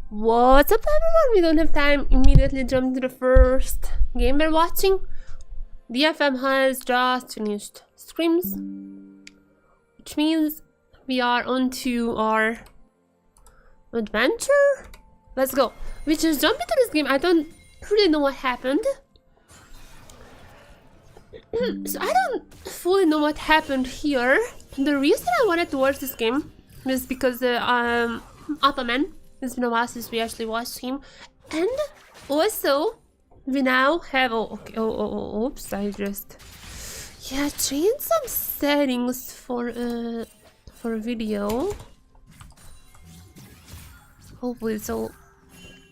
What's up everyone? We don't have time. Immediately jump to the first game we're watching. DFM has just finished scrims, which means we are on to our adventure. Let's go. We just jumped into this game. I don't really know what happened. So I don't fully know what happened here. The reason I wanted to watch this game is because apaMEN. It's been a while since we actually watched him, and also we now have oops, I just changed some settings for a video. Hopefully it's all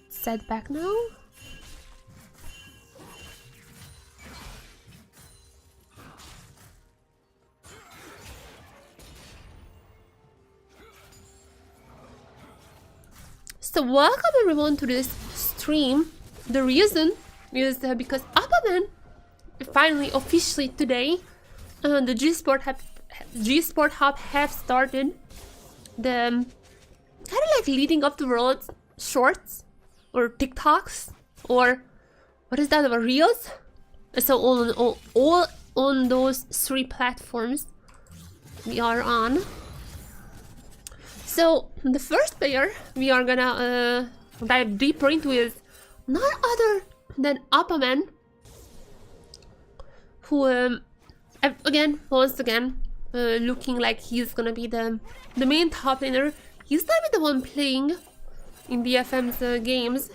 set back now. So welcome everyone to this stream. The reason is because apaMEN finally officially today the G-Sport Hub have started the kind of like leading up the world shorts or TikToks or what is that, Reels? So all on those three platforms we are on. So the first player we are gonna dive deeper into is none other than apaMEN, who once again looking like he's gonna be the main top laner. He's gonna be the one playing in DFM's games.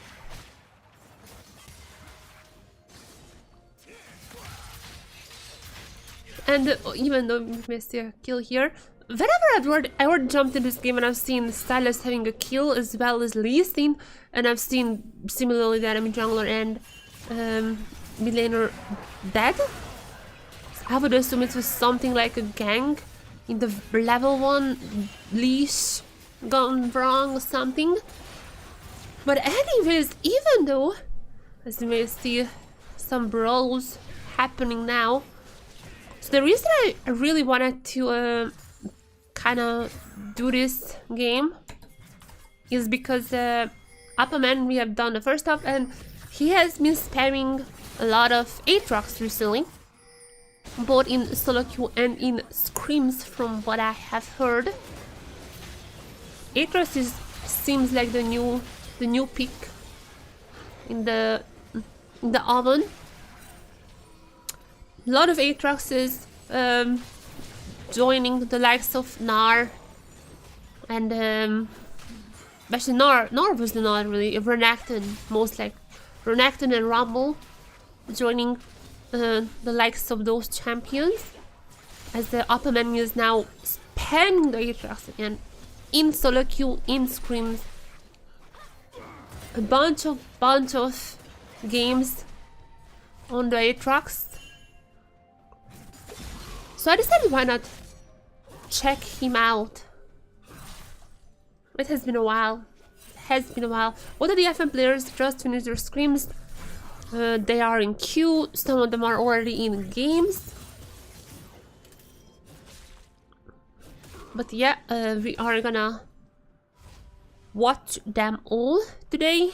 And even though we missed a kill here, whenever I would jumped in this game and I've seen Silas having a kill as well as Lee Sin, and I've seen similarly the enemy jungler and mid laner dead. So I would assume it was something like a gang in the level 1 leash gone wrong or something. But anyways, even though, as you may see, some brawls happening now. So the reason I really wanted to kind of do this game is because apaMEN, we have done the first half and he has been spamming a lot of Aatrox recently, both in solo queue and in scrims from what I have heard. Aatrox seems like the new pick in the oven. A lot of Aatroxes joining the likes of Gnar and actually Gnar was not really Renekton, most like Renekton and Rumble joining the likes of those champions, as the apaMEN is now spamming the Aatrox again in solo queue, in scrims, a bunch of games on the Aatrox. So I decided why not check him out. It has been a while. All the DFM players just finished their scrims. They are in queue. Some of them are already in games. But yeah, we are gonna watch them all today.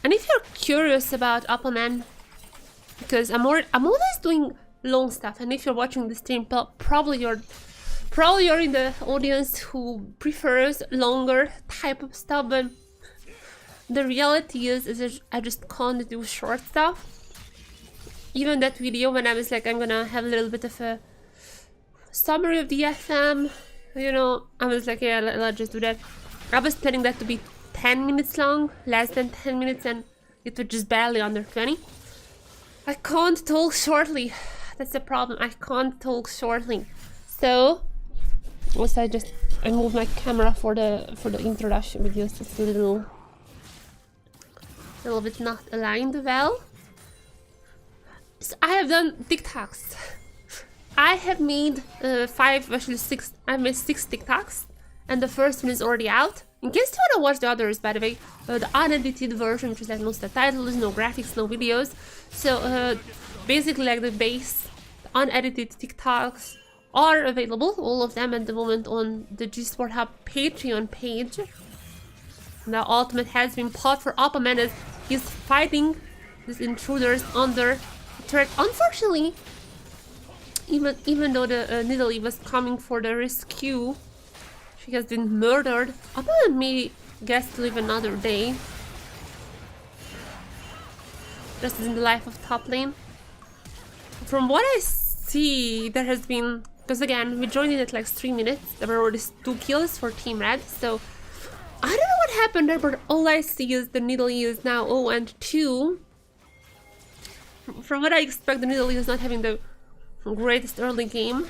And if you're curious about apaMEN, because I'm always doing long stuff, and if you're watching the stream, probably you're in the audience who prefers longer type of stuff. But the reality is I just can't do short stuff. Even that video when I was like, I'm gonna have a little bit of a summary of DFM, you know, I was like, yeah, let's just do that. I was planning that to be 10 minutes long, less than 10 minutes, and it was just barely under 20. I can't talk shortly. That's the problem. I can't talk shortly. So also I moved my camera for the introduction videos. It's a little bit not aligned well. So I have done TikToks. I have made 6 TikToks, and the first one is already out. In case you want to watch the others, by the way, the unedited version, which is like no subtitles, no graphics, no videos. So basically like the base, unedited TikToks are available, all of them at the moment, on the G-Sport Hub Patreon page. The ultimate has been popped for apaMEN as he's fighting these intruders under threat. Unfortunately, even though the Nidalee was coming for the rescue, she has been murdered. apaMEN may get to live another day. Just in the life of top lane. From what I see, there has been, because again, we joined in at like 3 minutes. There were already 2 kills for Team Red, so I don't know what happened there, but all I see is the Nidalee is now 0-2. From what I expect, the Nidalee is not having the greatest early game.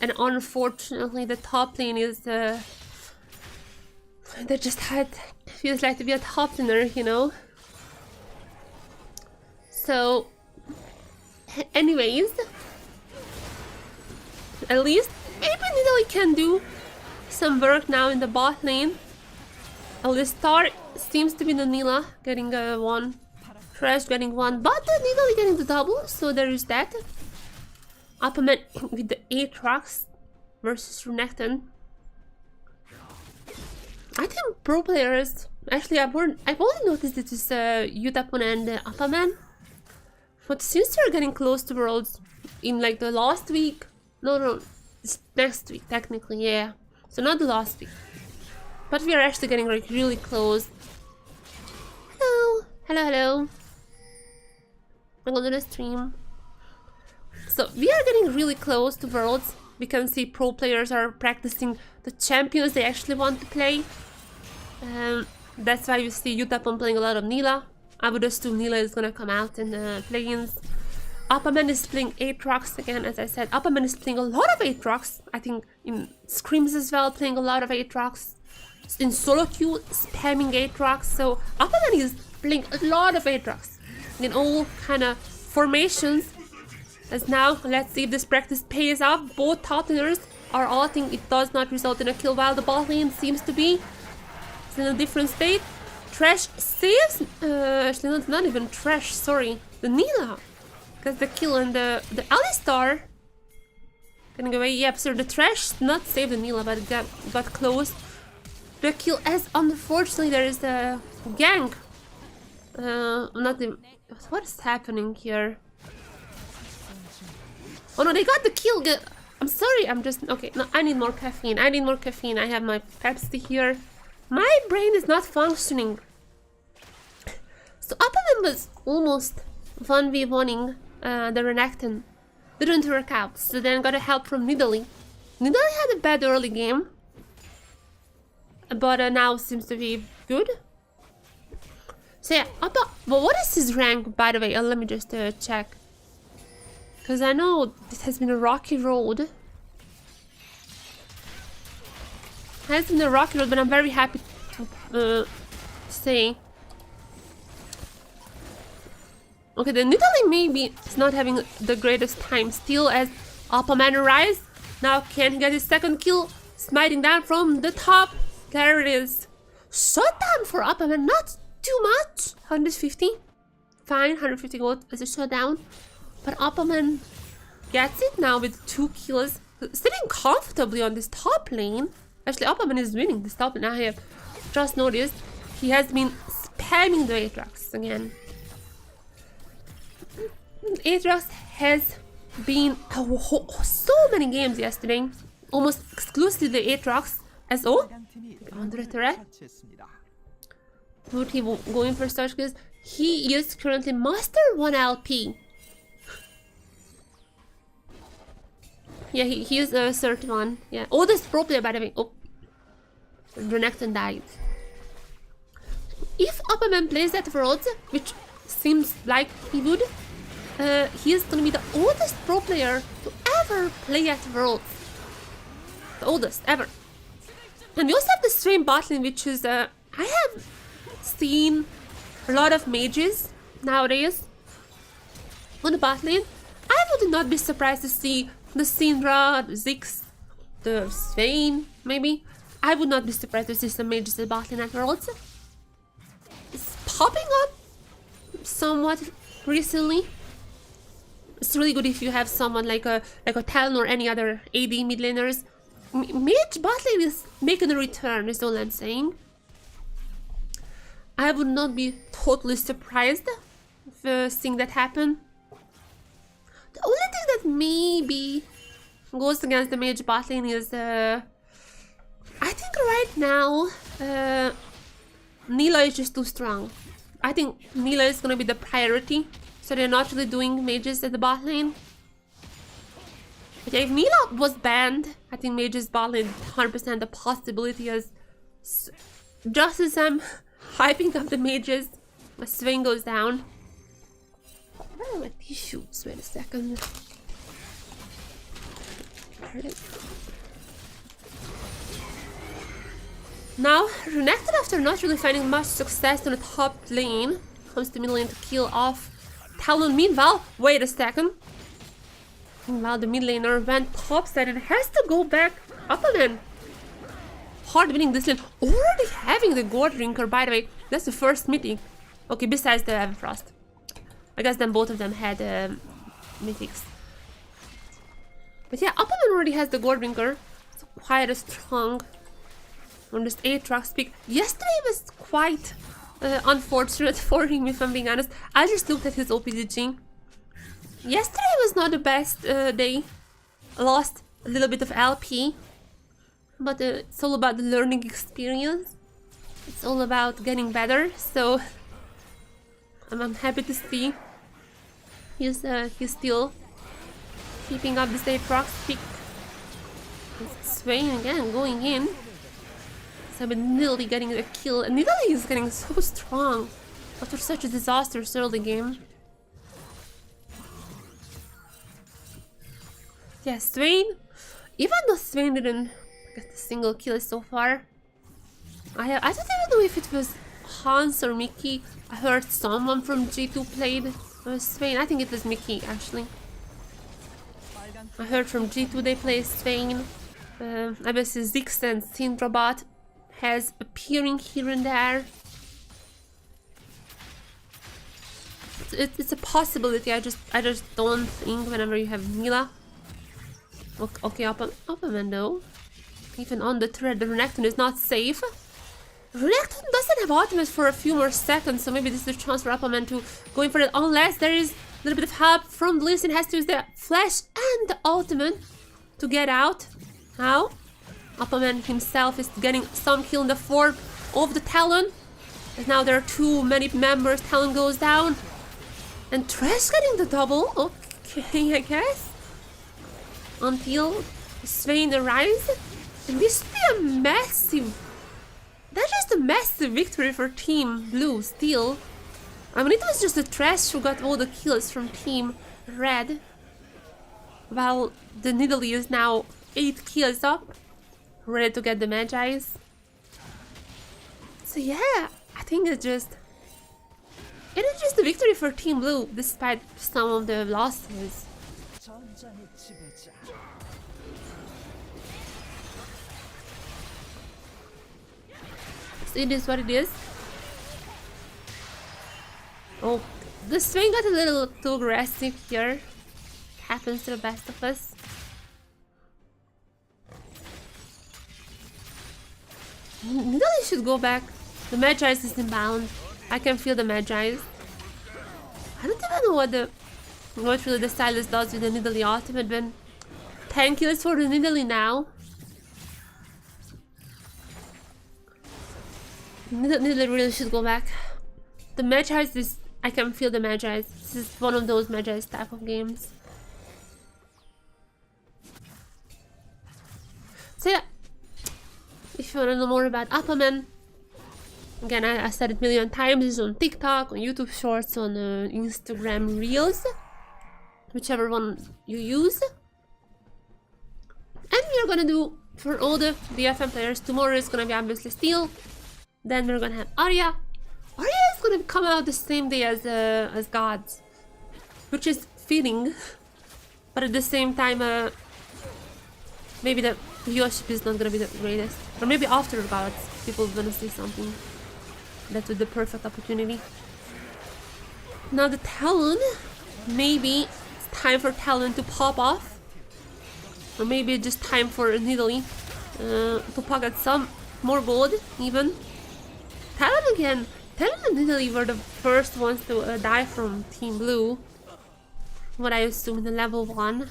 And unfortunately, the top lane is they just feels like to be a top laner, you know. So, anyways, at least maybe Nidalee can do some work now in the bot lane. Alistar seems to be the Nila getting one, Thresh getting one, but the Nidalee getting the double, so there is that. apaMEN with the Aatrox versus Renekton. I think pro players, actually I've only noticed it is Yutapon and apaMEN. But since they're getting close to Worlds in like the last week, no, it's next week technically, yeah. So not the last week, but we are actually getting like really close. Hello. Welcome to the stream. So we are getting really close to Worlds. We can see pro players are practicing the champions they actually want to play. That's why you see Yutapon playing a lot of Nila. I would assume Nila is gonna come out in the play-ins. apaMEN is playing Aatrox again, as I said. apaMEN is playing a lot of Aatrox. I think in scrims as well, playing a lot of Aatrox. In solo queue, spamming Aatrox. So apaMEN is playing a lot of Aatrox in all kind of formations. As now, let's see if this practice pays off. Both top laners are ulting. It does not result in a kill, while the bot lane seems to be. It's in a different state. Thresh saves, actually not even Thresh, sorry, the Nila gets the kill, and the Alistar getting away. Yep, so the Thresh not saved the Nila, but got close. The kill, as unfortunately there is a gank. What is happening here? Oh no, they got the kill. I'm sorry, I'm just, okay, no, I need more caffeine. I have my Pepsi here. My brain is not functioning. So apaMEN was almost 1v1ing the Renekton. Didn't work out, so then got a help from Nidalee. Nidalee had a bad early game, but now seems to be good. So yeah, well, what is his rank, by the way? Let me just check. Because I know this has been a rocky road. Has been a rocky road, but I'm very happy to say. Okay, the Nidalee maybe is not having the greatest time still, as apaMEN arrives. Now can he get his second kill? Smiting down from the top. There it is. Shutdown for apaMEN, not too much. 150. Fine, 150 gold as a shutdown. But apaMEN gets it now with 2 kills. Sitting comfortably on this top lane. Actually, apaMEN is winning this top lane. I have just noticed he has been spamming the Aatrox again. Aatrox has been so many games yesterday, almost exclusively Aatrox. As under threat. Would he go in for such kills? He is currently Master 1 LP. Yeah, he is a certain one. Yeah, oldest pro player, by the way. Oh, Renekton died. If apaMEN plays at Worlds, which seems like he would, he is gonna be the oldest pro player to ever play at Worlds. The oldest ever. And we also have the stream bot lane, which is I have seen a lot of mages nowadays on the bot lane. I would not be surprised to see the Syndra, the Ziggs, the Swain, maybe. I would not be surprised to see some mages at bot lane at Worlds. It's popping up somewhat recently. It's really good if you have someone like a Talon or any other AD mid laners Mage bot lane is making a return, is all I'm saying. I would not be totally surprised if seeing that happen. The only thing that maybe goes against the mage bot lane is I think right now Nilah is just too strong. I think Nilah is gonna be the priority, so they're not really doing mages at the bot lane. But yeah, if Nilah was banned, I think mages bot lane 100% the possibility is just as I'm hyping up the mages, my Swain goes down. Where are my tissues? Wait a second. Now, Renekton, after not really finding much success in the top lane, comes to mid lane to kill off Talon. Meanwhile, wait a second. Meanwhile, the mid laner went topside and has to go back apaMEN. Hard winning this lane. Already having the Gourd Drinker, by the way. That's the first mythic. Okay, besides the Everfrost. I guess then both of them had mythics. But yeah, apaMEN already has the Gourd Drinker. It's quite a strong on this Aatrox pick. Yesterday was quite unfortunate for him, if I'm being honest. I just looked at his OPGG. Yesterday was not the best day. I lost a little bit of LP. But it's all about the learning experience. It's all about getting better. So I'm happy to see he's still keeping up this Aatrox pick. Swain again going in. So I've been nearly getting a kill. And Nidalee is getting so strong after such a disastrous early game. Yeah, Swain. Even though Swain didn't get a single kill so far, I don't even know if it was Hans or Mickey. I heard someone from G2 played Swain. I think it was Mickey actually. I heard from G2 they play Swain. Obviously Ziggs and Syndrabot has appearing here and there. It's a possibility. I just don't think whenever you have Nilah. Okay, apaMEN though. Even on the thread, the Renekton is not safe. Renekton doesn't have ultimate for a few more seconds, so maybe this is a chance for apaMEN to go in for it, unless there is a little bit of help from Lee Sin. Has to use the flash and the ultimate to get out. Now, apaMEN himself is getting some kill in the form of the Talon. And now there are too many members. Talon goes down. And Trash getting the double. Okay, I guess. Until Swain arrives. And this would be a massive... That's just a massive victory for Team Blue still. I mean, it was just the Trash who got all the kills from Team Red. While the Nidalee is now 8 kills up. Ready to get the Magi's. So yeah, I think it is just a victory for Team Blue, despite some of the losses. So it is what it is. Oh, the Swain got a little too aggressive here. It happens to the best of us. Nidalee should go back. The Magi's is inbound. I can feel the Magi's. I don't even know what really the Silas does with the Nidalee ultimate, but 10 kills for the Nidalee now. Nidalee really should go back. The Magi's is... I can feel the Magi's. This is one of those Magi's type of games. So yeah. If you want to know more about apaMEN, again, I said it a million times. It's on TikTok, on YouTube Shorts, on Instagram Reels, whichever one you use. And we're gonna do for all the DFM players. Tomorrow is gonna be obviously Steal. Then we're gonna have Aria. Aria is gonna come out the same day as Gods, which is fitting, but at the same time, maybe the viewership is not gonna be the greatest. Or maybe after Gods, people are gonna see something. That would be the perfect opportunity. Now the Talon, maybe it's time for Talon to pop off. Or maybe it's just time for Nidalee to pocket some more gold even. Talon again. Talon and Italy were the first ones to die from Team Blue. What I assume in the level 1.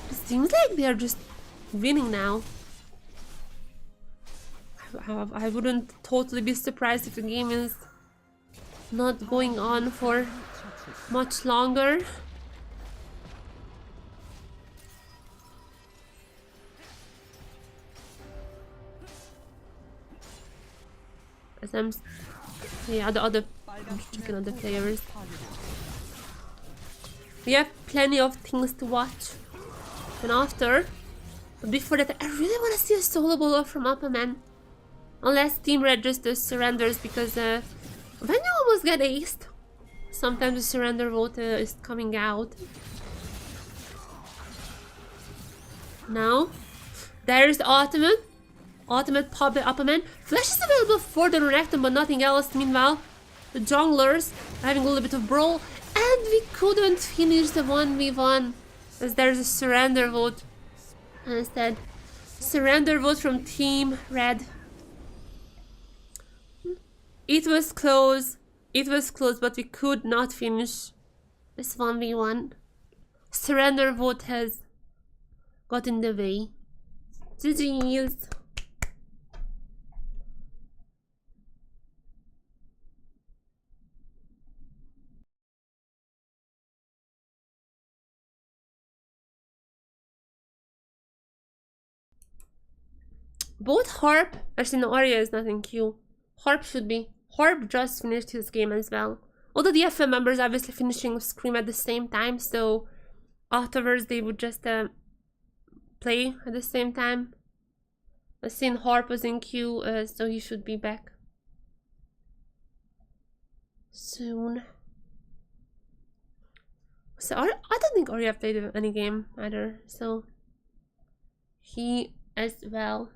It seems like they are just winning now. I wouldn't totally be surprised if the game is not going on for much longer. As I'm checking other players. We have plenty of things to watch. And after, but before that, I really want to see a solo bowler from apaMEN. Unless Team Red just surrenders, because when you almost get aced, sometimes the surrender vote is coming out. Now, there's the ultimate. Ultimate pop apaMEN. Flash is available for the Renekton, but nothing else. Meanwhile, the junglers are having a little bit of brawl, and we couldn't finish the 1v1 as there's a surrender vote. Instead, surrender vote from Team Red. It was close, but we could not finish this 1v1. Surrender vote has got in the way. GG's. Both Harp, actually no, Aria is not in queue. Harp should be. Harp just finished his game as well. All the DFM members obviously finishing Scream at the same time, so afterwards they would just play at the same time. I've seen Harp was in queue, so he should be back soon. So I don't think Aria played any game either, so he as well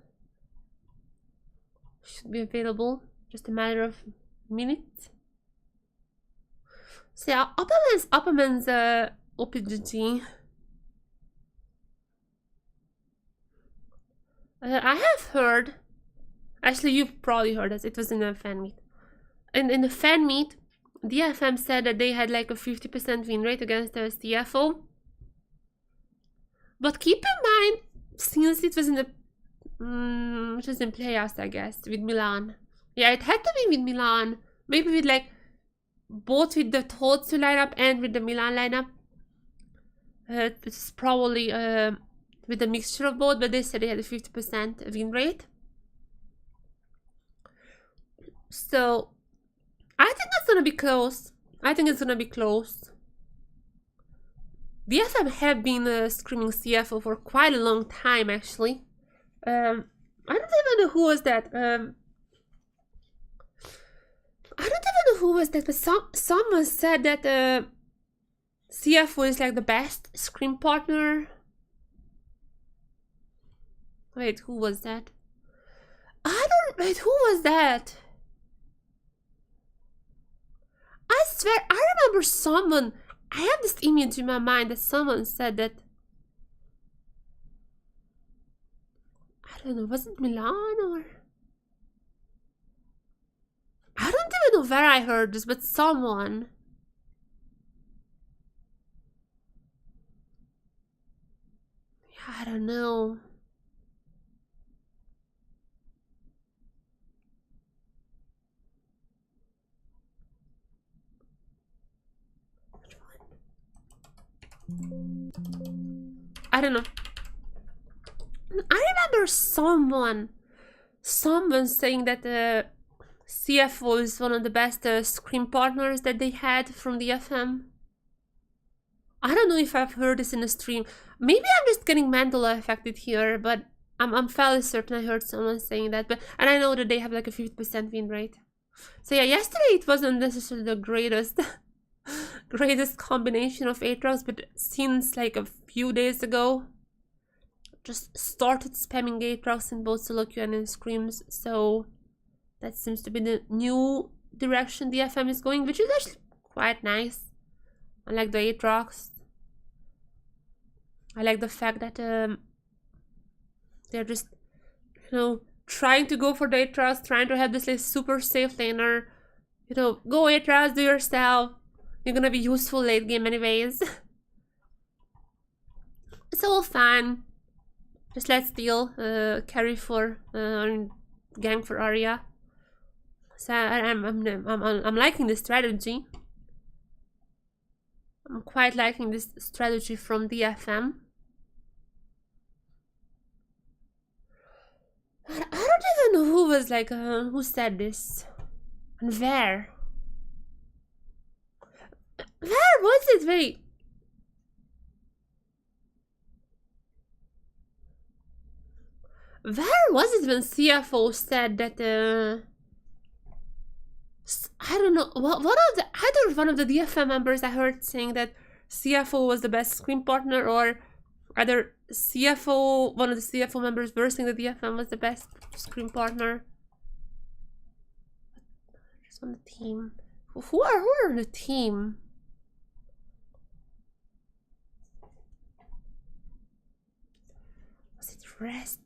should be available. Just a matter of minutes. So yeah, apaMEN's OPGG. I have heard, actually you've probably heard this, it was in a fan meet. In the fan meet, DFM said that they had like a 50% win rate against the CFO. But keep in mind, since it was in the which was in playoffs, I guess, with Milan. Yeah, it had to be with Milan. Maybe with like both with the Totsu lineup and with the Milan lineup. It's probably with a mixture of both, but they said they had a 50% win rate. So I think that's gonna be close. I think it's gonna be close. DFM have been screaming CFO for quite a long time, actually. I don't even know who was that. I don't even know who was that, but someone said that CFO is like the best scream partner. Wait, who was that? Wait, who was that? I swear, I remember someone. I have this image in my mind that someone said that. I don't know, was it Milan or? I don't even know where I heard this, but someone. Yeah, I don't know. Which one? I don't know. I remember someone saying that CFO is one of the best scream partners that they had from the FM. I don't know if I've heard this in a stream. Maybe I'm just getting mentally affected here, but I'm fairly certain I heard someone saying that. And I know that they have like a 50% win rate. So yeah, yesterday it wasn't necessarily the greatest combination of Aatrox, but since like a few days ago, just started spamming Aatrox in both solo queue and in screams, so that seems to be the new direction the FM is going, which is actually quite nice. I like the Aatrox. I like the fact that they're just, you know, trying to go for the Aatrox, trying to have this like super safe laner. You know, go Aatrox, do yourself. You're gonna be useful late game anyways. It's all fine. Just let's steal, carry for, gank for Aria. So I'm liking this strategy. I'm quite liking this strategy from DFM. I don't even know who was like, who said this and where. Where was it? Wait. Where was it when CFO said that? I don't know. Either one of the DFM members I heard saying that CFO was the best screen partner, or either CFO, one of the CFO members were saying that DFM was the best screen partner. Just on the team. Who are on the team? Was it Rest?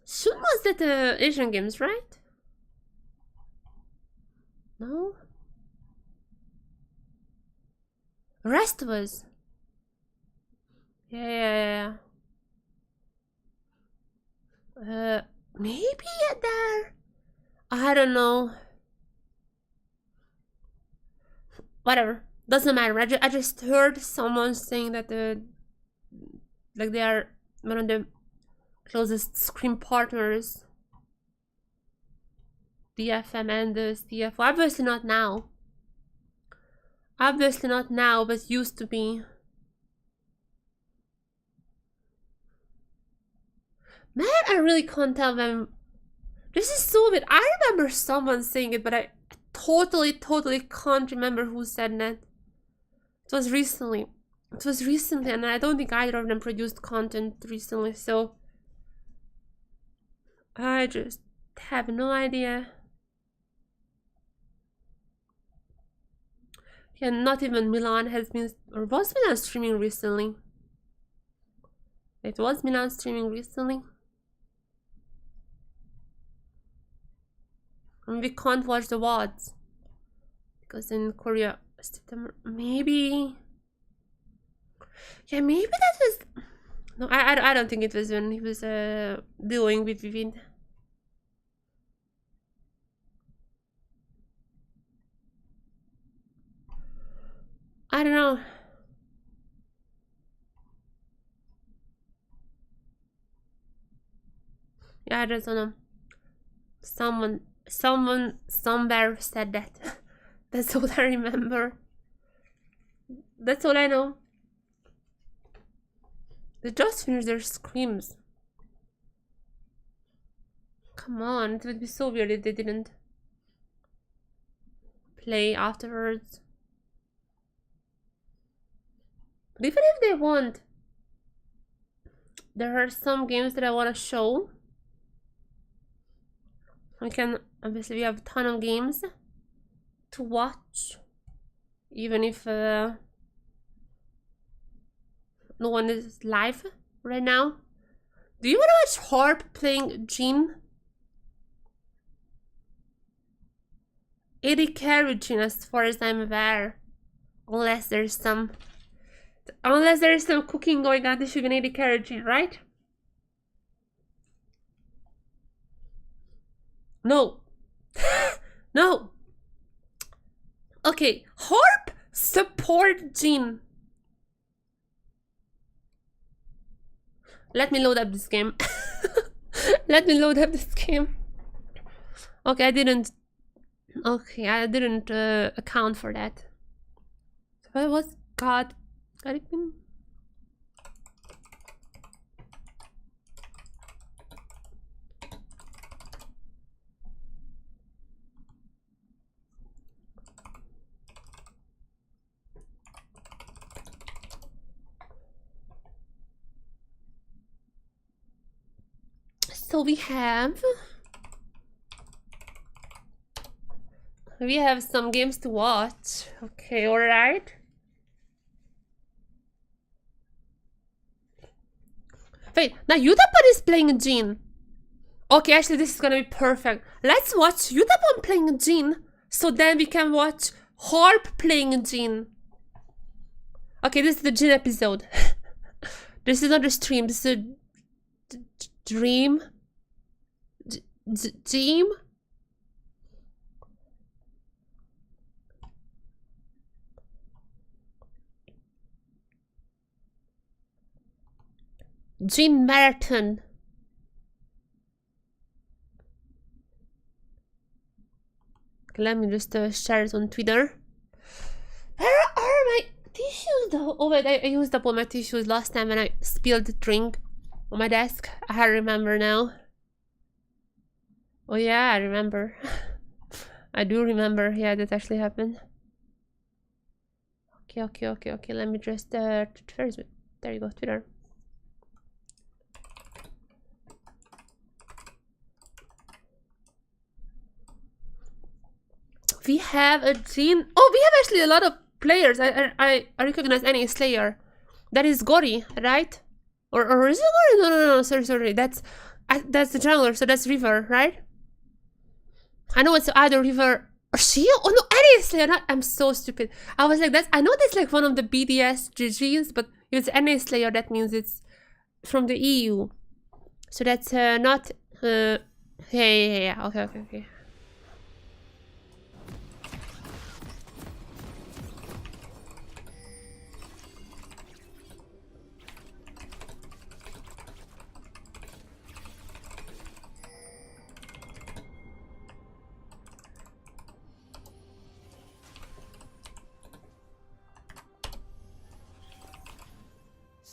Soon was that the Asian Games, right? No? Rest was. Yeah. Maybe there. I don't know. Whatever. Doesn't matter. I just heard someone saying that like they are one of the closest screen partners. DFM and the CFO. Obviously not now. Obviously not now, but used to be. Man, I really can't tell them. This is so weird. I remember someone saying it, but I totally can't remember who said that. It was recently. And I don't think either of them produced content recently, so I just have no idea. Yeah, not even Milan has been, or was Milan streaming recently? It was Milan streaming recently. And we can't watch the VODs because in Korea, September, maybe. Yeah, maybe that was. No, I don't think it was when he was dealing with Vivid. I don't know. Yeah, I just don't know. Someone somewhere said that. That's all I remember. That's all I know. They just finished their screams. Come on, it would be so weird if they didn't play afterwards. But even if they want, there are some games that I want to show. Obviously we have a ton of games to watch, even if no one is live right now. Do you want to watch Harp playing Jhin? 80 carry Jhin as far as I'm aware. Unless there's some cooking going on, this should be an 80 carry Jhin, right? No. No. Okay, Harp support Jhin. Let me load up this game. Let me load up this game. Okay, I didn't account for that. So it was Caitlyn. So we have some games to watch. Okay, alright. Wait, now Yutapon is playing Jhin. Okay, actually this is gonna be perfect. Let's watch Yutapon playing Jhin, so then we can watch Harp playing Jhin. Okay, this is the Jhin episode. This is not a stream, this is a dream. Dream? Jhin marathon. Let me just share it on Twitter. Where are my tissues though? Oh wait, I used up all my tissues last time when I spilled the drink on my desk. I remember now. Oh yeah, I remember. I do remember. Yeah, that actually happened. Okay. Let me just there you go, Twitter. We have a Jhin. Oh, we have actually a lot of players. I recognize any Slayer. That is Gori, right? Or is it Gori? No. Sorry. That's the jungler. So that's River, right? I know it's either River or Shield. Oh no, any Slayer. I'm so stupid. I was like, I know that's like one of the BDS JHINS, but if it's any Slayer, that means it's from the EU. So that's not. Yeah. Okay.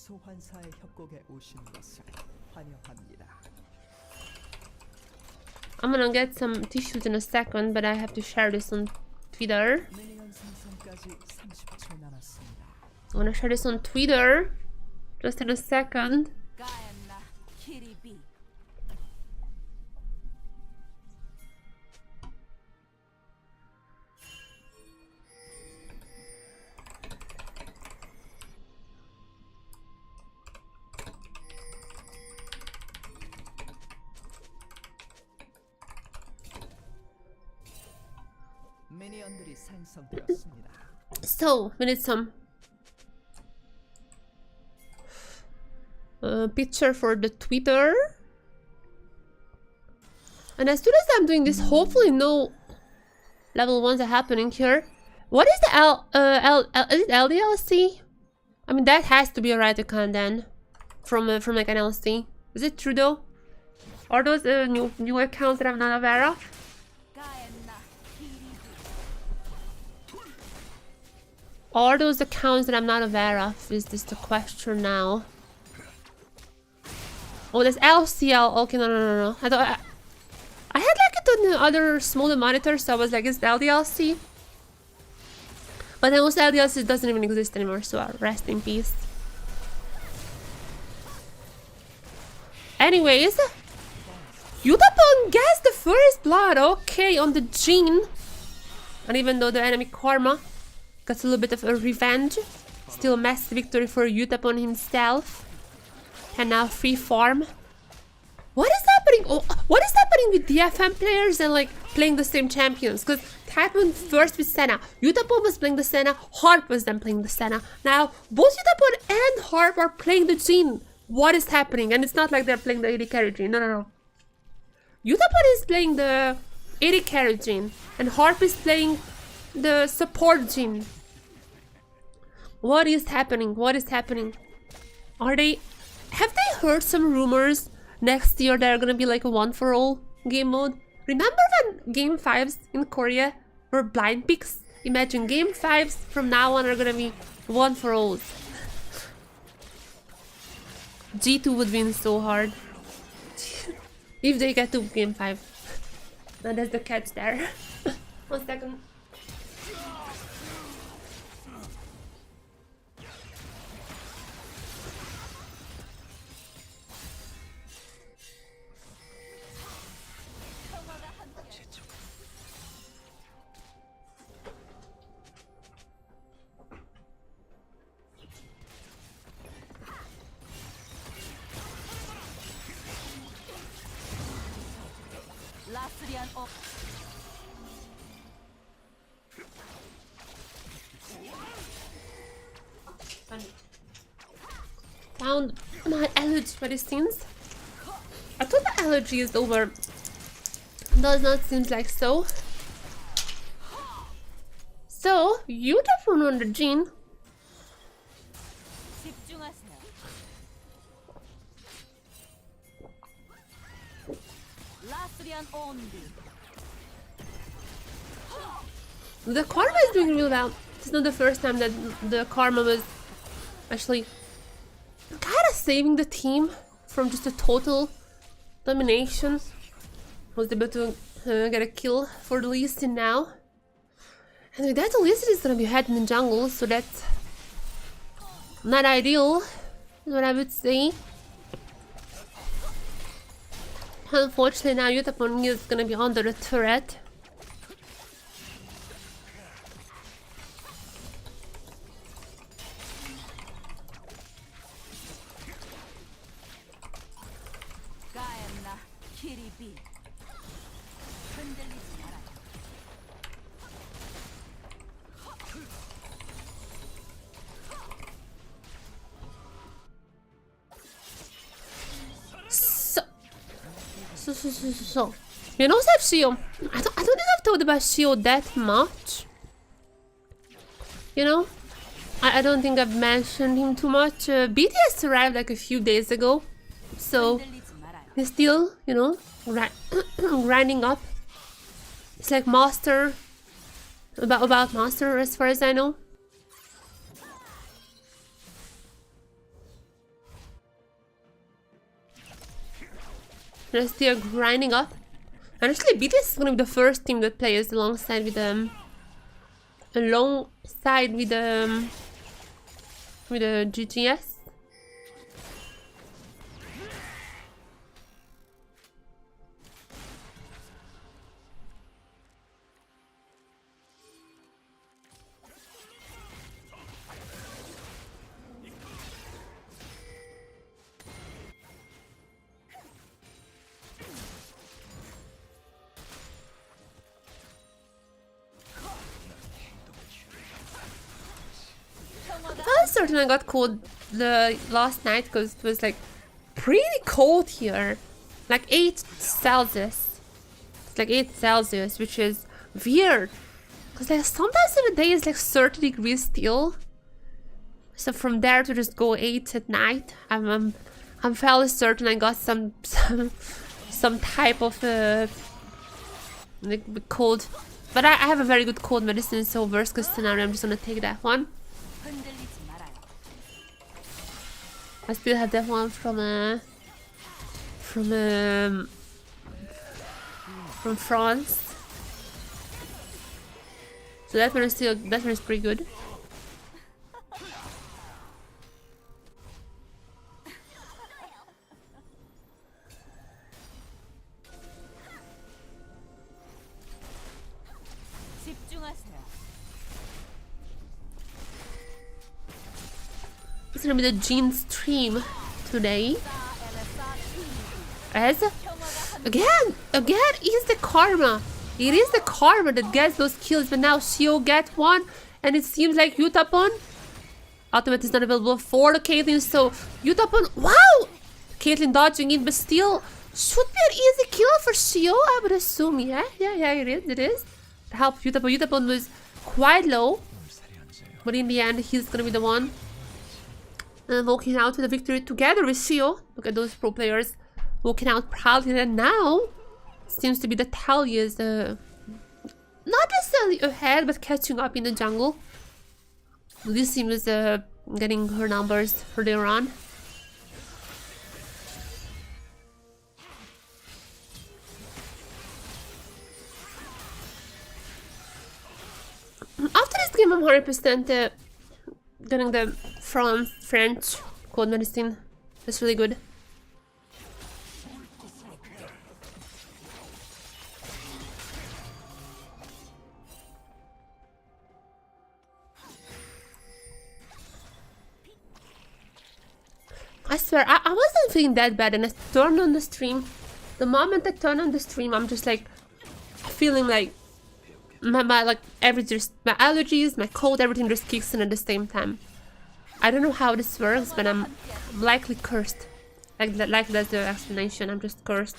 소환사의 협곡에 오신 것을 환영합니다. I'm gonna get some tissues in a second, but I have to share this on Twitter. I'm gonna share this on Twitter just in a second. So we need some picture for the Twitter, and as soon as I'm doing this, hopefully no level 1s are happening here. What is the is it LDLC? I mean, that has to be a right account then from like an LC. Is it true though? Are those new accounts that I'm not aware of? Are those accounts that I'm not aware of? Is this the question now? Oh, there's LCL. Okay, no. I had like it on the other smaller monitor, so I was like, it's LDLC. But then also LDLC doesn't even exist anymore, so rest in peace. Anyways, Yutapon gets the first blood. Okay, on the Jhin. And even though the enemy Karma got a little bit of a revenge, still a massive victory for Yutapon himself. And now free farm. What is happening? Oh, what is happening with DFM players and like playing the same champions? Because it happened first with Senna. Yutapon was playing the Senna, Harp was then playing the Senna. Now both Yutapon and Harp are playing the Jhin. What is happening? And it's not like they're playing the AD carry Jhin. No. Yutapon is playing the AD carry Jhin, and Harp is playing the support Jhin. What is happening? Have they heard some rumors next year they're gonna be like a one for all game mode? Remember when game 5s in Korea were blind picks? Imagine game 5s from now on are gonna be one for alls. G2 would win so hard if they get to game 5. Now there's the catch there. 1 second. Found my allergy medicines. I thought the allergy is over. Does not seem like so. So, Yutapon on the Jhin. The Karma is doing real well. It's not the first time that the Karma was actually kind of saving the team from just a total domination. Was able to get a kill for the Lee Sin now. And with that, the Lee Sin is gonna be heading in the jungle, so that's not ideal, is what I would say. Unfortunately, now Yutapon is gonna be under the turret. So, you know, Shio, I don't think I've talked about Shio that much. You know, I don't think I've mentioned him too much. BTS arrived like a few days ago, so he's still, you know, grinding up. It's like master, about master as far as I know. They're still grinding up. And actually BTS is gonna be the first team that plays alongside with the JHINS. I was certain I got cold the last night because it was like pretty cold here, like 8 Celsius. It's like 8 Celsius, which is weird because like sometimes in the day it's like 30 degrees still. So from there to just go 8 at night, I'm fairly certain I got some type of like cold. But I have a very good cold medicine, so worst case scenario I'm just gonna take that one. I still have that one from France. So that one is pretty good. It's gonna be the Jhin stream today. As again is the karma. It is the karma that gets those kills, but now Shio get one, and it seems like Yutapon ultimate is not available for the Caitlyn, so Yutapon, wow! Caitlyn dodging in, but still should be an easy kill for Shio, I would assume. Yeah, it is. Help Yutapon. Yutapon was quite low, but in the end he's gonna be the one walking out with the victory together with Shio. Look at those pro players walking out proudly, and now it seems to be that Talia is not necessarily ahead, but catching up in the jungle. This team is getting her numbers earlier on. After this game, I'm 100% getting the French cold medicine. That's really good. I swear, I wasn't feeling that bad, and I turned on the stream. The moment I turned on the stream, I'm just like feeling like my like my allergies, my cold, everything just kicks in at the same time. I don't know how this works, but I'm likely cursed. Like that's the explanation. I'm just cursed.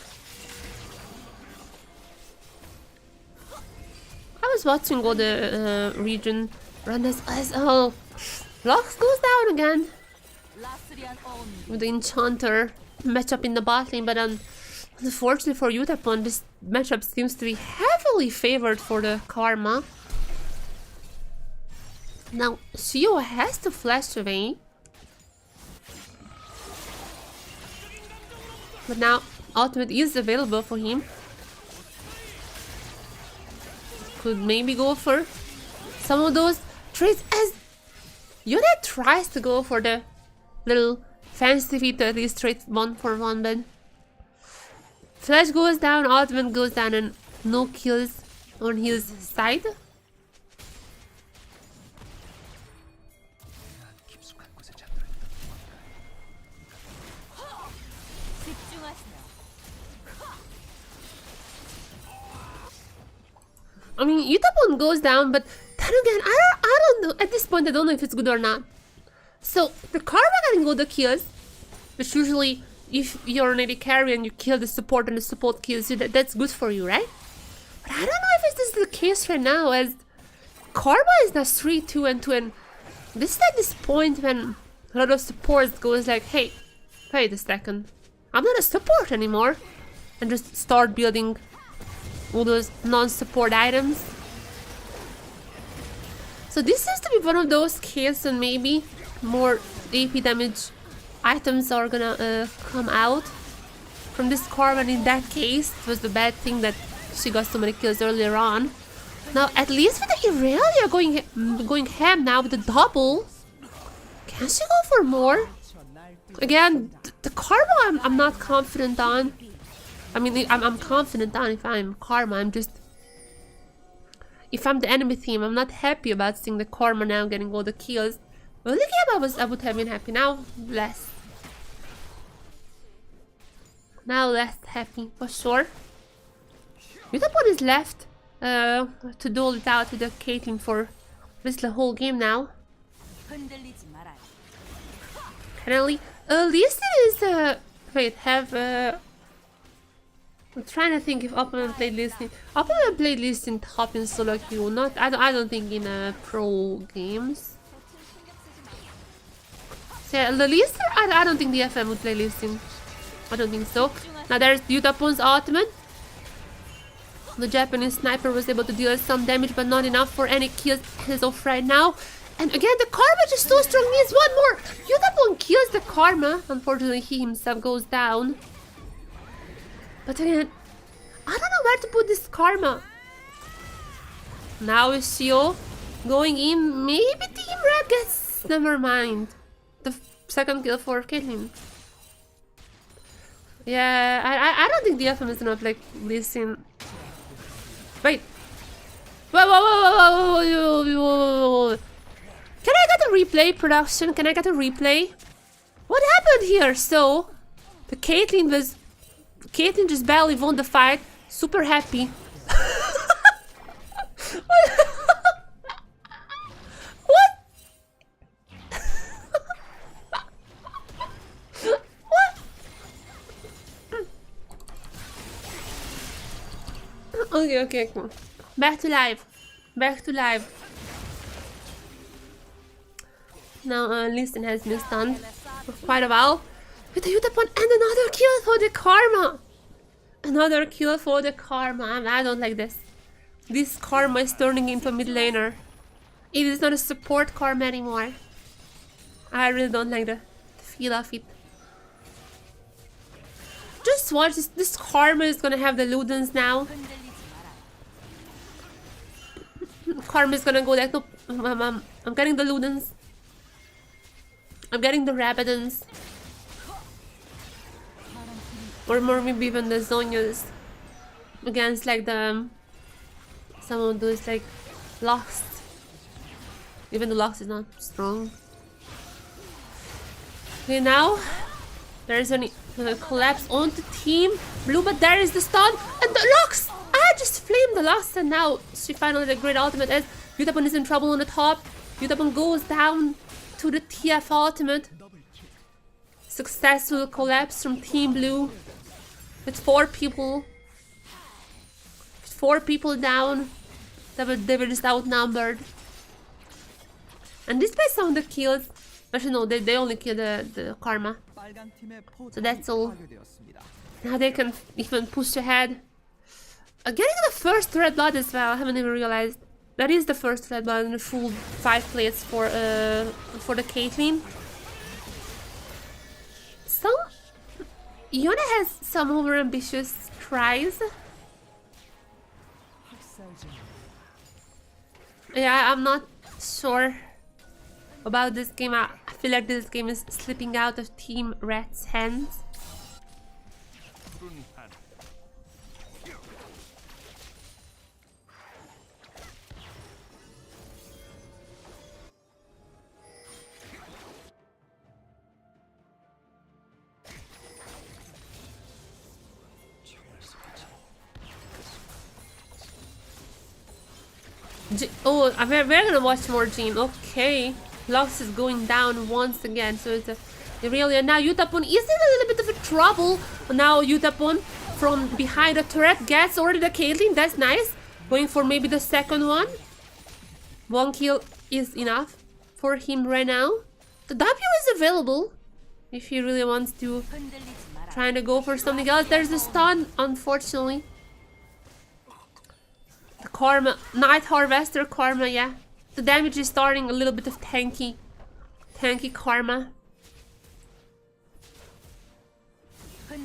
I was watching all the region runners as oh, Lux goes down again with the Enchanter matchup in the bot lane, but unfortunately for Yutapon, this matchup seems to be heavily favored for the Karma. Now, Shio has to flash away. But now, ultimate is available for him. Could maybe go for some of those trades as Yoda tries to go for the little fancy feat to at least trade 1-for-1, but Flash goes down, ultimate goes down, and no kills on his side. I mean, Yutapon goes down, but then again, I don't know. At this point, I don't know if it's good or not. So the Karma can go the kills, which usually, if you're an AD carry and you kill the support and the support kills you, that's good for you, right? But I don't know if this is the case right now, as Karma is now 3-2-2, and this is at this point when a lot of supports goes like, hey, wait a second, I'm not a support anymore, and just start building all those non-support items. So this seems to be one of those cases, and maybe more AP damage items are gonna come out from this Karma, and in that case it was the bad thing that she got so many kills earlier on. Now at least with the Irelia going ham now with the double, can she go for more? Again, the Karma I'm not confident on. I mean, I'm confident on if I'm Karma. I'm just, if I'm the enemy team, I'm not happy about seeing the Karma now getting all the kills. Well, the game I would have been happy. Now less. Now less happy for sure. Yutapon is left to duel it out with the Caitlyn for this the whole game now. Currently, at least it is wait, have I'm trying to think if apaMEN played listing. apaMEN played listing top in solo queue. Not, I don't think in pro games. So yeah, the lister, I don't think DFM would play listing. I don't think so. Now there's Yutapon's ultimate. The Japanese sniper was able to deal some damage, but not enough for any kills as of right now. And again, the Karma just so strong, needs one more. Yutapon kills the Karma. Unfortunately, he himself goes down. But again, I don't know where to put this Karma. Now is Shio going in. Maybe Team Red gets... Never mind. The second kill for Caitlyn. Yeah, I don't think DFM is not like listen. Wait. Whoa. Can I get a replay, production? Can I get a replay? What happened here? So, the Caitlyn just barely won the fight. Super happy. What? What? Okay, cool. Back to live. Now, Listen has been stunned for quite a while. With the Yutapon and another kill for the Karma. Another kill for the Karma. I don't like this. This Karma is turning into a mid laner. It is not a support Karma anymore. I really don't like the feel of it. Just watch this. This Karma is gonna have the Ludens now. Karma is gonna go like, no, I'm getting the Ludens. I'm getting the Rabadons. Or more maybe even the Zonias. Against like the... some of those like... Lux. Even the Lux is not strong. Okay, now... There's a collapse onto Team Blue, but there is the stun. And the Lux! just flamed the last, and now she finally did a great ultimate as Yutapon is in trouble on the top. Yutapon goes down to the TF ultimate. Successful collapse from Team Blue with 4 people. With 4 people down. They were just outnumbered. And despite some of the kills, actually no, they only killed the Karma. So that's all. Now they can even push ahead. Getting the first red blood as well, I haven't even realized. That is the first red blood in the full 5 plates for the Caitlyn. So, Yone has some overambitious tries. Yeah, I'm not sure about this game. I feel like this game is slipping out of Team Red's hands. Oh, we're gonna watch more Jhin. Okay. Lux is going down once again. So it's a Irelia. Now Yutapon is in a little bit of a trouble. Now Yutapon from behind the turret gets already the Caitlyn. That's nice. Going for maybe the second one. 1 kill is enough for him right now. The W is available if he really wants to trying to go for something else. There's the stun, unfortunately. The Karma, Night Harvester Karma, yeah. The damage is starting a little bit of tanky Karma. I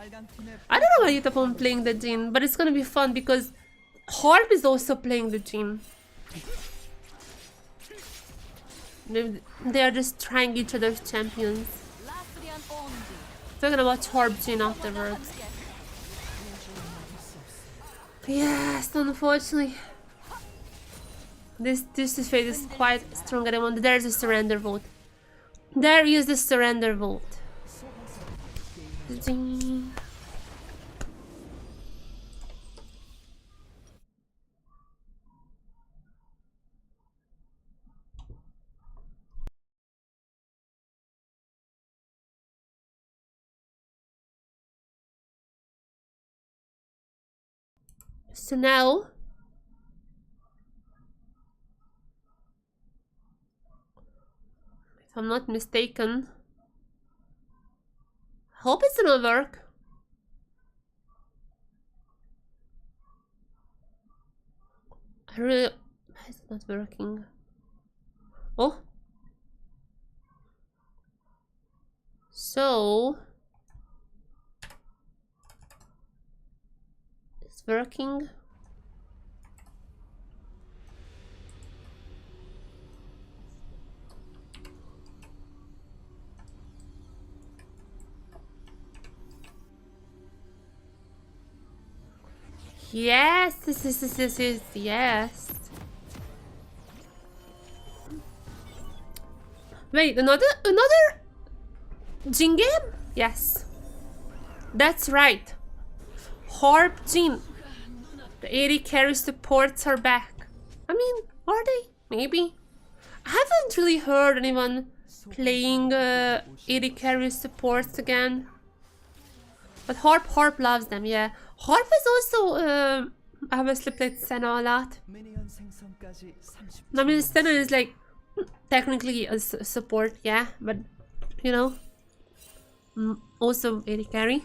don't know why Yutapon playing the Jhin, but it's gonna be fun because Harp is also playing the Jhin. They are just trying each other's champions. We're gonna watch Harp Jhin afterwards. Yes, unfortunately. This fate is quite strong at the moment. There's a surrender vote. There is the surrender vote. Ding. So now if I'm not mistaken, hope it's gonna work. Why is it not working? Oh, so it's working. Yes, yes. Wait, another Jhin game? Yes. That's right. Harp Jhin. The AD carry supports are back. I mean, are they? Maybe. I haven't really heard anyone playing AD carry supports again. But Harp loves them, yeah. Harp is also obviously played Senna a lot. I mean, Senna is like technically a support, yeah, but you know, also AD carry.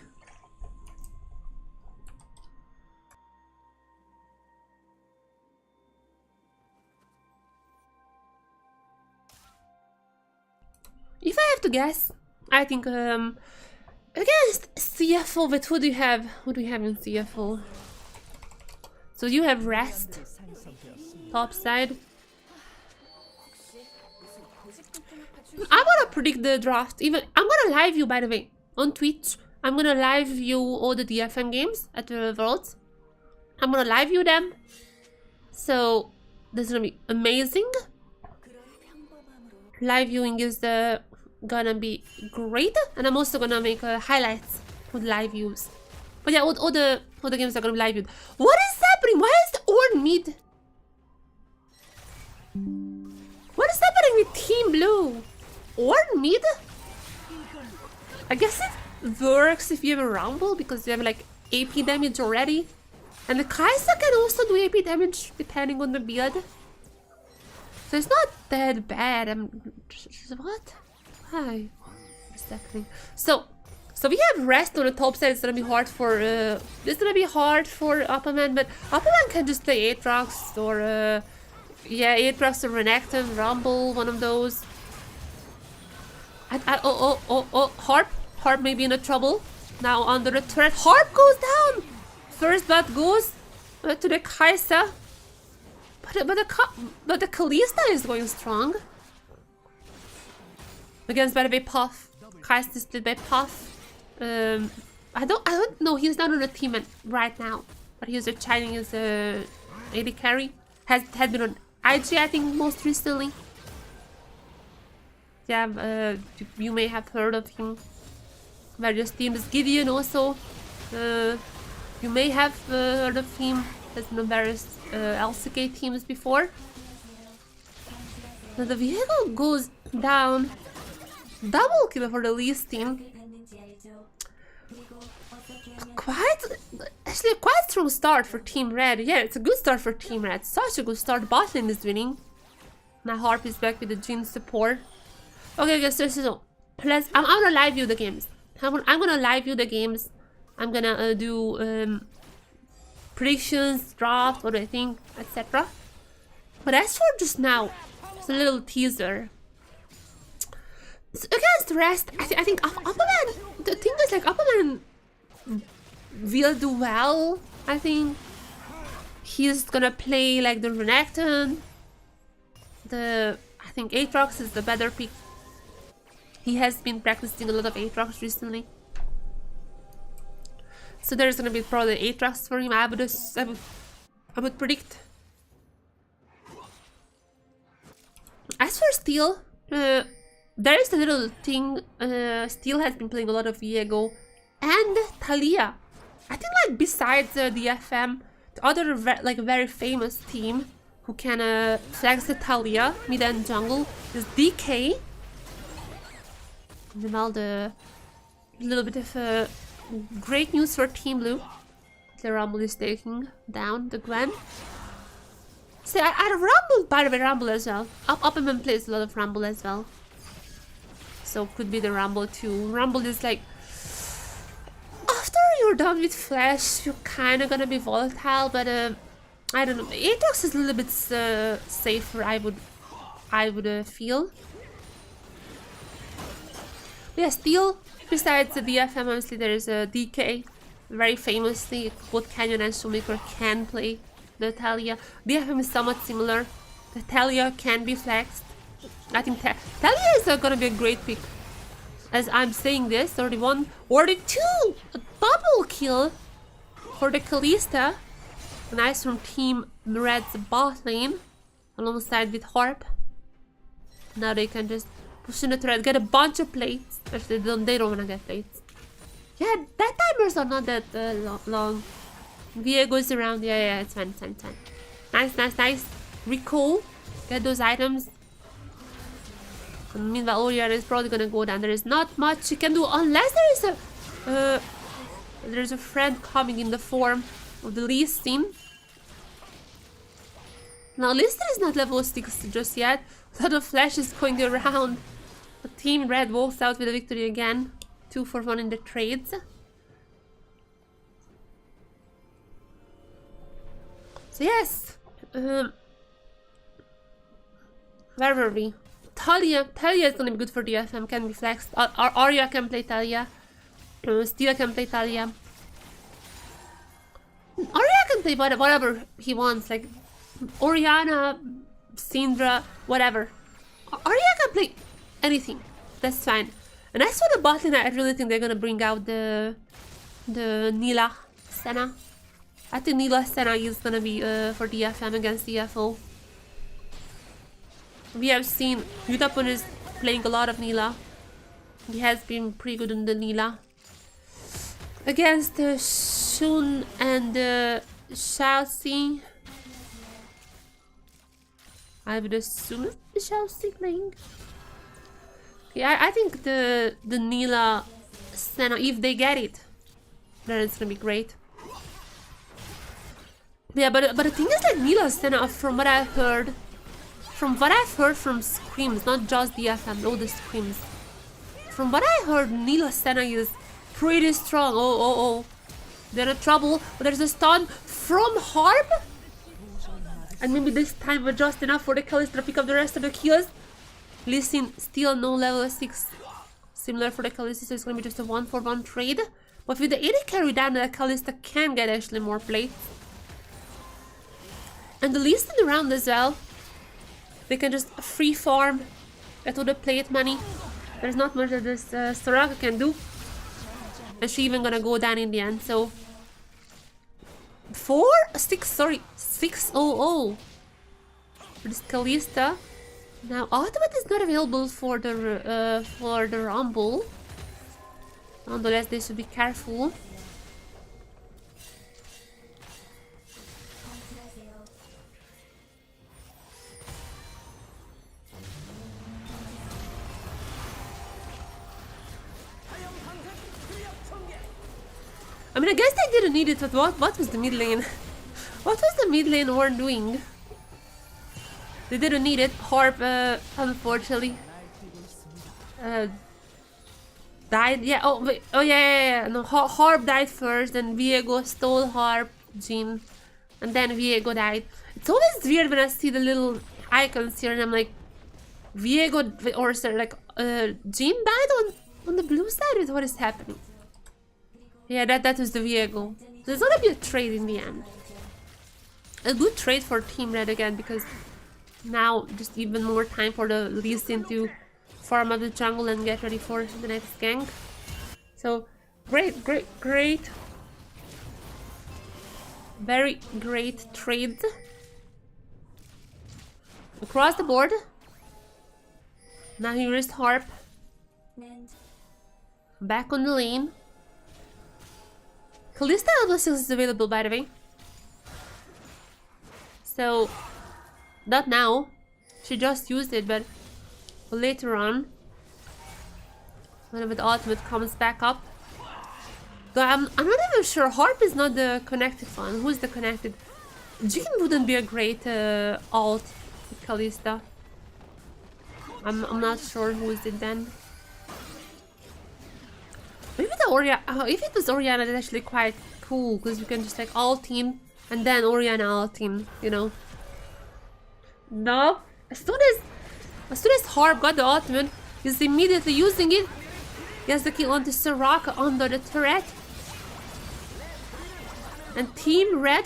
If I have to guess, I think against CFO, but who do you have? Who do you have in CFO? So you have Rest, top side. I wanna predict the draft. Even I'm gonna live you, by the way, on Twitch. I'm gonna live view all the DFM games at the Worlds. I'm gonna live view them. So this is gonna be amazing. Live viewing is gonna be great, and I'm also gonna make highlights with live views. But yeah, all the games are gonna be live viewed. What is happening? Why is the Ornn mid? What is happening with Team Blue? Ornn mid? I guess it works if you have a Rumble because you have like AP damage already. And the Kai'Sa can also do AP damage depending on the build. So it's not that bad. What? Why? What's happening? So we have rest on the top side. It's gonna be hard for apaMEN, but apaMEN can just play Aatrox or yeah, Aatrox or Renekton, Rumble, one of those. Harp may be in a trouble. Now under the threat. Harp goes down! First blood goes to the Kai'Sa. But the Kalista is going strong. Against, by the way, Puff. Kai'Sa is split by Puff. I don't know, he's not on the team right now. But he's a Chinese AD carry. Has been on IG, I think, most recently. Yeah, you may have heard of him. Various teams. Gideon also. You may have heard of him. Has been on various LCK teams before. Now the Viego goes down. Double kill for the Lee's team. Actually a quite strong start for Team Red. Yeah, it's a good start for Team Red. Such a good start. Bot lane is winning. Now Harp is back with the Jhin support. Okay, guys, so I'm gonna live view the games. I'm gonna live view the games. I'm gonna do predictions, draft, what do I think, etc. But as for just now, it's a little teaser. So against rest, I think apaMEN. The thing is, like, apaMEN will do well. I think he's gonna play like the Renekton. I think Aatrox is the better pick. He has been practicing a lot of Aatrox recently. So there's gonna be probably Aatrox for him. I would predict. As for Steal, there is a little thing. Steal has been playing a lot of Viego and Lillia. I think, like, besides DFM, the other very famous team who can flex the Lillia mid and jungle is DK. And now the little bit of great news for Team Blue. The Rumble is taking down the Gwen. So I Rumble, by the way, Rumble as well. apaMEN plays a lot of Rumble as well. So could be the Rumble too. Rumble is like, after you're done with Flash, you're kind of gonna be volatile, but I don't know. Aatrox is a little bit safer, I would feel. But yeah, Steal. Besides the DFM, obviously there is a DK. Very famously, both Canyon and Shoemaker can play the Lillia. DFM is somewhat similar. The Lillia can be flexed. I think Lillia is gonna be a great pick. As I'm saying this, 31, 42, a double kill for the Kalista. Nice from Team Red's bot lane, alongside with Harp. Now they can just push in the thread, get a bunch of plates. Actually, they don't wanna get plates. Yeah, that timers are not that long. Viego is around. Yeah, it's fine. Nice. Recall. Get those items. And meanwhile, Aria is probably gonna go down. There is not much you can do unless there is a friend coming in the form of the Lee's team. Now, Lister is not level 6 just yet. A lot of flashes going around. The Team Red walks out with a victory again. 2 for 1 in the trades. So yes, where were we? Lillia is gonna be good for DFM, can be flexed. Aria can play Lillia. Steal can play Lillia. Aria can play whatever he wants, like Orianna, Syndra, whatever. Aria can play anything. That's fine. And as for the bot lane, I really think they're gonna bring out the Nilah Senna. I think Nilah Senna is gonna be for DFM against DFO. We have seen Yutapon is playing a lot of Nilah. He has been pretty good on the Nilah. Against Jhin and Chelsea. I would assume Chelsea playing. Yeah, I think the Nila Senna, if they get it, then it's gonna be great. Yeah, but the thing is, like, Nila Senna, from what I've heard from scrims, not just DFM, all the scrims. From what I heard, Nila Senna is pretty strong. Oh. They're in trouble, but there's a stun from Harp. And maybe this time was just enough for the Kalista to pick up the rest of the kills. Listen, still no level 6. Similar for the Kalista, so it's gonna be just a 1-for-1 trade. But with the AD carry down, the Kalista can get actually more play. And the least in the round as well. They can just free farm, get all the plate money. There's not much that this Soraka can do. And she's even gonna go down in the end, so... 600 for this Kalista. Now ultimate is not available for the Rumble. Nonetheless, they should be careful. I mean, I guess they didn't need it, but what was the mid lane? What was the mid lane war doing? They didn't need it. Harp, unfortunately, died. Yeah. Oh, wait. Oh, yeah. No, Harp died first, then Viego stole Harp, Jhin, and then Viego died. It's always weird when I see the little icons here, and I'm like, Viego, or sorry, like, Jhin died on the blue side. What is happening? Yeah, that was the Viego. So there's gonna be a trade in the end. A good trade for Team Red again, because now just even more time for the Lee Sin to farm up the jungle and get ready for the next gank. So great. Very great trade. Across the board. Now here is Harp. Back on the lane. Kalista level 6 is available, by the way. So, not now. She just used it, but later on, when the ultimate comes back up. Though I'm not even sure. Harp is not the connected one. Who's the connected? Jhin wouldn't be a great ult with Kalista. I'm not sure who is it then. Maybe the Oriana. If it was Oriana, that's actually quite cool, because you can just like ult team and then Oriana ult team, you know. No, as soon as Harp got the ultimate, he's immediately using it. He has the kill onto Soraka under the turret. And Team Red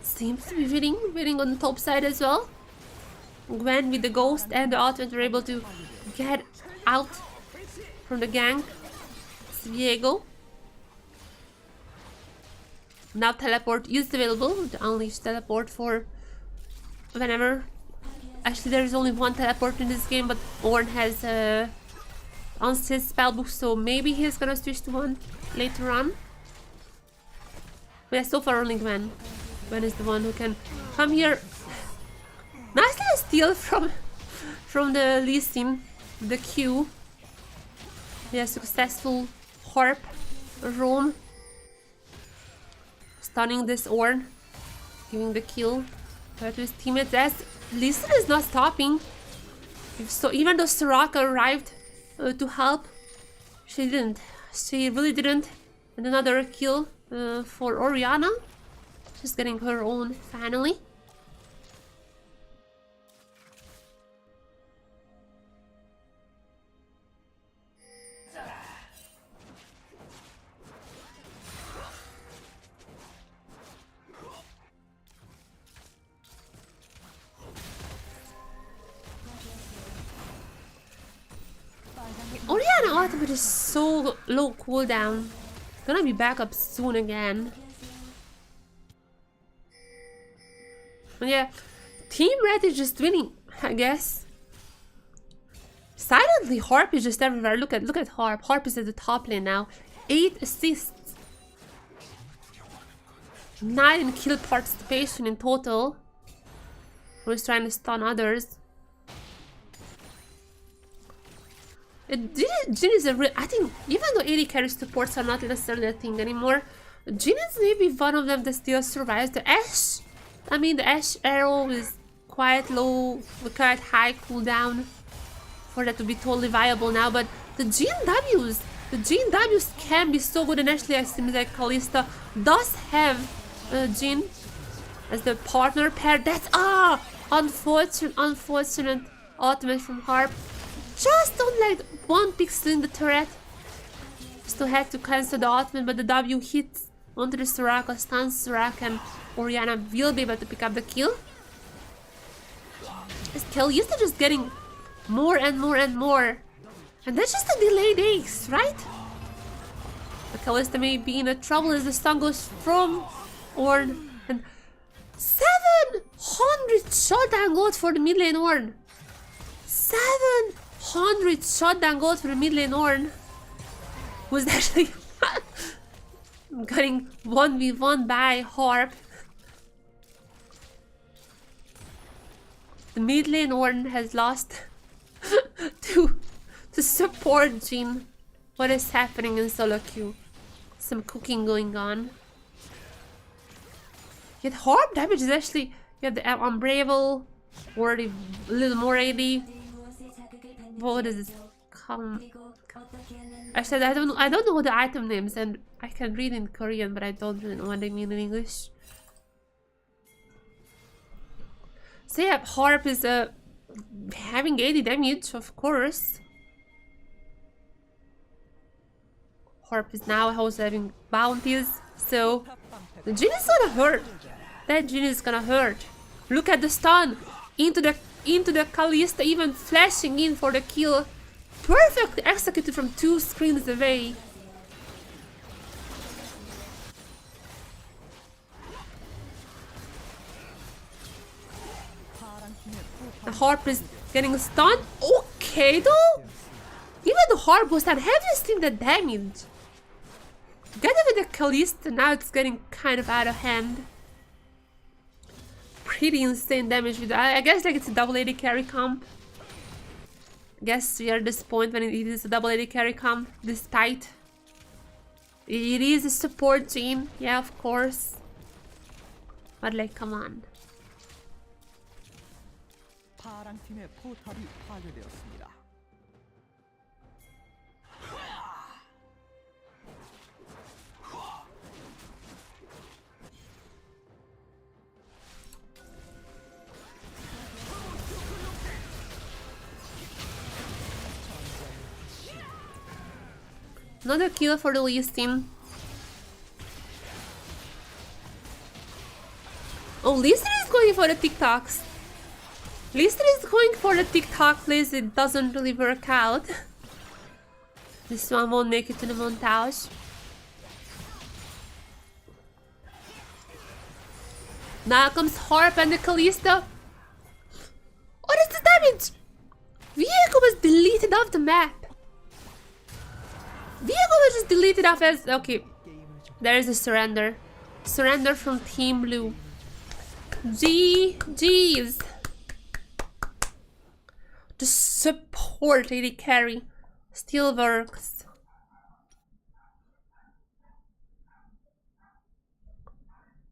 seems to be winning on the top side as well. Gwen with the ghost and the ultimate are able to get out from the gank. Viego. Now teleport is available. The unleash teleport for whenever. Actually, there is only one teleport in this game, but Ornn has on his spellbook, so maybe he's gonna switch to one later on. But yeah, so far only Gwen. Gwen is the one who can come here. Nicely steal from the Lee Sin, the Q. Yeah, successful Harp roam, stunning this Ornn, giving the kill to his teammates as Lee Sin is not stopping. So even though Soraka arrived to help, she didn't. She really didn't. And another kill for Oriana. She's getting her own finally. Oriana ultimate is so low cooldown. Gonna be back up soon again. But yeah, Team Red is just winning, I guess. Silently, Harp is just everywhere. Look at Harp. Harp is at the top lane now. 8 assists. 9 kill participation in total. We're trying to stun others. Jhin is a real... I think even though AD carry supports are not necessarily a thing anymore, Jhin is maybe one of them that still survives. The Ashe... I mean, the Ashe arrow is quite low, quite high cooldown for that to be totally viable now, but the Jhin W's can be so good, and actually it seems like Kalista does have Jhin as the partner pair. That's unfortunate ultimate from Harp. Just don't let one pixel in the turret. Still had to cancel the ultimate, but the W hits onto the Soraka, stuns Soraka, and Orianna will be able to pick up the kill. This Kalista just getting more and more and more. And that's just a delayed ace, right? The Kalista may be in a trouble as the stun goes from Ornn. And 700 shutdown gold for the mid lane Ornn. 700 shutdown gold for the mid lane Ornn. Who's actually getting 1v1 by Harp. The mid lane Ornn has lost to support Jhin. What is happening in solo queue? Some cooking going on. Yet Harp damage is actually... You have the Unbreakable, already a little more AD. What does this come? I said I don't know the item names, and I can read in Korean, but I don't really know what they mean in English. So yeah, Harp is having 80 damage, of course. Harp is now also having bounties, so the Jhin is gonna hurt. That Jhin is gonna hurt. Look at the stun into the Kalista, even flashing in for the kill. Perfectly executed from 2 screens away. The Harp is getting stunned. Okay though. Even the Harp was done. Have you seen the damage? Together with the Kalista, now it's getting kind of out of hand. Pretty insane damage with I guess like it's a double AD carry comp. I guess we are at this point when it is a double AD carry comp, despite it is a support team, yeah, of course. But like, come on. 파랑팀의 포탑이 파괴되었습니다. Another kill for the Lee's team. Oh, Lister is going for the TikToks. Lister is going for the TikTok plays. It doesn't really work out. This one won't make it to the montage. Now comes Harp and the Kalista. What is the damage? Viego was deleted off the map. Viego was just deleted off as... Okay, there is a surrender. Surrender from Team Blue. GG's. The support AD carry still works.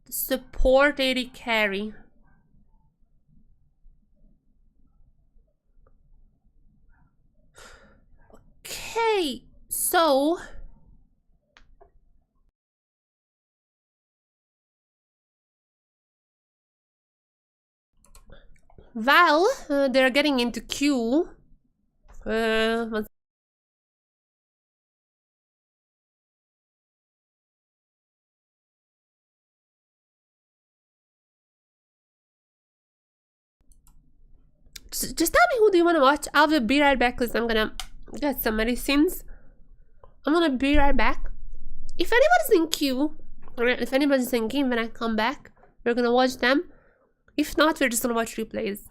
The support AD carry. Okay, so... While they're getting into queue, just tell me who do you want to watch. I'll be right back because I'm gonna get some medicines. I'm gonna be right back. If anybody's in queue, or if anybody's in game when I come back, we're gonna watch them. If not, we're just gonna watch replays.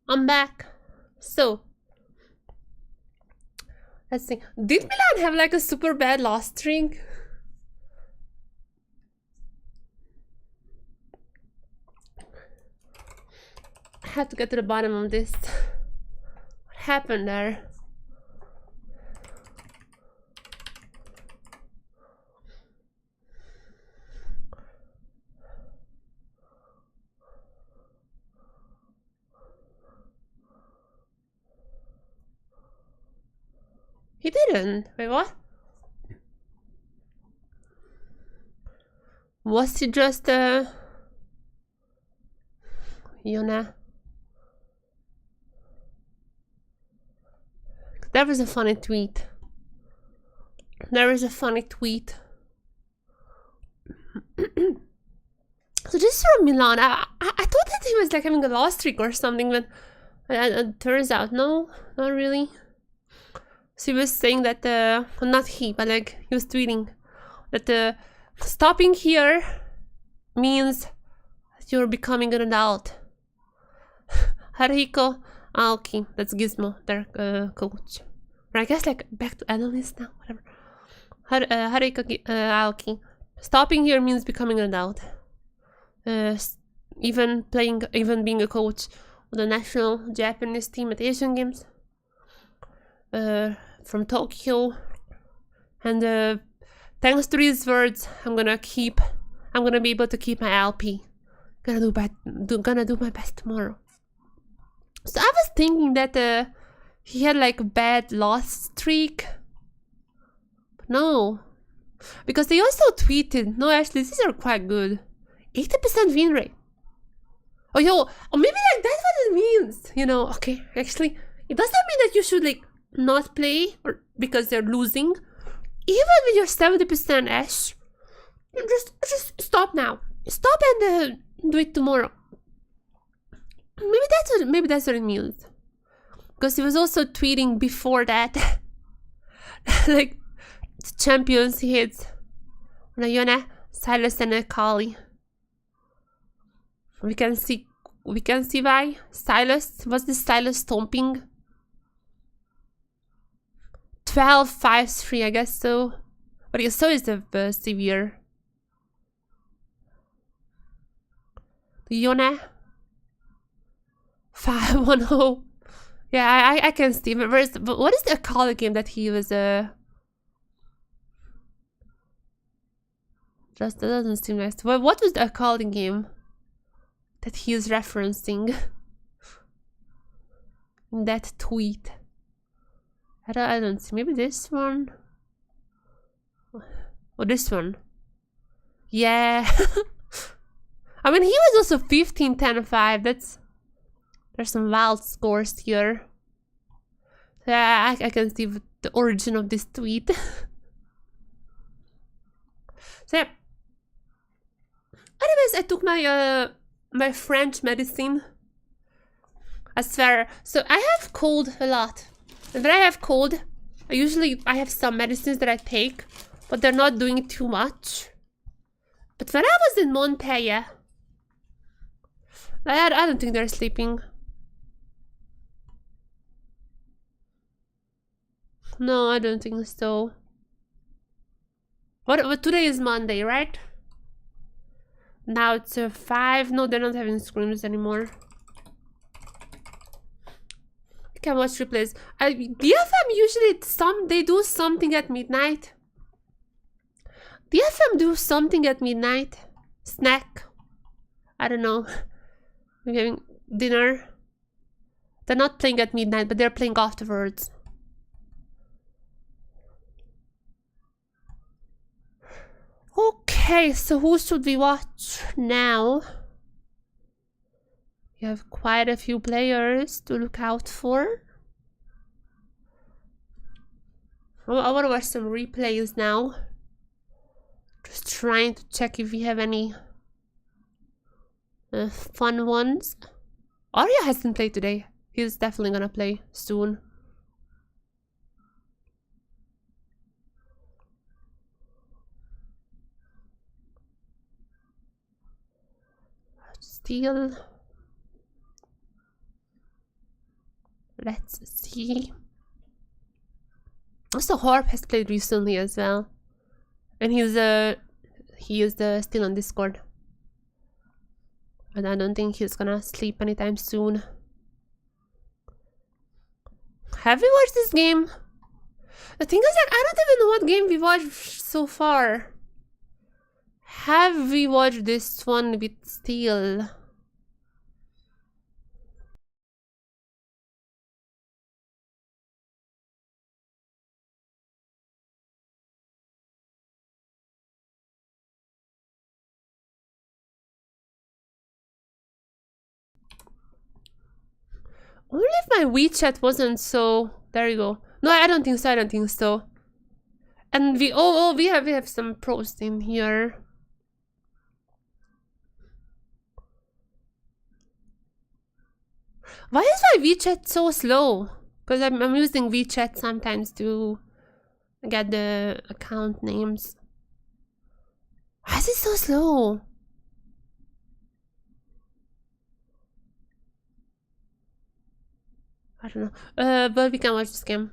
I'm back. So, let's see. Did Milan have like a super bad loss streak? I have to get to the bottom of this. What happened there? He didn't. Wait, what? Was he just Yuna? That was a funny tweet. There was a funny tweet. So just from Milan, I thought that he was like having a loss streak or something, but it turns out no, not really. So he was saying that not he, but like he was tweeting that stopping here means that you're becoming an adult. Haruhiko Aoki, that's Gizmo, their coach. Or I guess like back to analyst now, whatever. Haruhiko Aoki, stopping here means becoming an adult. Even being a coach of the national Japanese team at Asian Games. From Tokyo, and thanks to these words, I'm gonna be able to keep my LP. Gonna do my best tomorrow. So I was thinking that he had like a bad loss streak, but no, because they also tweeted, no, actually these are quite good, 80% win rate. Oh yo, or maybe like that's what it means, you know? Okay, actually, it doesn't mean that you should like not play or because they're losing. Even with your 70% Ash, just stop now. Stop and do it tomorrow. Maybe that's what it means. Because he was also tweeting before that, like the champions he hits Yuna, Silas, and Akali. We can see why Silas was the Silas stomping. 12-5-3, I guess so. But yeah, so is the severe. Yuna 5-1-0. Yeah, I can see. But what is the Akali game that he was just that doesn't seem nice. Well, what was the Akali game that he is referencing in that tweet? I don't see. Maybe this one? Or this one? Yeah. I mean, he was also 15-10-5. There's some wild scores here. Yeah, I can see the origin of this tweet. So yeah. Anyways, I took my my French medicine. I swear. So I have cold a lot. And when I have cold, I have some medicines that I take, but they're not doing too much. But when I was in Montpellier, I don't think they're sleeping. No, I don't think so. What today is Monday, right? Now it's 5. No, they're not having screams anymore. Can watch replays. DFM usually they do something at midnight. DFM do something at midnight. Snack. I don't know. Maybe having dinner. They're not playing at midnight, but they're playing afterwards. Okay, so who should we watch now? You have quite a few players to look out for. I want to watch some replays now. Just trying to check if we have any fun ones. Aria hasn't played today. He's definitely gonna play soon. Steal. Let's see. Also, Harp has played recently as well, and he is still on Discord. And I don't think he's gonna sleep anytime soon. Have we watched this game? The thing is, like, I don't even know what game we watched so far. Have we watched this one with Steal? Only if my WeChat wasn't so... There you go. No, I don't think so. I don't think so. And we have some pros in here. Why is my WeChat so slow? Because I'm using WeChat sometimes to get the account names. Why is it so slow? I don't know. But we can watch this game.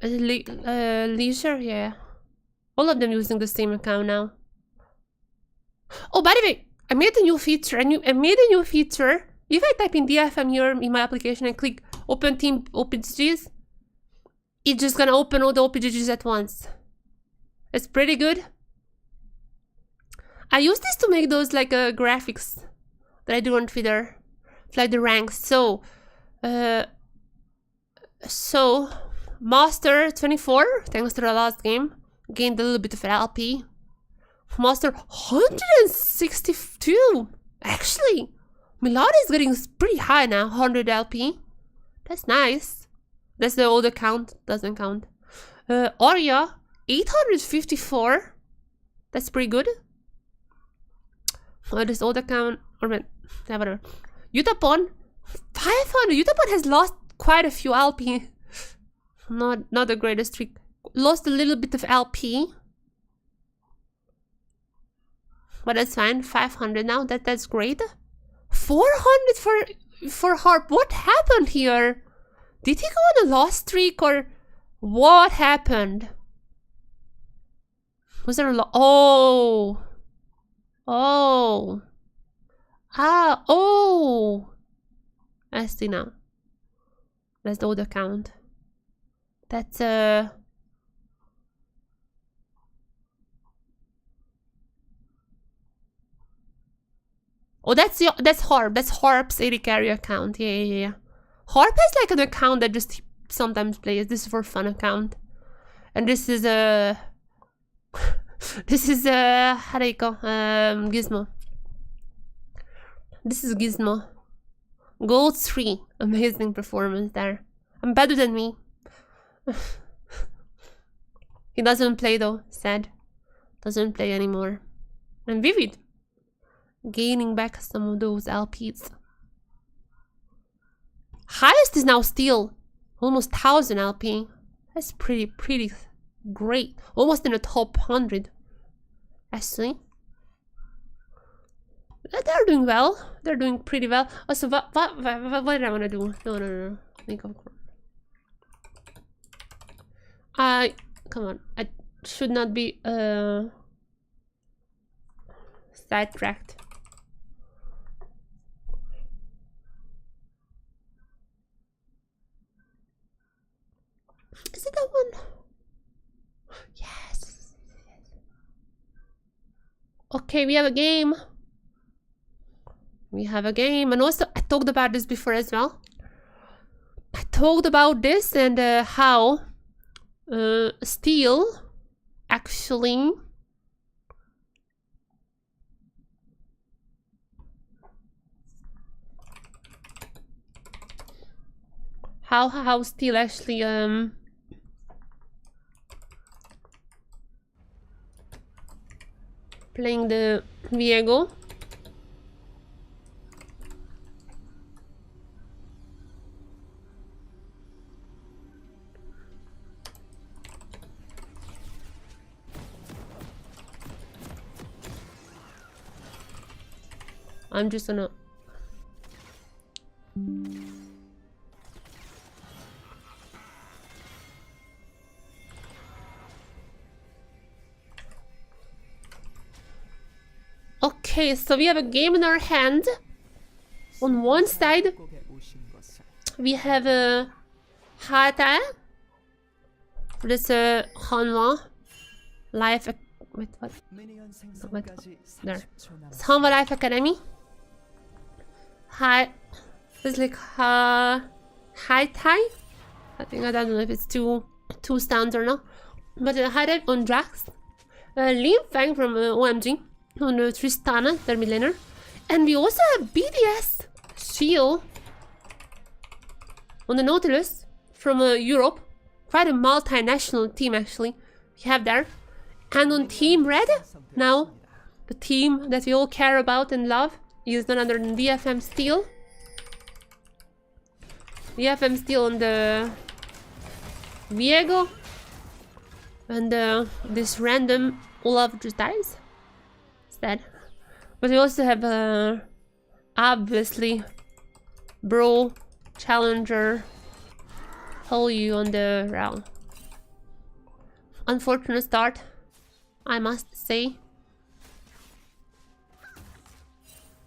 Leisure, yeah. All of them using the same account now. Oh, by the way, I made a new feature. I made a new feature. If I type in DFM here in my application and click Open Team OPGs, it's just gonna open all the OPGs at once. It's pretty good. I use this to make those like graphics that I do on Twitter, like the ranks. So Master 24, thanks to the last game, gained a little bit of LP. Master 162. Actually, Milad is getting pretty high now, 100 LP. That's nice. That's the old account, doesn't count. Aria 854. That's pretty good. This old account, or whatever. Yutapon 500. Yutapon has lost quite a few LP. Not the greatest trick. Lost a little bit of LP. But that's fine. 500 now. That's great. 400 for Harp. What happened here? Did he go on a loss streak or what happened? Was there a oh. Oh. Ah, oh. I see now. That's the old account. That's oh, that's Harp. That's Harp's AD carry account. Yeah. Harp has like an account that just sometimes plays. This is for fun account. And this is this is how do you call Gizmo. This is Gizmo. Gold 3. Amazing performance there. I'm better than me. He doesn't play though. Sad. Doesn't play anymore. And Vivid. Gaining back some of those LPs. Highest is now Steal. Almost 1000 LP. That's pretty great. Almost in the top 100. Actually. They're doing well. They're doing pretty well. Also, what did I want to do? No. Come on. I should not be sidetracked. Is it that one? Yes. Okay, we have a game. We have a game. And also, I talked about this before as well. I talked about this and how Steal actually how Steal actually playing the Viego. I'm just gonna... Okay, so we have a game in our hand. On one side, we have a Hata. This Hanwha Life. Wait, what? Wait, there. It's Hanwha Life Academy. Hi. It's like High Thai. I don't know if it's two sounds or not. But High Thai on Drax. Lim Fang from OMG. On Tristana, their mid laner. And we also have BDS Steal on the Nautilus from Europe. Quite a multinational team actually we have there. And on Team Red, now the team that we all care about and love is none other than DFM Steal. DFM Steal on the Viego. And this random Olaf just dies. Dead. But we also have obviously Bro, Challenger, Holyu on the round. Unfortunate start, I must say.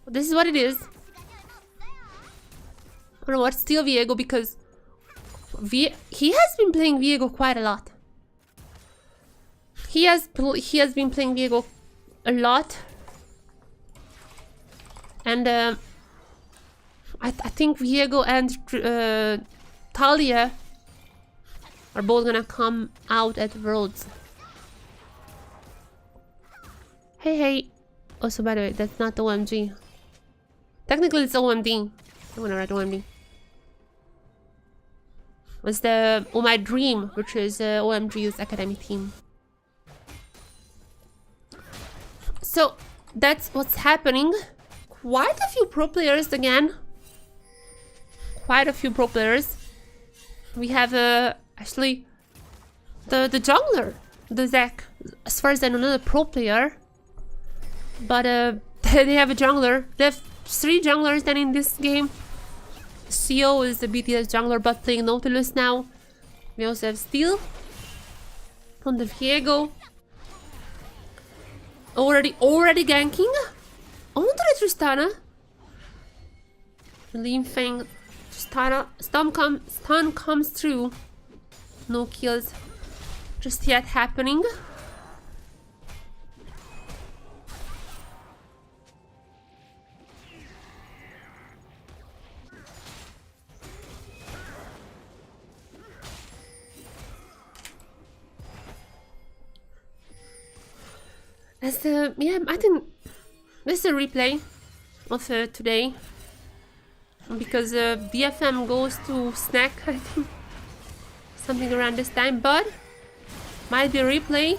But this is what it is. I don't know what, still Viego, because he has been playing Viego quite a lot. He has been playing Viego a lot, and I think Viego and Talia are both gonna come out at Worlds. Hey. Also, by the way, that's not OMG. Technically, it's OMD. I'm gonna write OMD. It's the Oh My Dream, which is OMG's academy team. So that's what's happening. Quite a few pro players again. Quite a few pro players. We have actually the jungler, the Zac. As far as I know, not a pro player, but they have a jungler. They have 3 junglers then in this game. CO is the BTS jungler, but playing Nautilus now. We also have Steal on the Viego. Already ganking onto the Tristana. Lim Fang, Tristana, stun comes through. No kills just yet happening. As yeah, I think this is a replay of today, because DFM goes to snack, I think, something around this time, but might be a replay.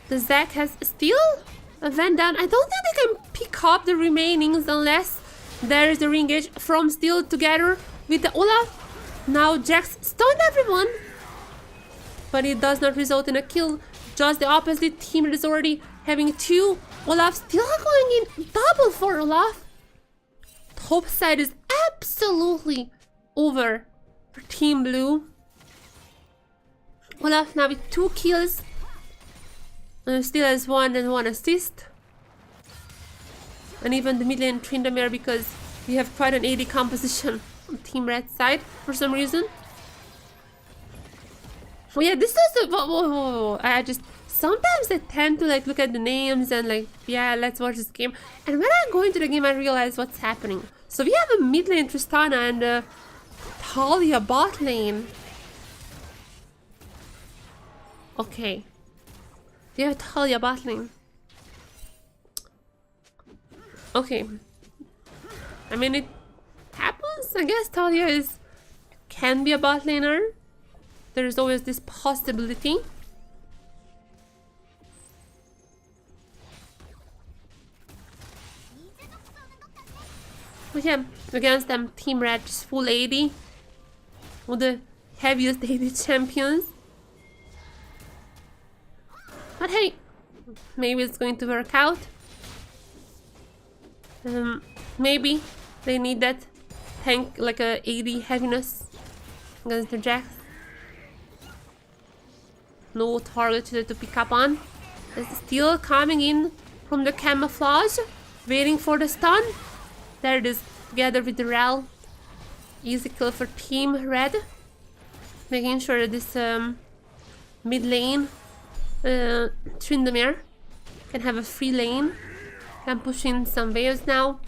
The Zac has still a Van down. I don't think they can pick up the remainings unless there is a re-engage from Steal together with the Olaf. Now Jax stunned everyone, but it does not result in a kill. Just the opposite team is already having 2. Olaf still going in double for Olaf. Top side is absolutely over for Team Blue. Olaf now with 2 kills. Still has 1 and 1 assist. And even the mid lane Tryndamere, because we have quite an AD composition on Team Red side for some reason. Oh yeah, this is whoa. I just sometimes I tend to like look at the names and like, yeah, let's watch this game. And when I go into the game, I realize what's happening. So we have a mid lane Tristana and Talia bot lane. Okay, we have Talia bot lane. Okay, I mean it happens. I guess Talia can be a bot laner. There is always this possibility. But yeah, against them, Team Red just full AD. One of the heaviest AD champions. But hey, maybe it's going to work out. Maybe they need that tank, like a AD heaviness against the Jax. No target to pick up on. There's Steal coming in from the camouflage, waiting for the stun. There it is, together with the Rel. Easy kill for Team Red. Making sure that this mid lane, Tryndamere, can have a free lane. Can push in some waves now.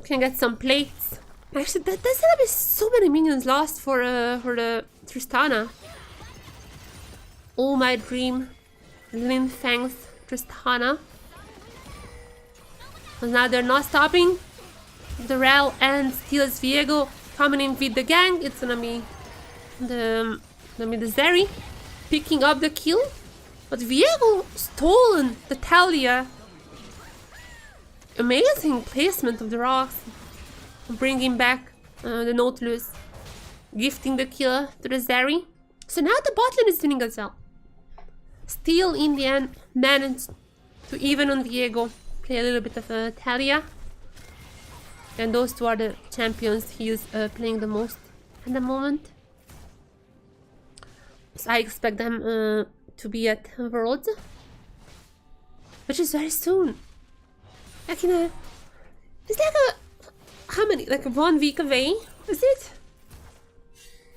Can get some plates. Actually, there's gonna be so many minions lost for the Tristana. Oh my dream, Lin Fang's Tristana. And now they're not stopping. The Rel and Steal's Viego coming in with the gang. It's gonna be the Zeri picking up the kill. But Viego stolen the Talia. Amazing placement of the rocks. Bringing back the Nautilus. Gifting the kill to the Zeri. So now the bot lane is winning as well. Steal in the end managed to even on Viego. Play a little bit of Talia. And those two are the champions he is playing the most at the moment. So I expect them to be at Worlds, which is very soon. Like it's like how many? Like 1 week away? Is it?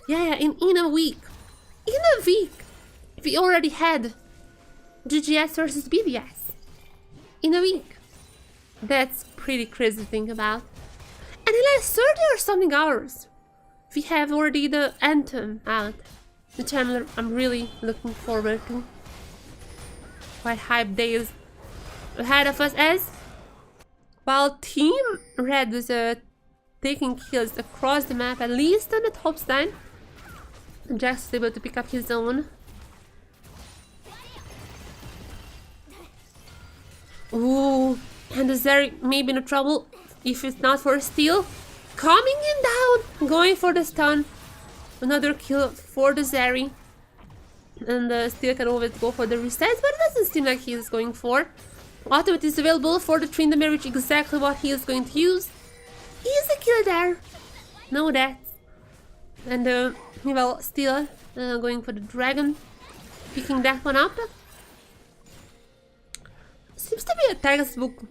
Yeah, in a week. In a week, we already had GGS versus BBS. In a week. That's pretty crazy to think about. And in like 30 or something hours, we have already the Anthem out. Which I'm really looking forward to. Quite hype days ahead of us as while Team Red was taking kills across the map, at least on the top side. Jax was able to pick up his own. Ooh, and the Zeri may be in trouble if it's not for Steal. Coming in down, going for the stun. Another kill for the Zeri. And Steal can always go for the resets, but it doesn't seem like he is going for. Ultimate is available for the Tryndamere, which is exactly what he is going to use. Easy kill there. No that. And well, Steal going for the dragon. Picking that one up. Seems to be a textbook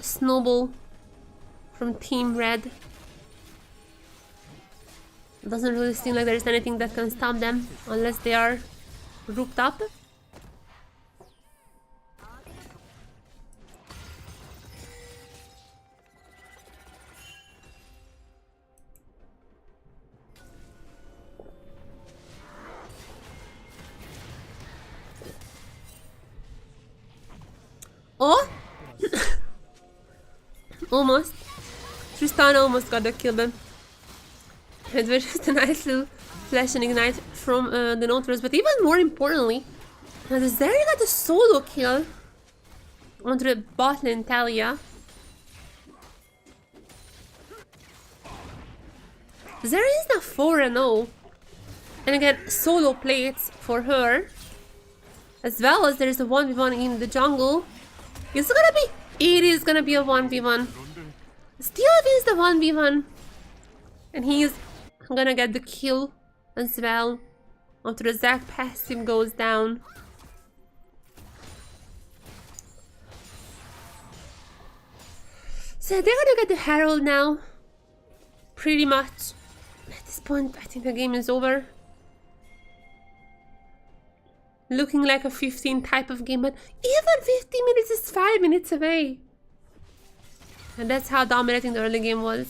snowball from Team Red. Doesn't really seem like there's anything that can stop them unless they are grouped up. Oh! Almost. Tristana almost got the kill then. It was just a nice little flash and ignite from the Nautilus, but even more importantly, the Zeri got a solo kill onto the bot lane Talia. Zeri is now 4-0, and again solo plates for her, as well as there is a 1v1 in the jungle. It is gonna be a 1v1. Steal wins the 1v1, and he's gonna get the kill as well. After the Zac passive goes down. So they're gonna get the Herald now. Pretty much. At this point, I think the game is over. Looking like a 15 type of game, but even 15 minutes is 5 minutes away. And that's how dominating the early game was.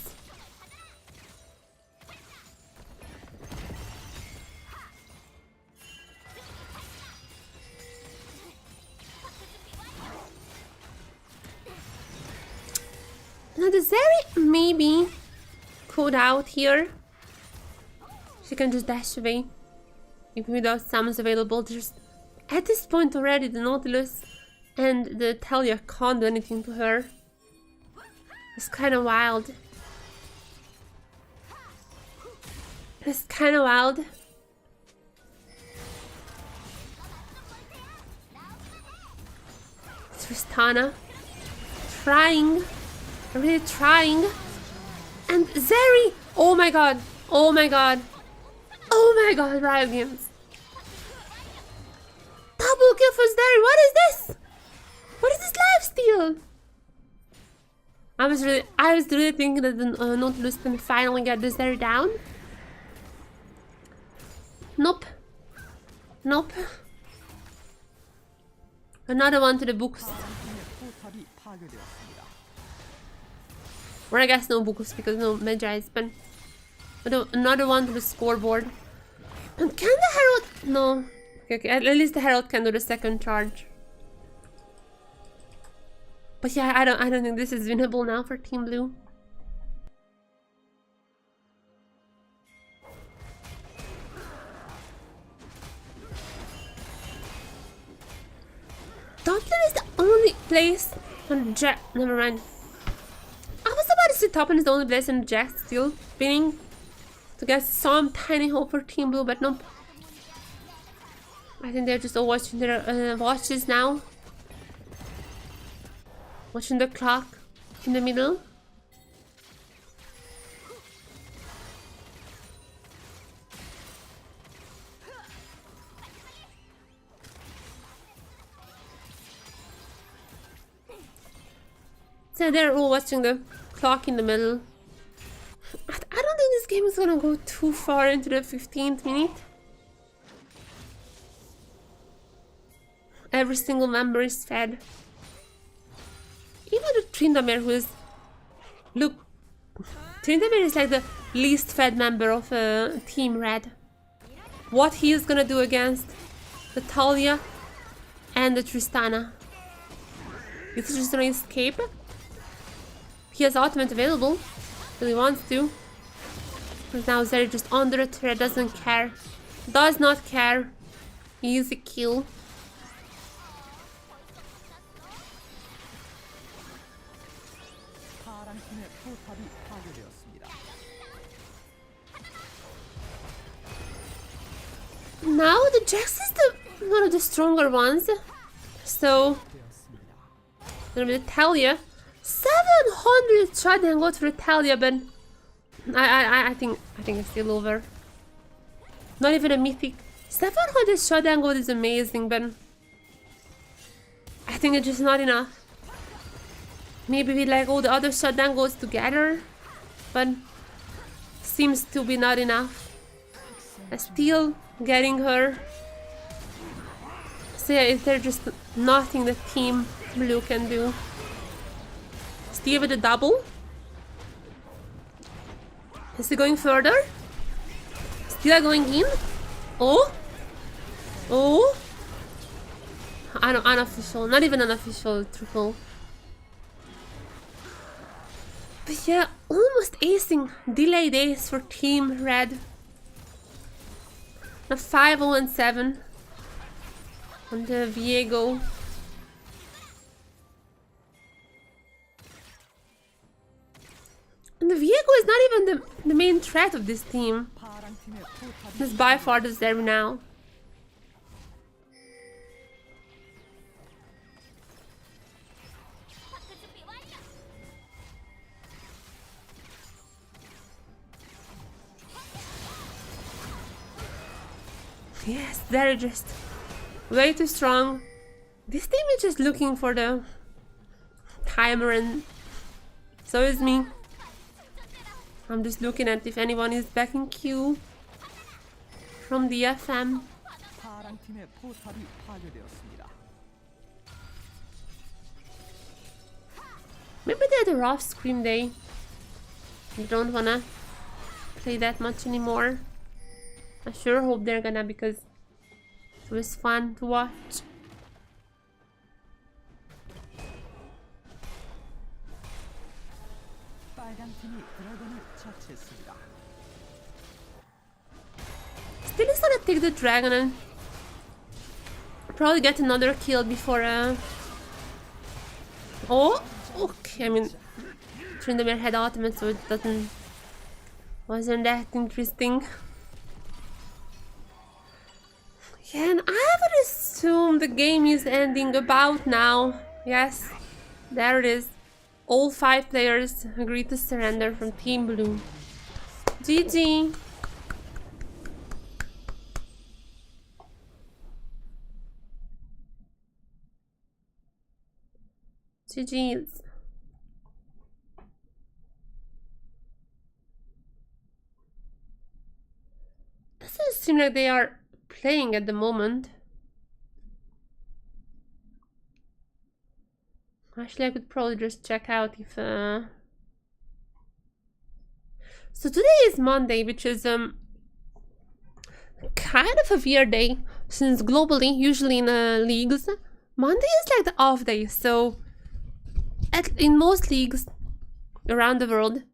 Now the Zeri maybe could out here. She can just dash away. Even without summons available. There's at this point already the Nautilus and the Talia can't do anything to her. It's kind of wild. It's kind of wild. Tristana trying. Really trying. And Zeri! Oh my god. Oh my god. Oh my god, Riot Games. Double kill for Zeri. What is this? What is this lifesteal? I was really thinking that the Nautilus can finally get this Zeri down. Nope. Nope. Another one to the books. Or I guess no books because no Magi's, but another one to the scoreboard. And can the Herald... No. Okay, at least the Herald can do the second charge. But yeah, I don't think this is winnable now for Team Blue. Top-lane is the only place on Jack. Never mind. I was about to say top-lane is the only place on Jack still winning to get some tiny hope for Team Blue, but nope. I think they're just all watching their watches now. Watching the clock in the middle. So they're all watching the clock in the middle. I don't think this game is gonna go too far into the 15th minute. Every single member is fed. Even the Trindamere, who is... Look, Trindamere is like the least fed member of Team Red. What he is gonna do against the Talia and the Tristana? Is he just gonna escape? He has ultimate available, if he wants to. But now Zeri just under the turret, doesn't care. Does not care. Easy kill. Now the Jax is one of the stronger ones. So gonna be the Talia. 700 shot and go to Talia, but I think it's still over. Not even a mythic. 700 shot angle is amazing, but I think it's just not enough. Maybe we like all the other shot angles together, but seems to be not enough. Still getting her. So yeah, is there just nothing that Team Blue can do? Steal with a double. Is he going further? Still going in? Oh? Oh? Unofficial. Not even an official triple. But yeah, almost acing. Delayed ace for Team Red. A 5-0-7 on the Viego. And the Viego is not even the main threat of this team. It's by far the Zeri now. Yes, they're just way too strong. This team is just looking for the timer, and so is me. I'm just looking at if anyone is back in queue from DFM. Maybe they had a rough scream day. They don't wanna play that much anymore. I sure hope they're gonna, because it was fun to watch. Still is gonna take the dragon and probably get another kill before oh, okay, I mean Trindamere had ultimate, so it wasn't that interesting. Yeah, and I would assume the game is ending about now. Yes, there it is. All 5 players agreed to surrender from Team Blue. GG. GG's. Doesn't seem like they are playing at the moment. Actually, I could probably just check out if So today is Monday, which is kind of a weird day, since globally, usually in leagues, Monday is like the off day. So in most leagues around the world,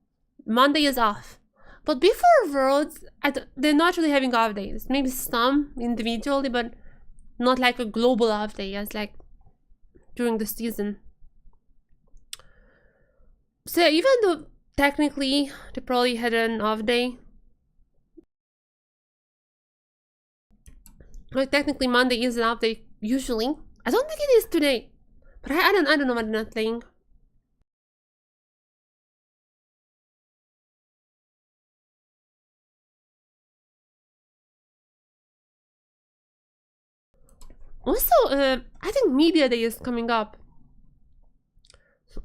Monday is off. But before Worlds, they're not really having off days. Maybe some individually, but not like a global off day as like during the season. So even though technically they probably had an off day, like technically Monday is an off day usually. I don't think it is today, but I don't know why they're not playing. Also, I think Media Day is coming up.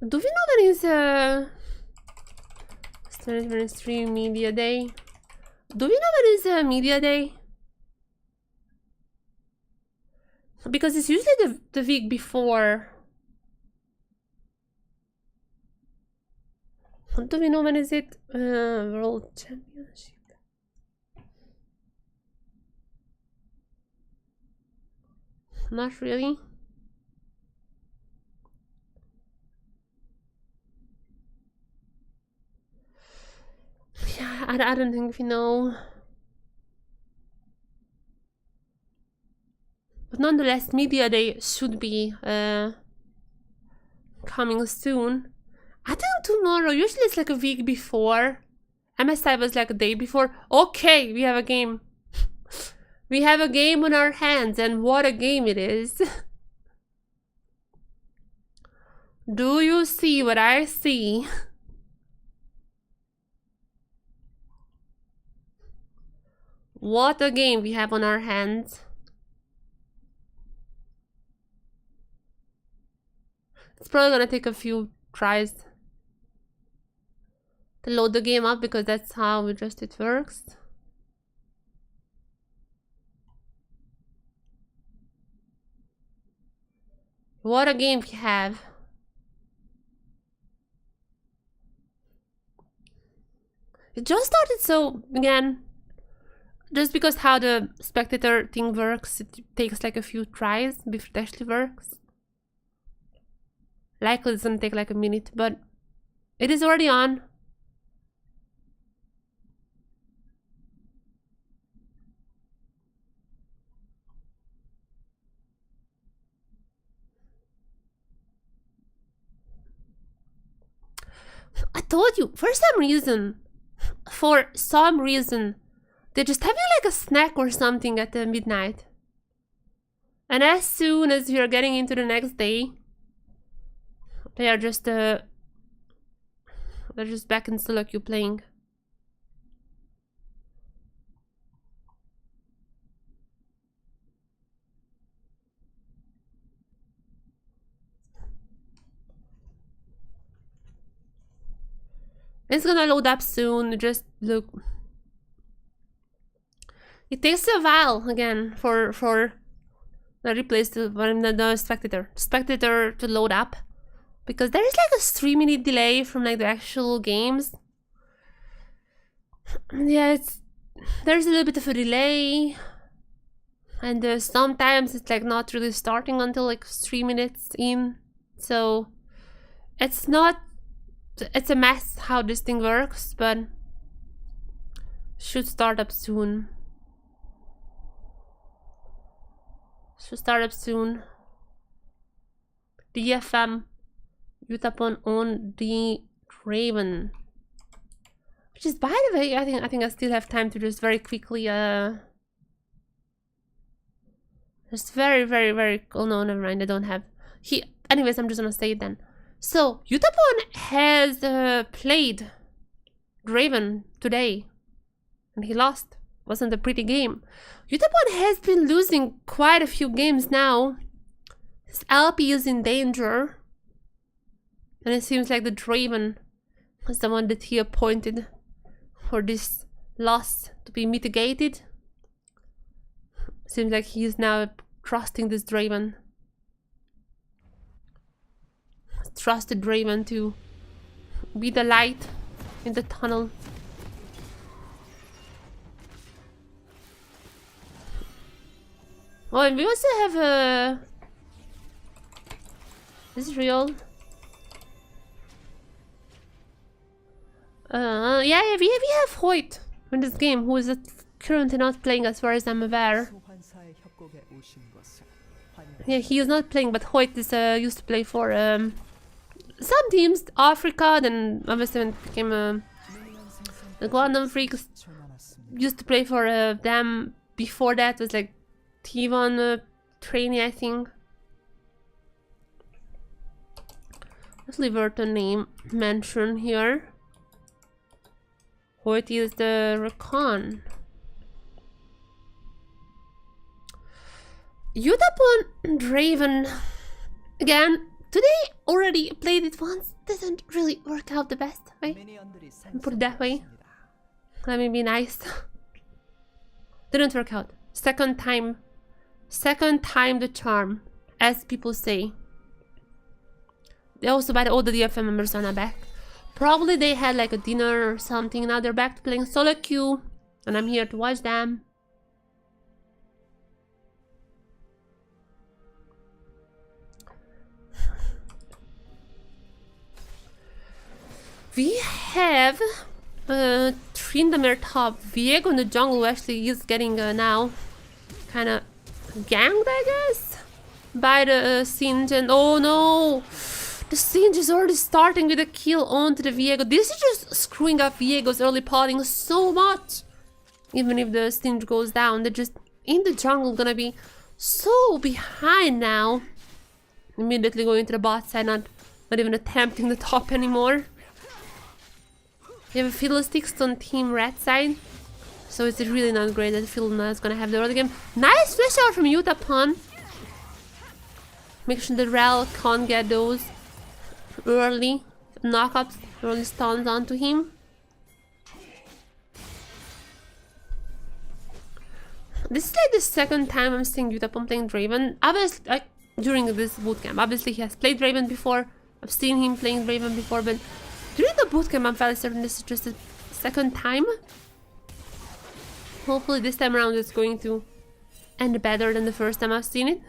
Do we know when is 2023 Media Day? Do we know when is Media Day? Because it's usually the week before. Do we know when is it? World Championship. Not really. Yeah, I don't think we know. But nonetheless, Media Day should be coming soon. I think tomorrow, usually it's like a week before. MSI was like a day before. Okay, we have a game. We have a game on our hands, and what a game it is. Do you see what I see? What a game we have on our hands. It's probably gonna take a few tries to load the game up, because that's how it works. What a game we have. It just started, so again, just because how the spectator thing works, it takes like a few tries before it actually works. Likely it's gonna take like a minute, but it is already on. I told you, for some reason, they're just having like a snack or something at midnight. And as soon as you're getting into the next day, they are just they're just back in solo queue playing. It's gonna load up soon. Just look. It takes a while again for the replays to the spectator to load up, because there is like a 3-minute delay from like the actual games. Yeah, there's a little bit of a delay, and sometimes it's like not really starting until like 3 minutes in. So it's a mess how this thing works, but should start up soon. DFM Yutapon on the Draven. Which is, by the way, I think I still have time to just very quickly just very oh no, never mind, I don't have. Anyways, I'm just gonna say it then. So Yutapon has played Draven today, and he lost. Wasn't a pretty game. Yutapon has been losing quite a few games now. His LP is in danger, and it seems like the Draven was the one that he appointed for this loss to be mitigated. Seems like he is now trusting this Draven. Trusted Draven to be the light in the tunnel. Oh, and we also have a... Is this real? Yeah, we have Hoyt in this game, who is currently not playing as far as I'm aware. Yeah, he is not playing, but Hoyt is used to play for some teams, Africa, then obviously when it became the Quantum Freaks, used to play for them. Before that was like T1 trainee, I think. Let's leave her the name mentioned here. Hoyt is the Recon. Yutapon Draven. Again, today already played it once. Didn't really work out the best way. Put it that way. Let me be nice. Didn't work out. Second time the charm, as people say. They also, by all the DFM members are not back. Probably they had like a dinner or something. Now they're back to playing solo queue, and I'm here to watch them. We have Tristana top. Viego in the jungle actually is getting now kind of ganked, I guess, by the Singe. And oh no! The Singe is already starting with a kill onto the Viego. This is just screwing up Viego's early potting so much. Even if the Singe goes down, they're just in the jungle gonna be so behind now. Immediately going to the bot side, not even attempting the top anymore. We have a Fiddlesticks on Team Red side. So it's really not great that Fiddle is gonna have the early game. Nice flash out from Yutapon. Make sure the Rel can't get those early knockups, early stuns onto him. This is like the second time I'm seeing Yutapon playing Draven. Obviously, like during this bootcamp. Obviously, he has played Draven before. I've seen him playing Draven before, but during the bootcamp, I'm fairly certain this is just the second time. Hopefully, this time around it's going to end better than the first time I've seen it.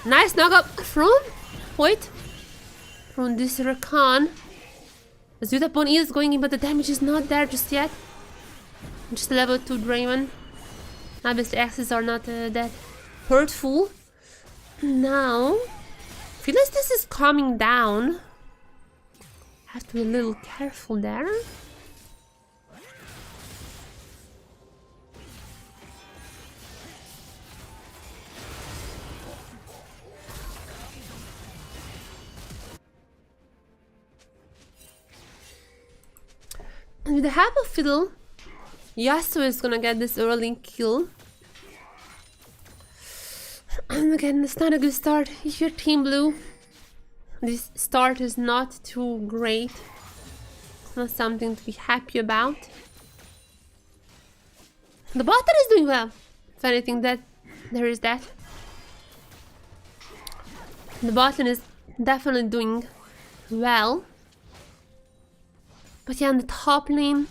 Nice knockup from Hoyt. From this Rakan. As Yutapon is going in, but the damage is not there just yet. Just level 2 Draven. Obviously, axes are not that hurtful. Now, feel like this is coming down. Have to be a little careful there. And with the help of Fiddle, Yasuo is gonna get this early kill. And again, it's not a good start. If you're Team Blue, this start is not too great. It's not something to be happy about. The bot is doing well. If anything, that there is that. The bot lane is definitely doing well. But yeah, on the top lane,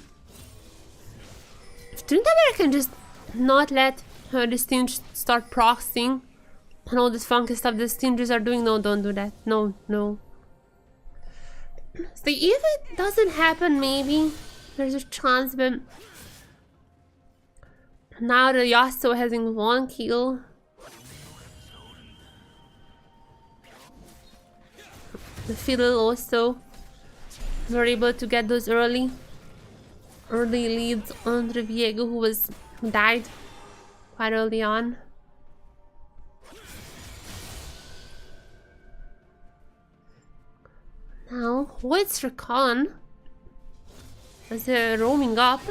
if Tristana can just not let the Stinge start proxying and all this funky stuff the Stinges are doing, no, don't do that. No, no. So if it doesn't happen, maybe there's a chance, but now the Yasuo having 1 kill. The Fiddle also were able to get those early. early leads on the Viego who died quite early on. Now, what's Recon? As they're roaming up.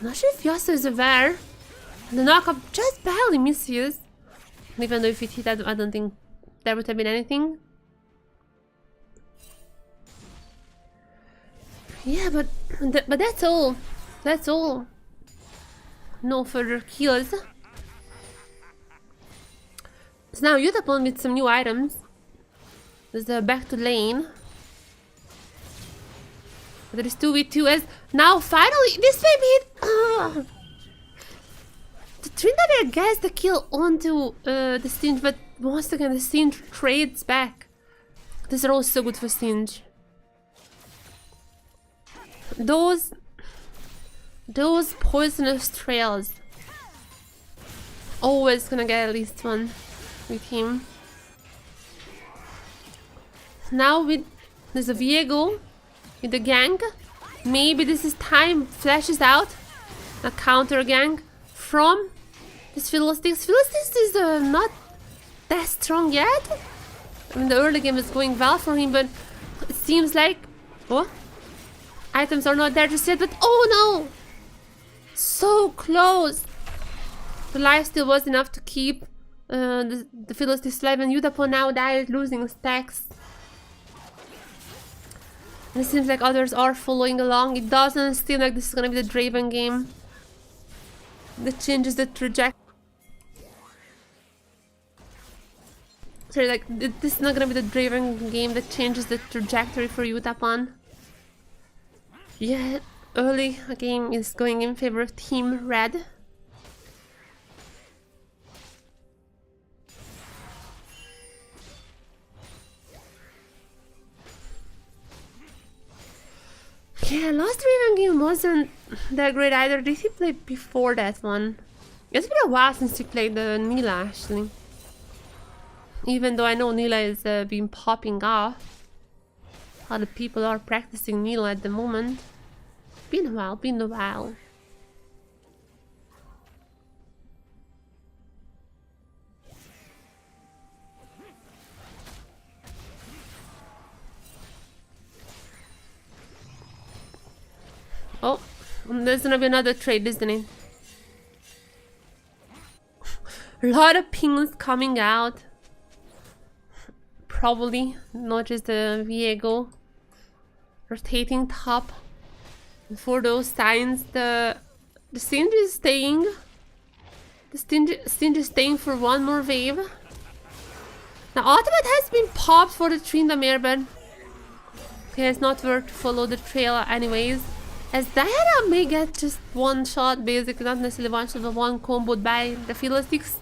I'm not sure if Yasuo is aware. The knockup just barely misses. Even though if it hit, I don't think there would have been anything. Yeah, but that's all. That's all. No further kills. So now Yutapon with some new items. There's back to lane. There is 2v2 as now finally this may be it. The Tristana gets the kill onto the Singe, but once again the Singe trades back. This is also good for Singe. Those poisonous trails. Always gonna get at least one with him. Now there's a Viego with the gank. Maybe this is time flashes out a counter gank from this Philistines. Philistines is not that strong yet. I mean, the early game is going well for him, but it seems like items are not there just yet. But oh no, so close. The life still was enough to keep the Philistines alive, and Yutapon now died, losing stacks. And it seems like others are following along. It doesn't seem like this is gonna be the Draven game that changes the trajectory. Sorry, like this is not gonna be the Draven game that changes the trajectory for Yutapon. Yeah, early game is going in favor of Team Red. Yeah, last Draven game wasn't that great either. Did he play before that one? It's been a while since he played the Nila actually. Even though I know Nila is been popping off. A lot of people are practicing Nila at the moment. Been a while. Oh, there's gonna be another trade, isn't it? A lot of pings coming out. Probably not just the Viego. Rotating top. And for those signs, the Singe is staying. The Singe is staying for one more wave. Now ultimate has been popped for the Tristana, but okay, it's not worth to follow the trail anyways. As Diana may get just one shot, basically, not necessarily one shot, but one comboed by the Philistines.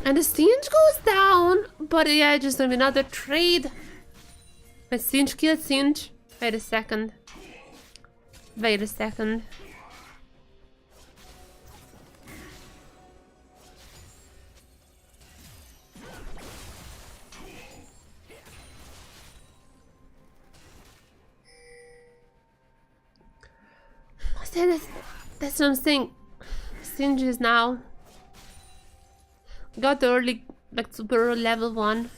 And the Singe goes down, but yeah, just another trade. But Singe killed Singe. Wait a second. That's what I'm saying. Singe is now got the early, like super early level 1.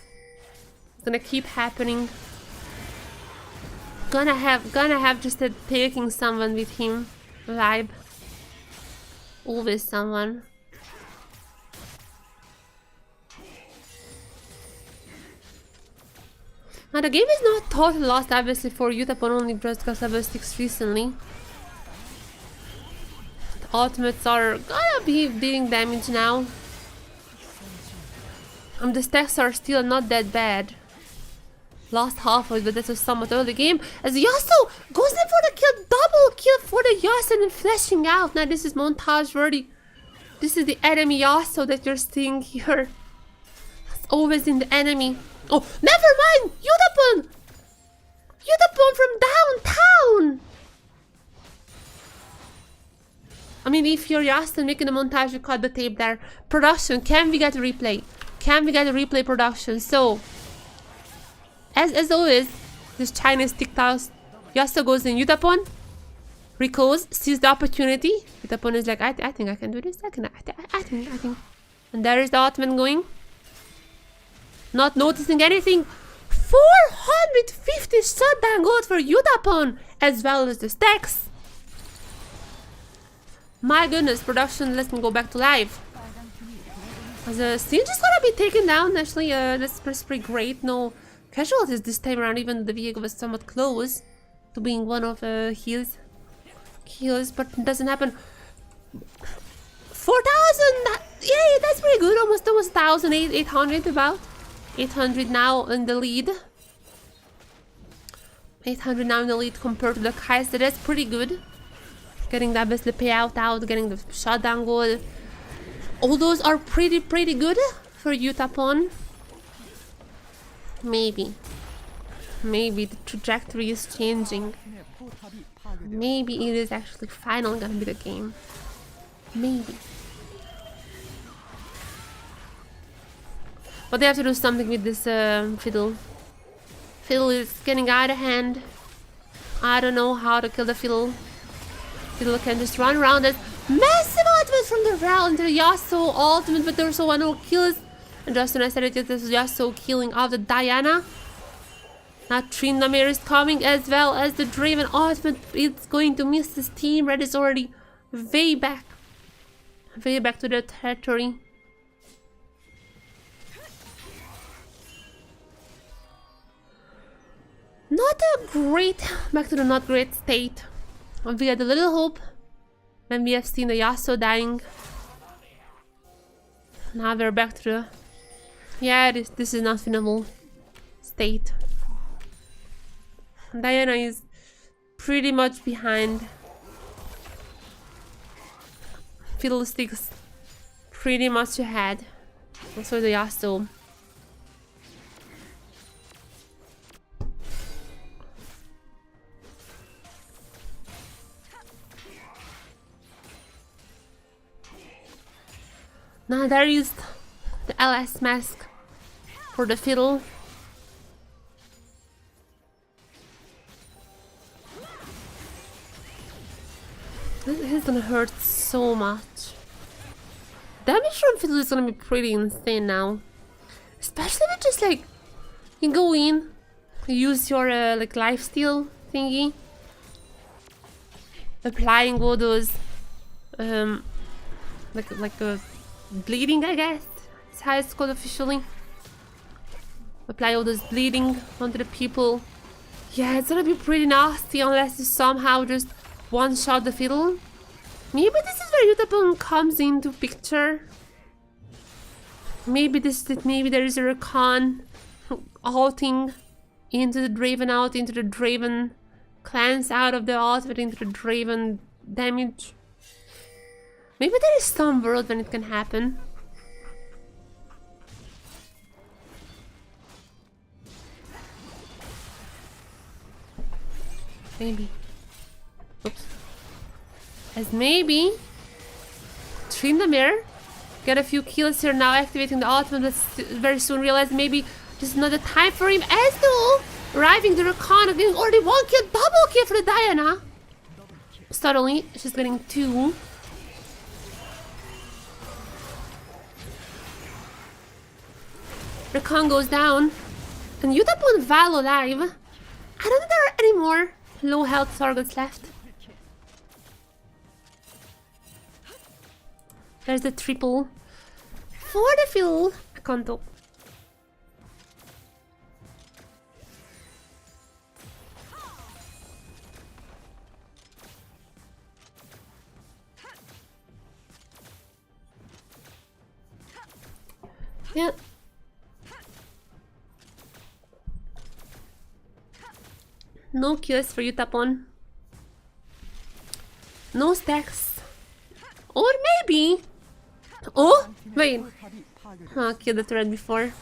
It's gonna keep happening. Gonna have just a taking someone with him vibe. Always someone. Now the game is not totally lost obviously for Yutapon, only just because level 6 recently. The ultimates are gonna be dealing damage now. The stacks are still not that bad. Lost half of it, but that was somewhat early game. As Yasuo goes in for the kill, double kill for the Yasuo and then flashing out. Now this is montage worthy. This is the enemy Yasuo that you're seeing here. It's always in the enemy. Oh, never mind! Yutapon! Yutapon from downtown! I mean, if you're Yasuo making a montage, you cut the tape there. Production, can we get a replay? Can we get a replay production? So, as always, this Chinese TikToks, Yasuo goes in Yutapon. Rico's sees the opportunity. Yutapon is like, I think I can do this. I think. And there is the ultimate going. Not noticing anything. 450 shutdown gold for Yutapon, as well as the stacks. My goodness, production, let me go back to live. The siege is gonna be taken down, actually, that's pretty great. No casualties this time around, even the Viego was somewhat close to being one of heals, but it doesn't happen. 4,000! Yeah, that's pretty good, almost 1,000, 800 about. 800 now in the lead. 800 now in the lead compared to the Kais, so that's pretty good. Getting that obviously payout out, getting the shutdown goal. All those are pretty good for Yutapon. Maybe the trajectory is changing. Maybe it is actually finally gonna be the game. Maybe. But they have to do something with this fiddle. Fiddle is getting out of hand. I don't know how to kill the fiddle. Fiddle can just run around it. Massive ultimate from the Ral into the Yasuo ultimate, but there's one who kills. And just when I said it, this is Yasuo killing off the Diana. Now Tristana is coming, as well as the Draven ultimate. It's going to miss this team. Red is already way back to their territory. Not a great, back to the not great state. We had a little hope when we have seen the Yasuo dying. Now we're back to the, yeah, this is not winnable state. Diana is pretty much behind. Fiddlesticks pretty much ahead. Also the Yasuo. Now there is the LS mask for the fiddle. This is gonna hurt so much. Damage from fiddle is gonna be pretty insane now. Especially with just like, you go in, use your like lifesteal thingy. Applying all those like a bleeding, I guess. That's how it's called officially. Apply all this bleeding onto the people. Yeah, it's gonna be pretty nasty unless you somehow just one-shot the fiddle. Maybe this is where Yutapon comes into picture. Maybe this is it. Maybe there is a recon ulting into the Draven, out into the Draven, cleanse out of the ultimate into the Draven damage. Maybe there is some world when it can happen. Maybe. Oops. As maybe Tristana get a few kills here now, activating the ultimate, but very soon realize maybe this is not the time for him. As though arriving the recon, getting already one kill, double kill for the Diana. Suddenly, she's getting two. Recon goes down, and Yutapon Val alive. I don't think there are any more low health targets left. There's the triple for the field. I can't talk. Yeah. No kills for Yutapon. No stacks. Or maybe... Oh! Wait. Oh, killed the turret before.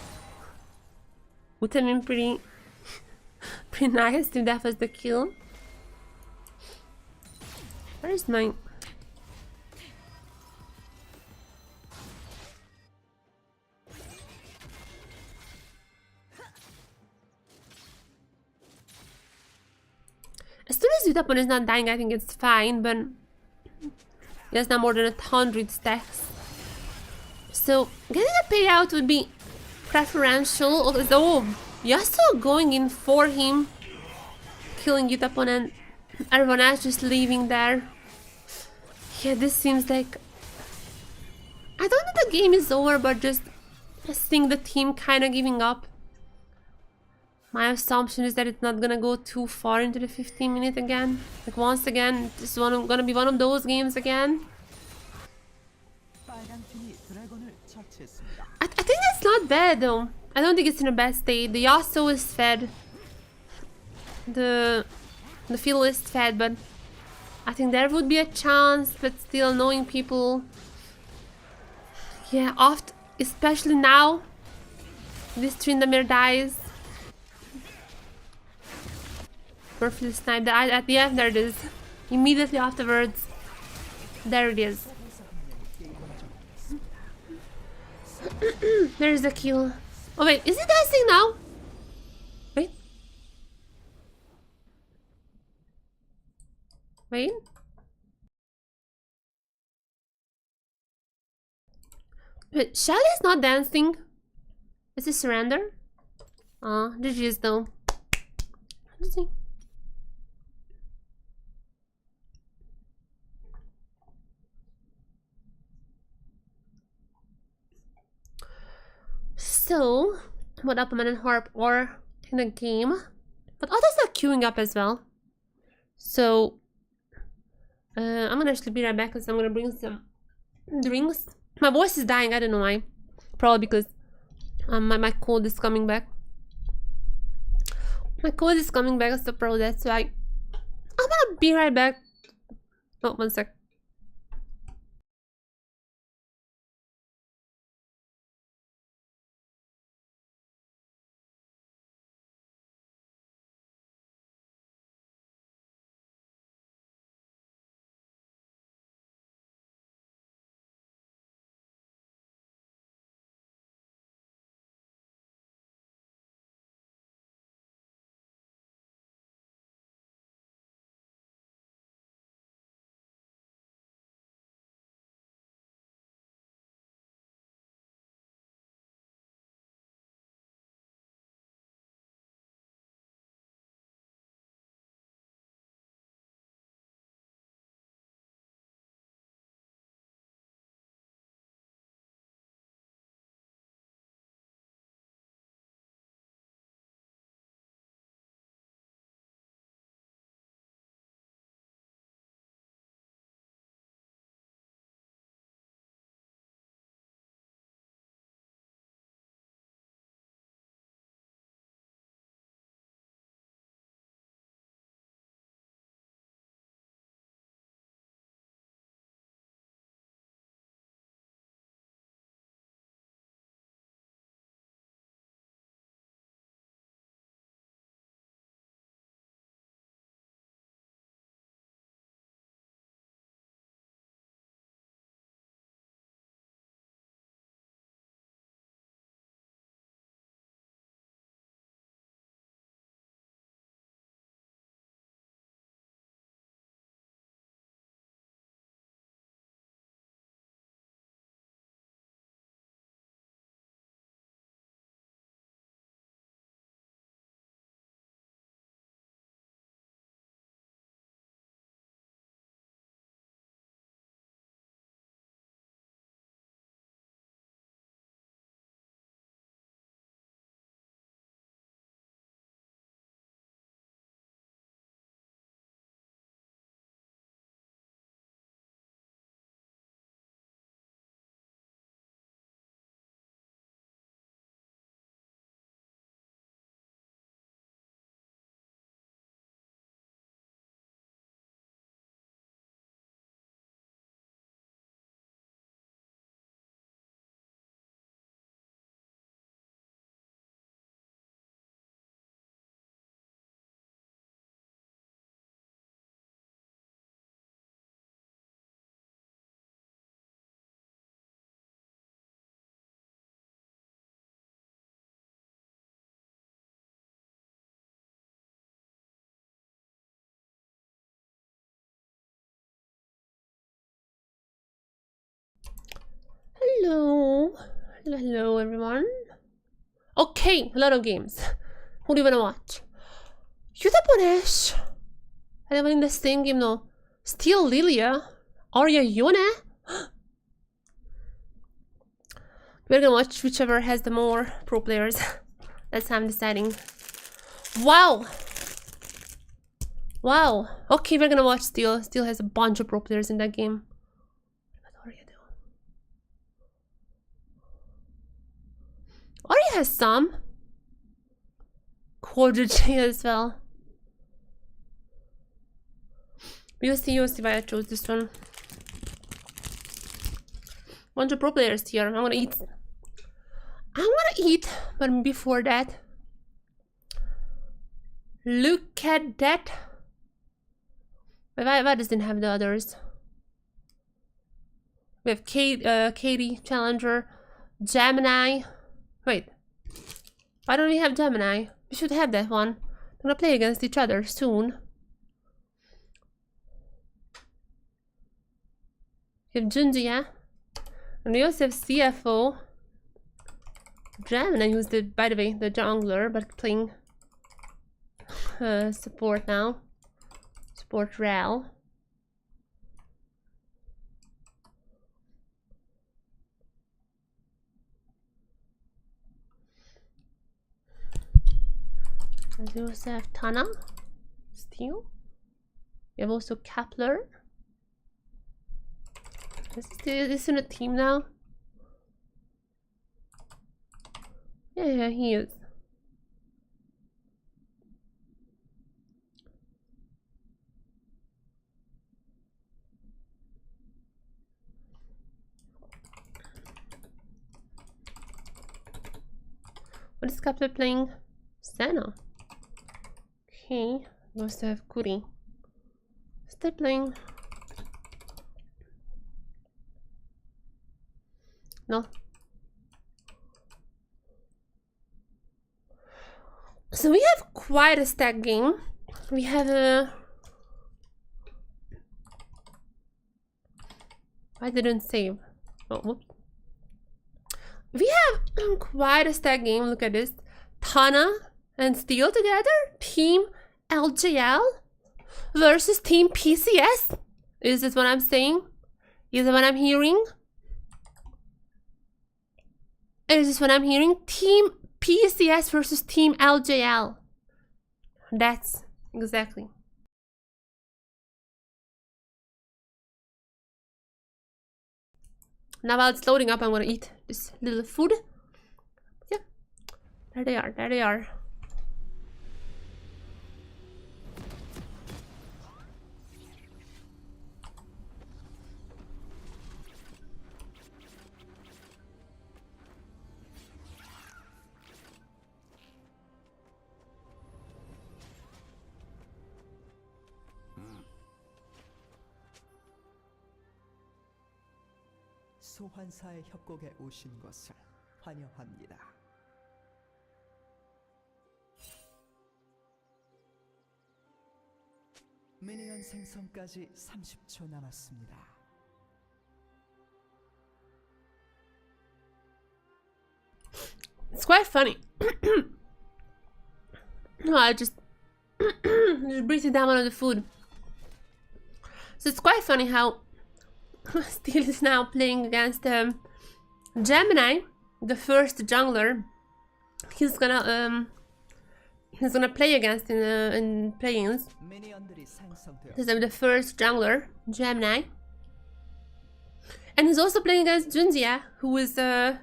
Would have been pretty nice if that was the kill. Where is my... As soon as Yutapon is not dying, I think it's fine, but he has not more than 100 stacks. So getting a payout would be preferential. Although Yasuo going in for him, killing Yutapon, and everyone else just leaving there. Yeah, this seems like, I don't know, the game is over, but just seeing the team kind of giving up. My assumption is that it's not gonna go too far into the 15-minute again. Like once again, this is gonna be one of those games again. I think that's not bad though. I don't think it's in a bad state. The Yasuo is fed. The field is fed, but I think there would be a chance, but still knowing people. Yeah, especially now. This Tryndamere dies. Perfectly sniped. At the end, there it is. Immediately afterwards, there it is. There's the kill. Oh wait, is it dancing now? Wait. Wait. Wait, Shelly is not dancing. Is it surrender? Oh, GG's though. GG. So, what apaMEN and Harp are in the game, but others are queuing up as well. So, I'm gonna actually be right back because I'm gonna bring some drinks. My voice is dying, I don't know why. Probably because my cold is coming back. My cold is coming back, so probably that's why. I'm gonna be right back. Oh, 1 sec. Hello. Hello, everyone. Okay, a lot of games. Who do you wanna watch? Yutapon Ash. Are they playing the same game though? Steal Lillia. Aria Yone. We're gonna watch whichever has the more pro players. That's how I'm deciding. Wow. Wow. Okay, we're gonna watch Steal. Steal has a bunch of pro players in that game. What Aria do? Aria has some. Quadrity as well. We'll see why I chose this one. Bunch of pro players here. I'm gonna eat, but before that, look at that. Why doesn't have the others? We have Katie, Challenger, Gemini. Wait, why don't we have Gemini? We should have that one. They're gonna play against each other soon. We have Junjia. And we also have CFO. Draven, who's by the way, the jungler, but playing support now. Support Rel. We also have Tana. Steal. We have also Kepler. Is this in a team now? Yeah, he is. What is Kepler playing? Senna. Okay, we also have Kuri. Still playing. No. So we have quite a stack game. We have a... I didn't save. Oh, whoops. We have quite a stack game. Look at this. Tana and Steal together. Team LJL versus Team PCS. Is this what I'm saying? Is it what I'm hearing? Is this what I'm hearing? Team PCS versus Team LJL. That's exactly. Now while it's loading up, I'm gonna eat this little food. Yeah, there they are. There they are. 소환사의 협곡에 오신 것을 환영합니다. 미니언 생성까지 30초 남았습니다. It's quite funny. No, I just breathe down one of the food. So it's quite funny how Steal is now playing against Gemini, the first jungler. He's gonna play against in play-ins. This is the first jungler, Gemini, and he's also playing against Junjia, who is there's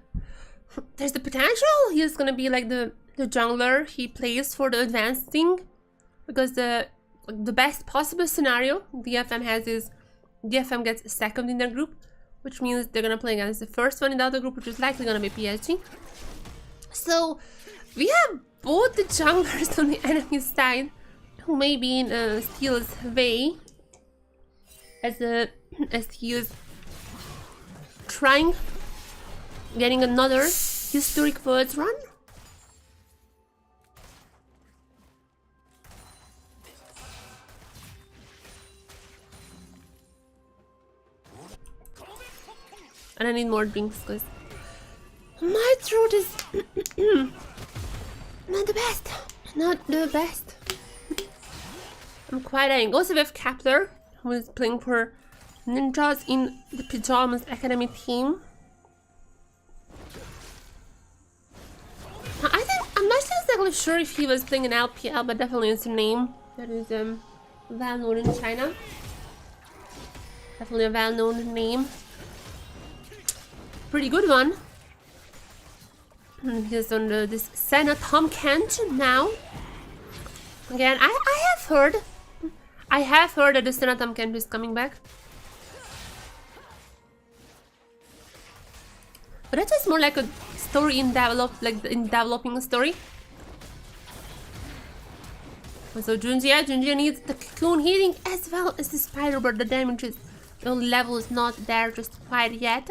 the potential he's gonna be like the jungler he plays for the advancing, because the best possible scenario DFM has is DFM gets second in their group, which means they're gonna play against the first one in the other group, which is likely gonna be PSG. So we have both the junglers on the enemy side who may be in Steal's way as he is trying getting another historic words run. And I need more drinks because my throat is not the best. Not the best. I'm quite dying. Also, we have Kepler, who is playing for Ninjas in the Pajamas Academy team. I think I'm not exactly sure if he was playing in LPL, but definitely it's a name that is well known in China. Definitely a well known name. Pretty good one. And he's on this Senna Tom Kent now. Again, I have heard that the Senna Tom Kent is coming back. But that is more like a story in developing a story. So Junjie needs the cocoon healing as well as the spider, but the damage is, the level is not there just quite yet.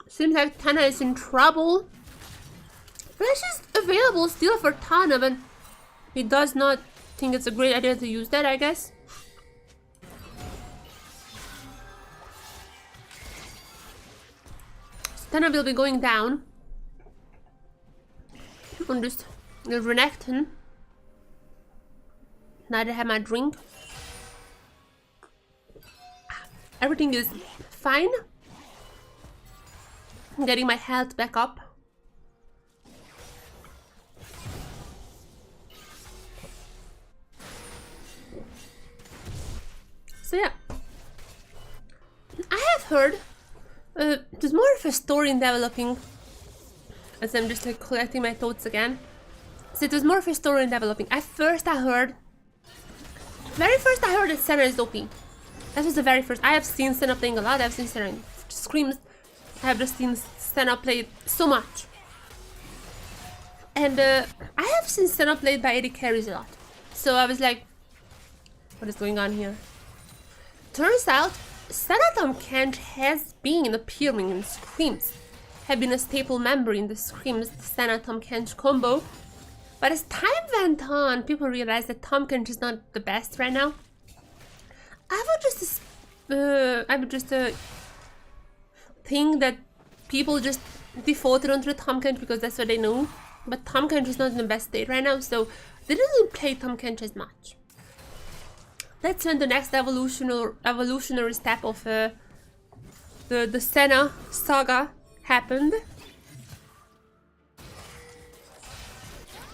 Seems like Tana is in trouble. Flash is available still for Tana, but he does not think it's a great idea to use that, I guess. So Tana will be going down on just the Renekton. Now that I have my drink. Everything is fine. I'm getting my health back up. So yeah, I have heard there's more of a story in developing, as I'm just like collecting my thoughts again. So it was more of a story in developing. Very first I heard that Senna is OP. That was the very first. I have seen Senna playing a lot. I've seen Senna in scrims. I have just seen Senna played so much. And I have seen Senna played by AD carries a lot. So I was like, what is going on here? Turns out, Senna Tom Kent has been appearing in scrims. Have been a staple member in the scrims, the Senna Tom Kent combo. But as time went on, people realized that Tom Kent is not the best right now. I would just think that people just defaulted onto Tom Kent because that's what they know. But Tom Kent is not in the best state right now, so they didn't play Tom Kent as much. That's when the next evolutionary step of the Senna saga happened.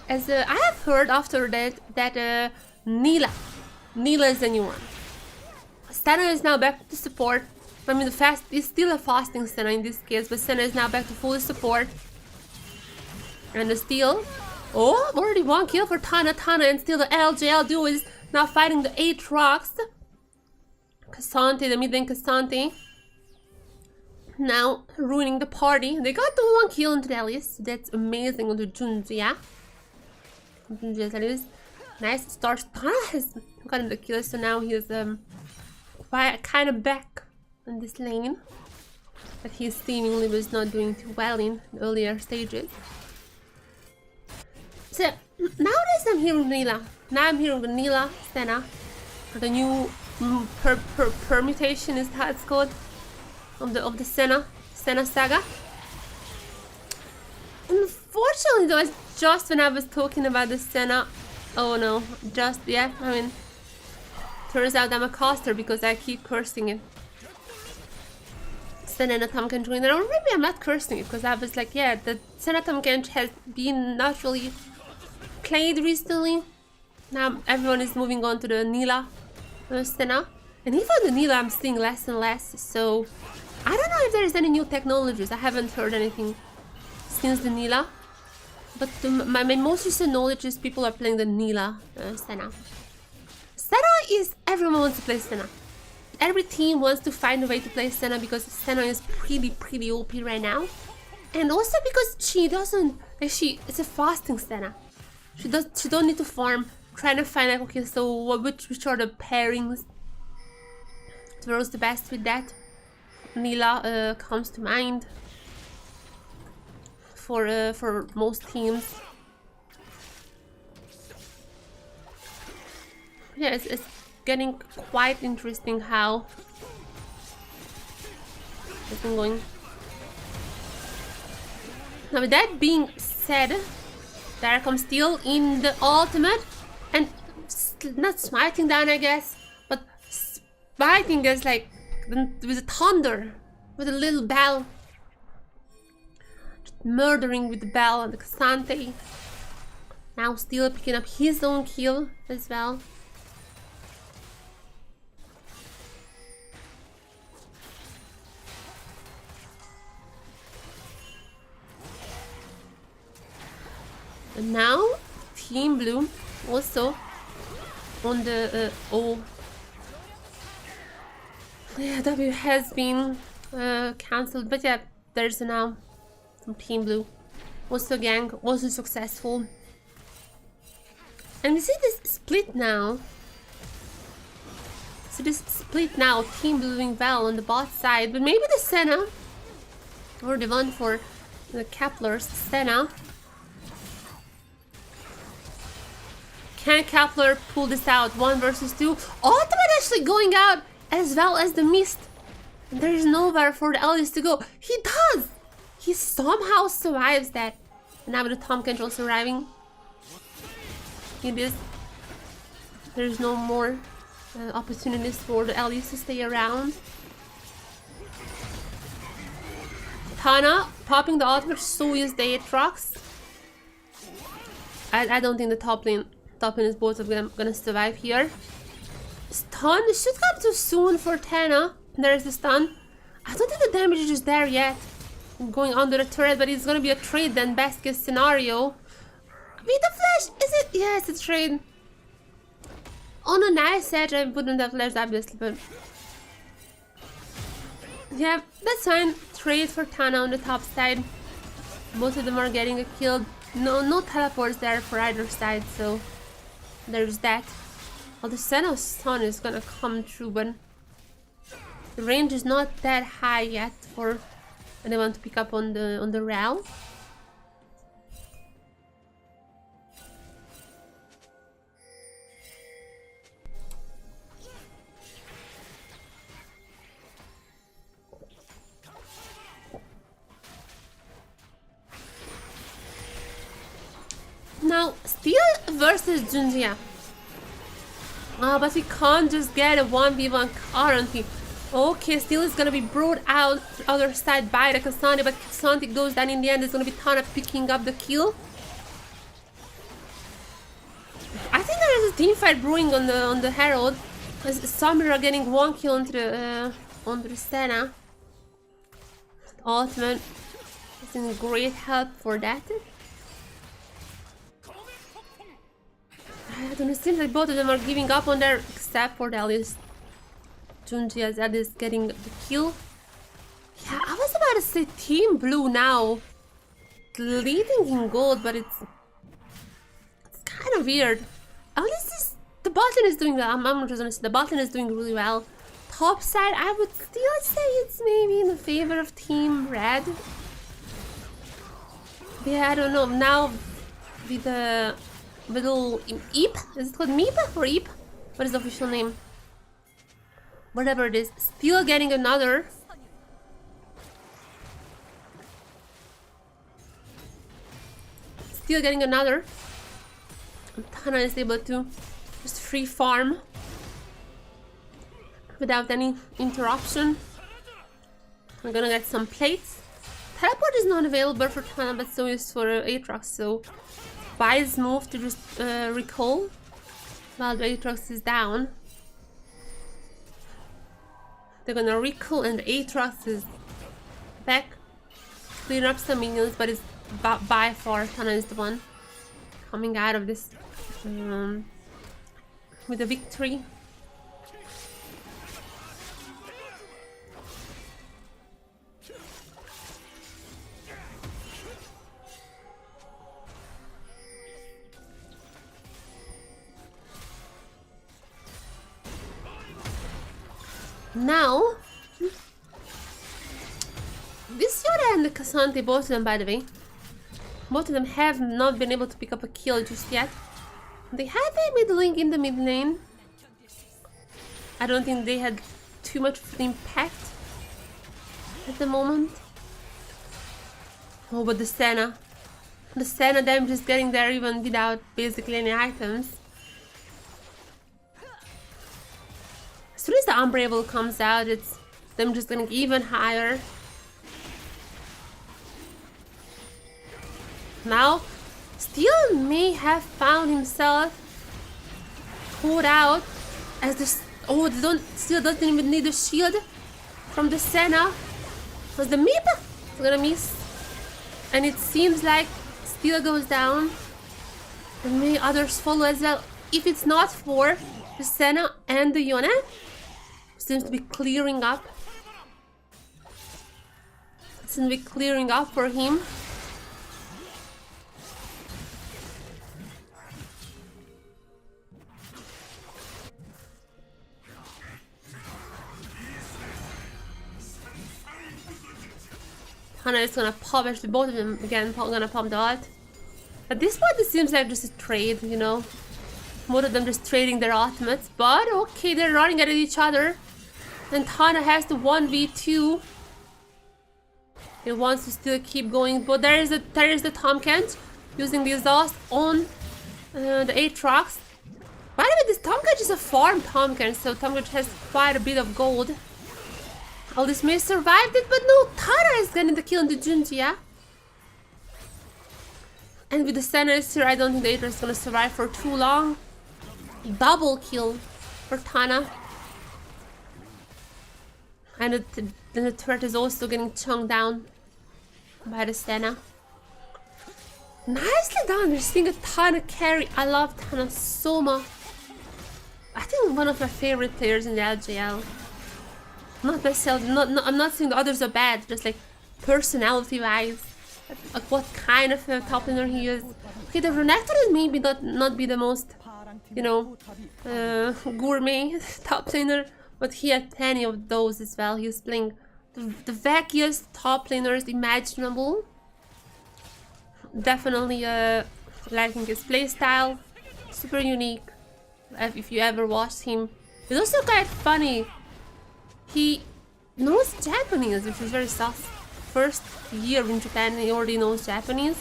As I have heard after that Nila is the new one. Senna is now back to support. I mean, is still a fasting Senna in this case, but Senna is now back to full support. And the Steal. Oh, already one kill for Tana and still the LJL duo is now fighting the Aatrox. Cassante, the mid lane Cassante. Now ruining the party. They got the one kill into the Alice. That's amazing on the Junjie. Nice start. Tana has gotten the kill, so now he's kind of back in this lane that he seemingly was not doing too well in the earlier stages. So nowadays I'm hearing Nila. Now I'm hearing the Nila Senna, the new permutation is how it's called of the Senna saga. Unfortunately, though, it's just when I was talking about the Senna. Oh no, I mean, turns out I'm a caster because I keep cursing it. Senna Tom Kent joined, or maybe I'm not cursing it because I was like, yeah, the Senna Tom Kent has been not really played recently. Now everyone is moving on to the Nila Senna, and even the Nila I'm seeing less and less. So I don't know if there is any new technologies. I haven't heard anything since the Nila. But my most recent knowledge is people are playing the Nila Senna. Senna is, everyone wants to play Senna. Every team wants to find a way to play Senna because Senna is pretty OP right now. And also because she doesn't, it's a fasting Senna. She don't need to farm, trying to find like, okay, so which are the pairings that works the best with that. Nila comes to mind. for most teams. Yeah, it's getting quite interesting how it's been going. Now with that being said, there comes Steal in the ultimate, and not smiting down, I guess, but smiting is like with a thunder, with a little bell, just murdering with the bell and the Cassante. Now Steal picking up his own kill as well. And now Team Blue also on the yeah, W has been cancelled, but yeah, there's now from Team Blue. Also gang, also successful. And we see this split now. So this split now, Team Blue doing well on the bot side, but maybe the Senna or the one for the Kepler's Senna. Can Kepler pull this out? 1 versus 2. Ultimate actually going out as well as the Mist. There is nowhere for the Alice to go. He does! He somehow survives that. And now with the Tom Kench also arriving. There's no more opportunities for the Alice to stay around. Tana popping the ultimate, so is the Aatrox. I don't think the top lane is both of them gonna survive here. Stun should come too soon for Tana. There's the stun. I don't think the damage is just there yet. Going under the turret, but it's gonna be a trade then, best case scenario. With the flash, is it? Yeah, it's a trade. On a nice edge, I wouldn't have flashed obviously, but yeah, that's fine. Trade for Tana on the top side. Both of them are getting a kill. No teleports there for either side, so there's that. Well, the Senna's stun is gonna come through, but the range is not that high yet for anyone to pick up on the rail. Now, Steal versus Jhin. But we can't just get a 1v1 currently. Okay, Steal is gonna be brought out the other side by the Cassante, but Cassante goes down in the end. It's gonna be Tana picking up the kill. I think there is a team fight brewing on the Herald. Samir are getting 1 kill onto the Senna. Ultimate is in great help for that. I don't know, it seems like both of them are giving up on there, except for the Alice. Junji as Alice getting the kill. Yeah, I was about to say Team Blue now leading in gold, but it's kind of weird. At least the bottom is doing well. I'm just gonna say the bottom is doing really well. Top side, I would still say it's maybe in the favor of Team Red. Yeah, I don't know. Now with the little Eep, is it called Meep or Eep? What is the official name? Whatever it is, still getting another. Still getting another. And Tana is able to just free farm without any interruption. We're gonna get some plates. Teleport is not available for Tana, but so is for Aatrox, so wise move to just recall while the Aatrox is down. They're gonna recall and Aatrox is back, clean up some minions, but it's by far Tana is the one coming out of this with a victory. Now, this Yoda and the Cassante, both of them by the way, Both of them have not been able to pick up a kill just yet. They had a mid link in the mid lane. I don't think they had too much of an impact at the moment. Oh, but the Senna damage is getting there even without basically any items. As soon as the Unbreakable comes out, it's them just getting even higher. Now, Steal may have found himself caught out as this. Oh, Steal doesn't even need a shield from the Senna. Was the Meep gonna miss? And it seems like Steal goes down. And may others follow as well. If it's not for the Senna and the Yone, seems to be clearing up. It seems to be clearing up for him. Hana is gonna pop, actually both of them again gonna pop the ult. At this point it seems like just a trade, you know. Both of them just trading their ultimates, but okay, they're running at each other. And Hana has the 1v2. He wants to still keep going, but there is the Tomcat using the exhaust on the Aatrox. By the way, this Tomcat is a farm Tomcat, so Tomcat has quite a bit of gold. All this may survive it, but no, Tara is getting the kill on the Jhin, yeah? And with the Senna here, I don't think the Aatrox is gonna survive for too long. Double kill for Tana. And the turret is also getting chunked down by the Senna. Nicely done, they're seeing a Tana carry. I love Tana so much. I think one of my favorite players in the LGL. Not necessarily, I'm not saying the others are bad, just like personality wise. Like what kind of top laner he is. Okay, the Renekton is maybe not be the most, you know, gourmet top laner, but he had plenty of those as well. He was playing the vackiest top laners imaginable. Definitely liking his playstyle. Super unique. If you ever watched him. It's also quite funny. He knows Japanese, which is very sus. First year in Japan, he already knows Japanese.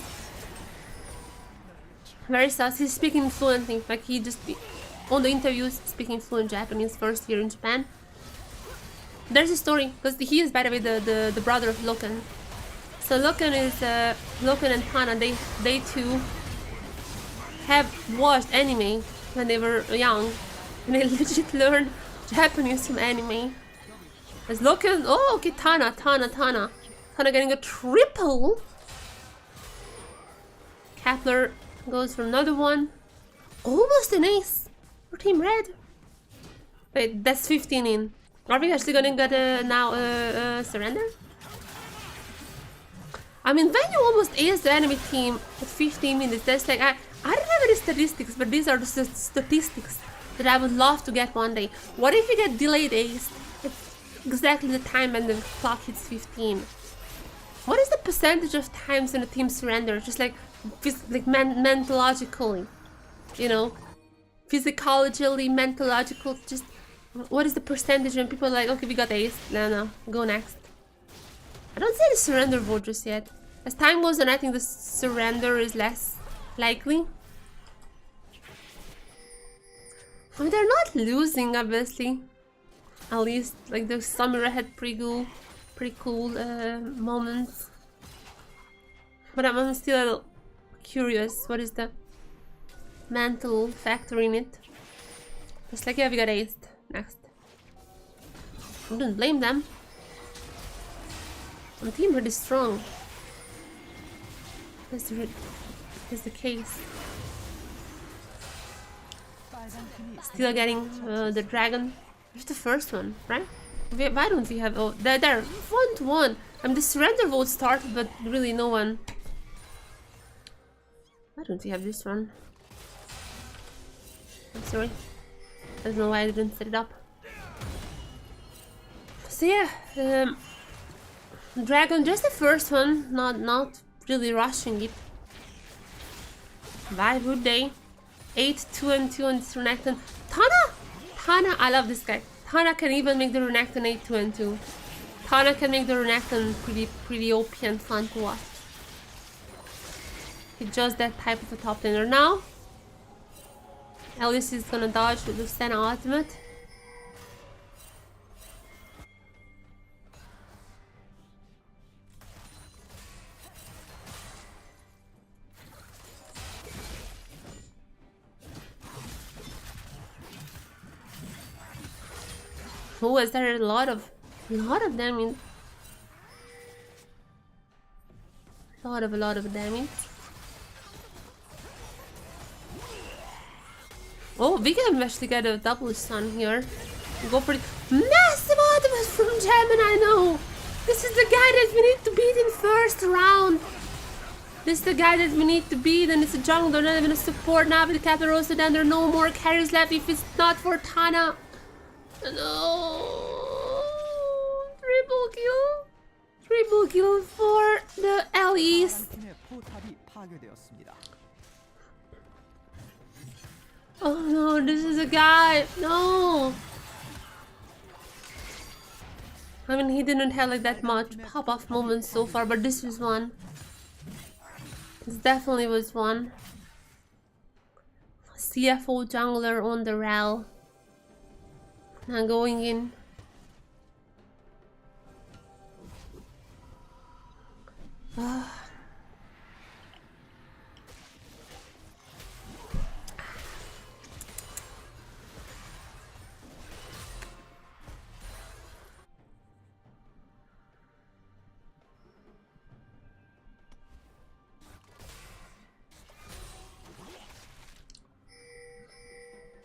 Very sus. He's speaking fluently. Like he just on the interviews speaking fluent Japanese. First year in Japan. There's a story because he is, by the way, the brother of Loken. So Loken is Loken and Tana. They two have watched anime when they were young, and they legit learned Japanese from anime. As Loken, oh okay, Tana getting a triple. Kepler goes for another one. Almost an ace for Team Red. Wait, that's 15 in. Are we actually gonna get now surrender? I mean, when you almost ace the enemy team at 15 minutes, that's like, I don't have any statistics, but these are the statistics that I would love to get one day. What if you get delayed ace at exactly the time when the clock hits 15? What is the percentage of times when a team surrenders? Just like mentologically, you know, physicality, mentological, just what is the percentage when people are like, okay, we got ace, no, go next. I don't see the surrender vote just yet. As time goes on, I think the surrender is less likely. I mean, they're not losing, obviously. At least, like, the Samira had pretty cool moments. But I'm still a little curious. What is the mental factor in it? Just like, yeah, we got aced. Next. I wouldn't blame them. The team really strong. That's the case. Still getting the dragon. Where's the first one, right? Why don't we have... Oh, there, 1-1. I mean, the surrender vote started, but really no one... Why don't we have this one? I'm sorry. I don't know why I didn't set it up. So yeah, Dragon, just the first one, not really rushing it. Why would they? 8-2-2 on this Renekton. Tana, I love this guy. Tana can even make the Renekton 8-2-2. Tana can make the Renekton pretty OP and fun to watch. He's just that type of a top laner now. Alice is gonna dodge with the Senna ultimate. Oh, is there a lot of damage? A lot of damage. Oh, we can actually get a double stun here. Go for it. Massive ultimate from Gemini, no! This is the guy that we need to beat in first round. This is the guy that we need to beat, and it's a jungler, not even a support now with Caparosa. Then there are no more carries left if it's not for Tana. No! Triple kill! Triple kill for the Alice. Oh no, this is a guy. No! I mean, he didn't have like that much pop-off moments so far, but this was one. This definitely was one. CFO jungler on the Rel. Now going in.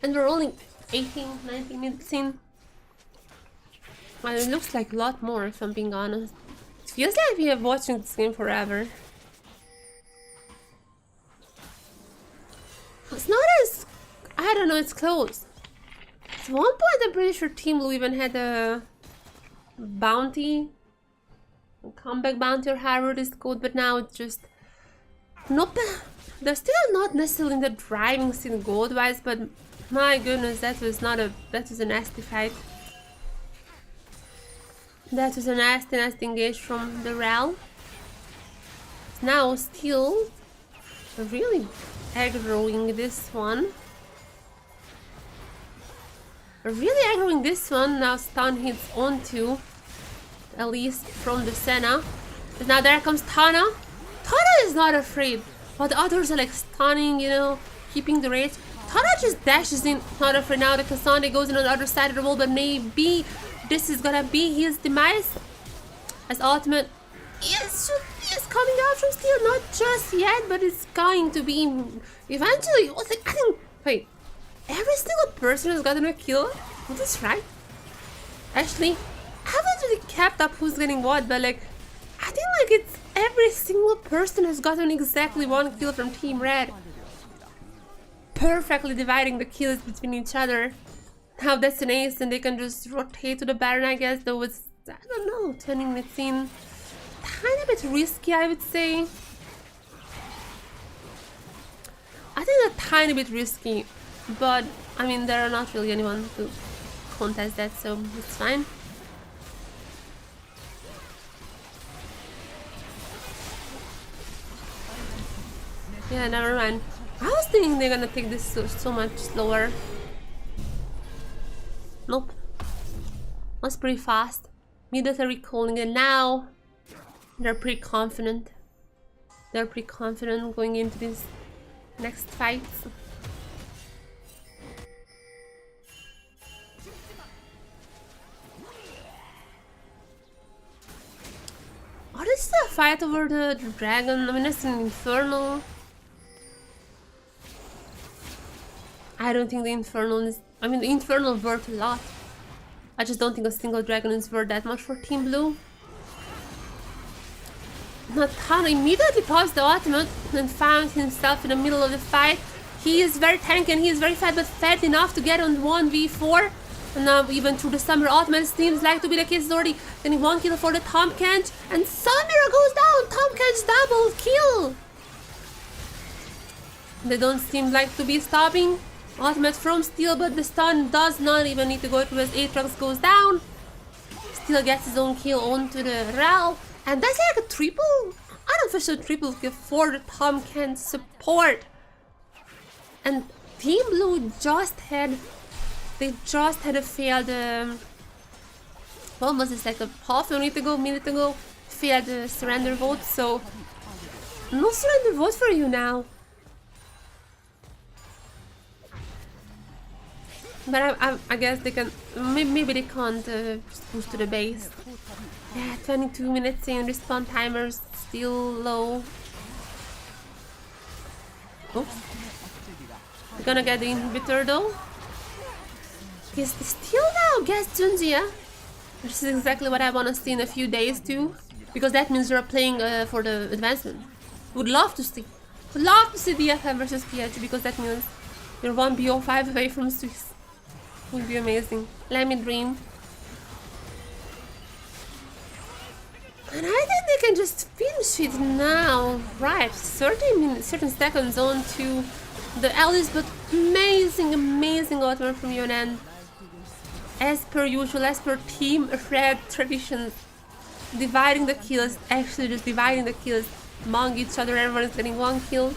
And we're only 18-19 minutes in. Well, it looks like a lot more, if I'm being honest. It feels like we have watching this game forever. It's not as... I don't know, it's close. At one point I'm pretty sure Team Blue even had a bounty. A comeback bounty or however it is called, but now it's just... Nope. They're still not necessarily in the driving scene gold-wise, but my goodness, that was a nasty fight. That was a nasty engage from the Rel. Now still really aggroing this one. Really aggroing this one. Now stun hits onto at least from the Senna. But now there comes Tana. Tana is not afraid. But the others are like stunning, you know, keeping the rage. Tana just dashes in, not afraid. Now the Cassandra goes in on the other side of the wall, but maybe this is gonna be his demise. As ultimate is coming out from Steal, not just yet, but it's going to be eventually. I think, wait, every single person has gotten a kill? Is this right? Actually, I haven't really kept up who's getting what, but like, I think like it's every single person has gotten exactly one kill from Team Red. Perfectly dividing the kills between each other. Now that's an ace and they can just rotate to the Baron, I guess, though it's, I don't know, turning the scene tiny bit risky, I would say. I think a tiny bit risky, but I mean there are not really anyone to contest that, so it's fine. Yeah, never mind. I was thinking they're gonna take this so much slower. Nope. Was pretty fast. Immediately calling it now. They're pretty confident. They're pretty confident going into this next fight. Oh, this is a fight over the dragon. I mean, it's an infernal. I don't think the infernal is... I mean, the infernal worth a lot. I just don't think a single dragon is worth that much for Team Blue. Natana immediately paused the ultimate and found himself in the middle of the fight. He is very tanky and he is very fat, but fat enough to get on 1v4. And now even through the summer ultimate seems like to be the case. Is already getting one kill for the Tom Kench. And Sunmira goes down! Tom Kench double kill! They don't seem like to be stopping. Ultimate from Steal, but the stun does not even need to go through as Aatrox goes down. Steal gets his own kill onto the Ral. And that's like a triple, unofficial triple kill for the Tom Kent support. And Team Blue just had a failed, what was this, like a half a minute ago, failed surrender vote, so no surrender vote for you now. But I guess they can, maybe they can't just push to the base. Yeah, 22 minutes in, respawn timers still low. Oops. We're gonna get the inhibitor though. Yes, still now gets Junjia. This is exactly what I wanna see in a few days too. Because that means you're playing for the advancement. Would love to see. Would love to see DFM versus PH because that means you're 1 BO5 away from Swiss. Would be amazing. Let me dream. And I think they can just finish it now. Right, 30 minutes, certain seconds on to the Alice, but amazing ultimate from Yunan. As per usual, as per Team Red tradition, dividing the kills, actually just dividing the kills among each other. Everyone is getting 1 kill.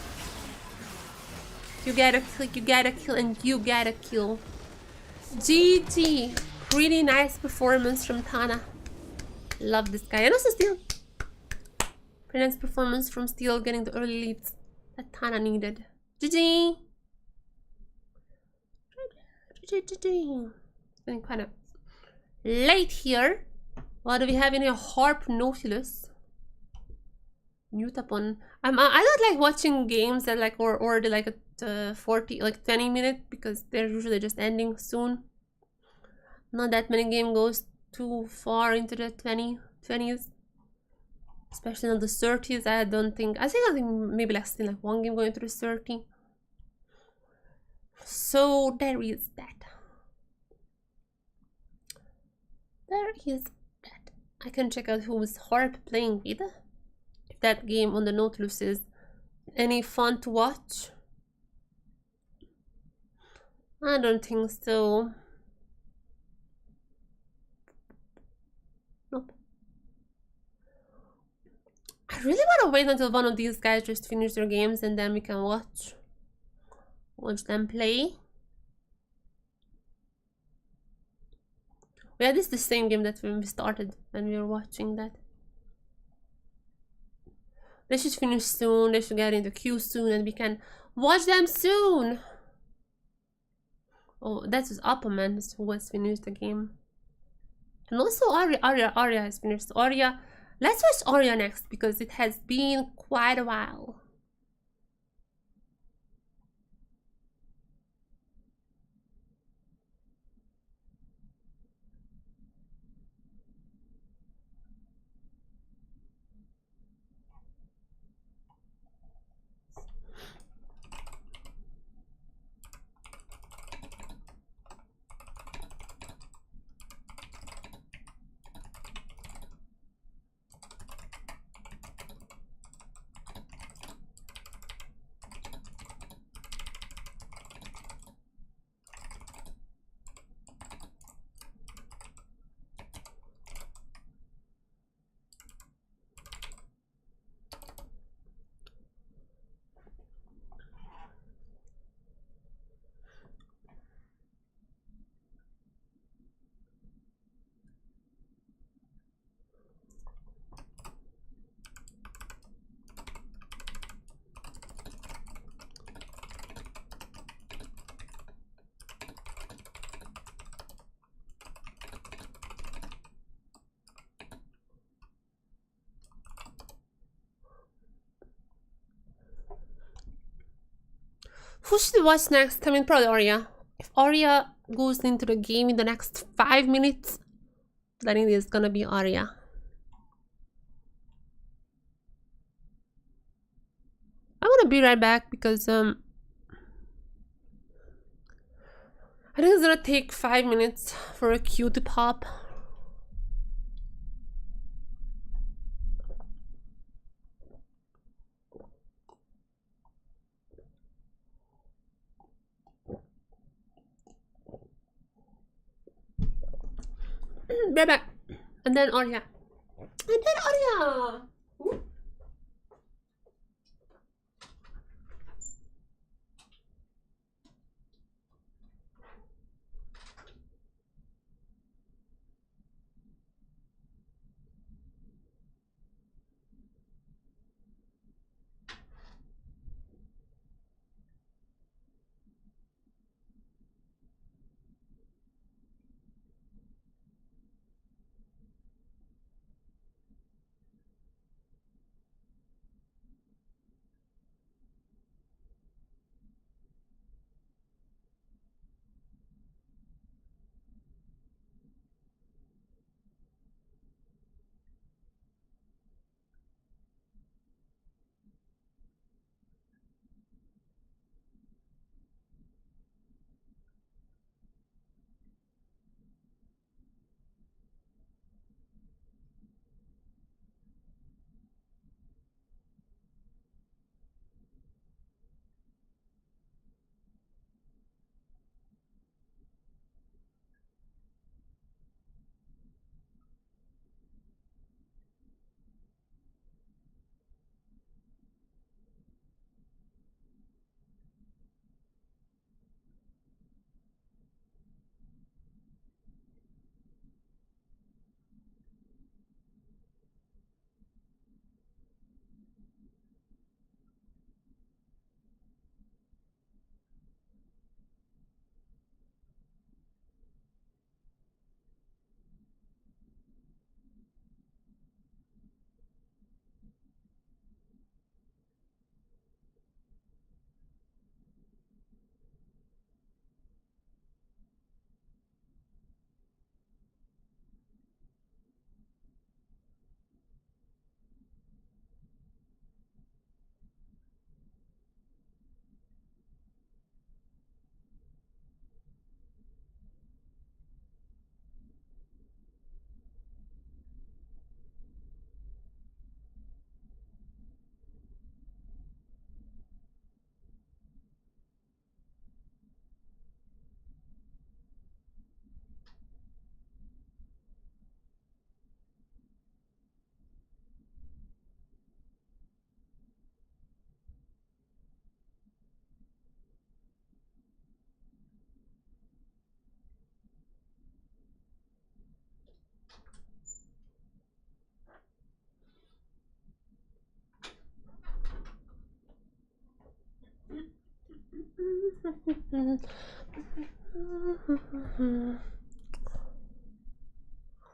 You get a kill, you get a kill, and you get a kill. GG. Really nice performance from Tana. Love this guy. And also Steal. Pretty nice performance from Steal, getting the early leads that Tana needed. GG. GG. Getting kind of late here. What do we have in here? Harp, Nautilus, Yutapon. I don't like watching games that like or the like at 20 minutes because they're usually just ending soon. Not that many game goes too far into the 20s, especially not the 30s. I think maybe like still like 1 game going through 30. So there is that. There is that. I can check out who is Harp playing with. If that game on the Nautilus is any fun to watch. I don't think so. Nope. I really want to wait until one of these guys just finish their games and then we can watch them play. Yeah, this is the same game that when we started, when we were watching that. They should finish soon, they should get into queue soon and we can watch them soon. Oh, that was apaMEN who has finished the game. And also Aria has finished. Aria, let's watch Aria next because it has been quite a while. Who should we watch next? I mean, probably Aria. If Aria goes into the game in the next 5 minutes, I think it's gonna be Aria. I'm gonna be right back because I think it's gonna take 5 minutes for a queue to pop. Draven, and then Aria. And then Aria! Ooh.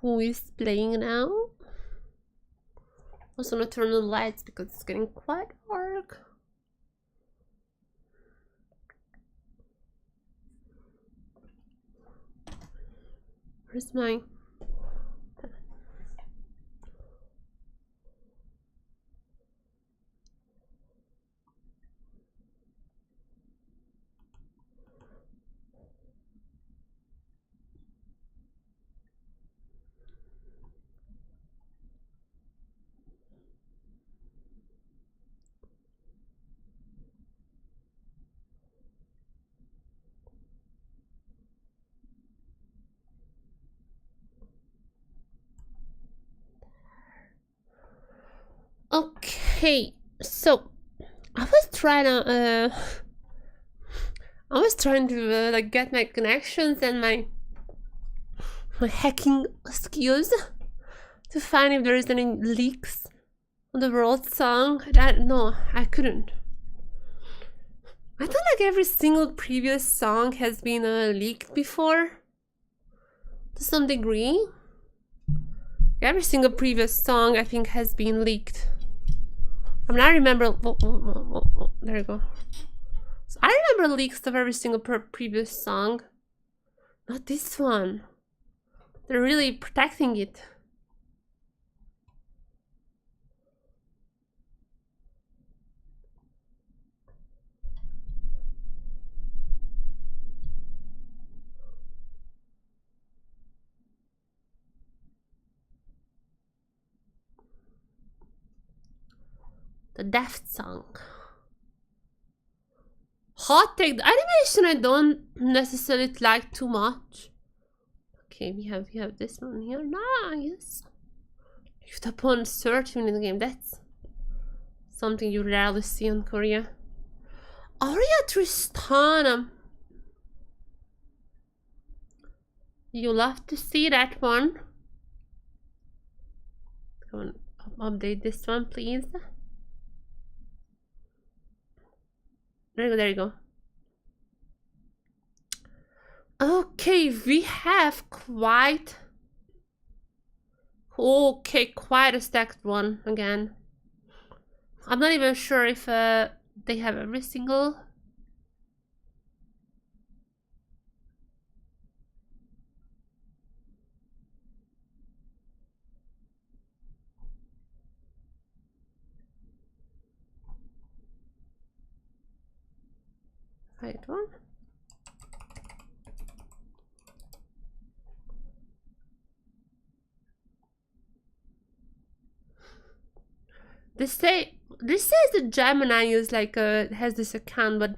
Who is playing now? Also gonna turn on the lights because it's getting quite dark. Where's my... Okay, so I was trying to like get my connections and my hacking skills to find if there is any leaks on the world song. No, I couldn't. I thought like every single previous song has been leaked before to some degree. Every single previous song I think has been leaked. I mean, I remember. There you go. So I remember leaks of every single previous song. Not this one. They're really protecting it. The Daft song. Hot take. The animation I don't necessarily like too much. Okay. Okay, we have this one here. Nice. Yutapon searching in the game. That's something you rarely see in Korea. Aria Tristana. You love to see that one. Come on, update this one, please. There you go, there you go. Okay, we have quite a stacked one again. I'm not even sure if they have every single. Right one. This says that Gemini is like has this account, but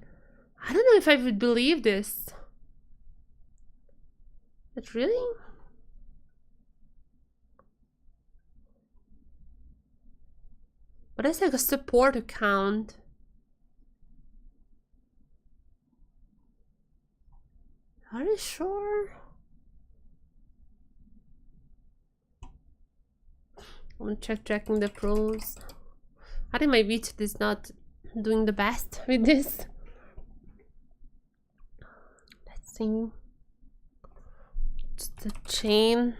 I don't know if I would believe this. But really? But that's like a support account. Are you sure? I'm checking the pros. I think my Witch is not doing the best with this. Let's see. Just the chain.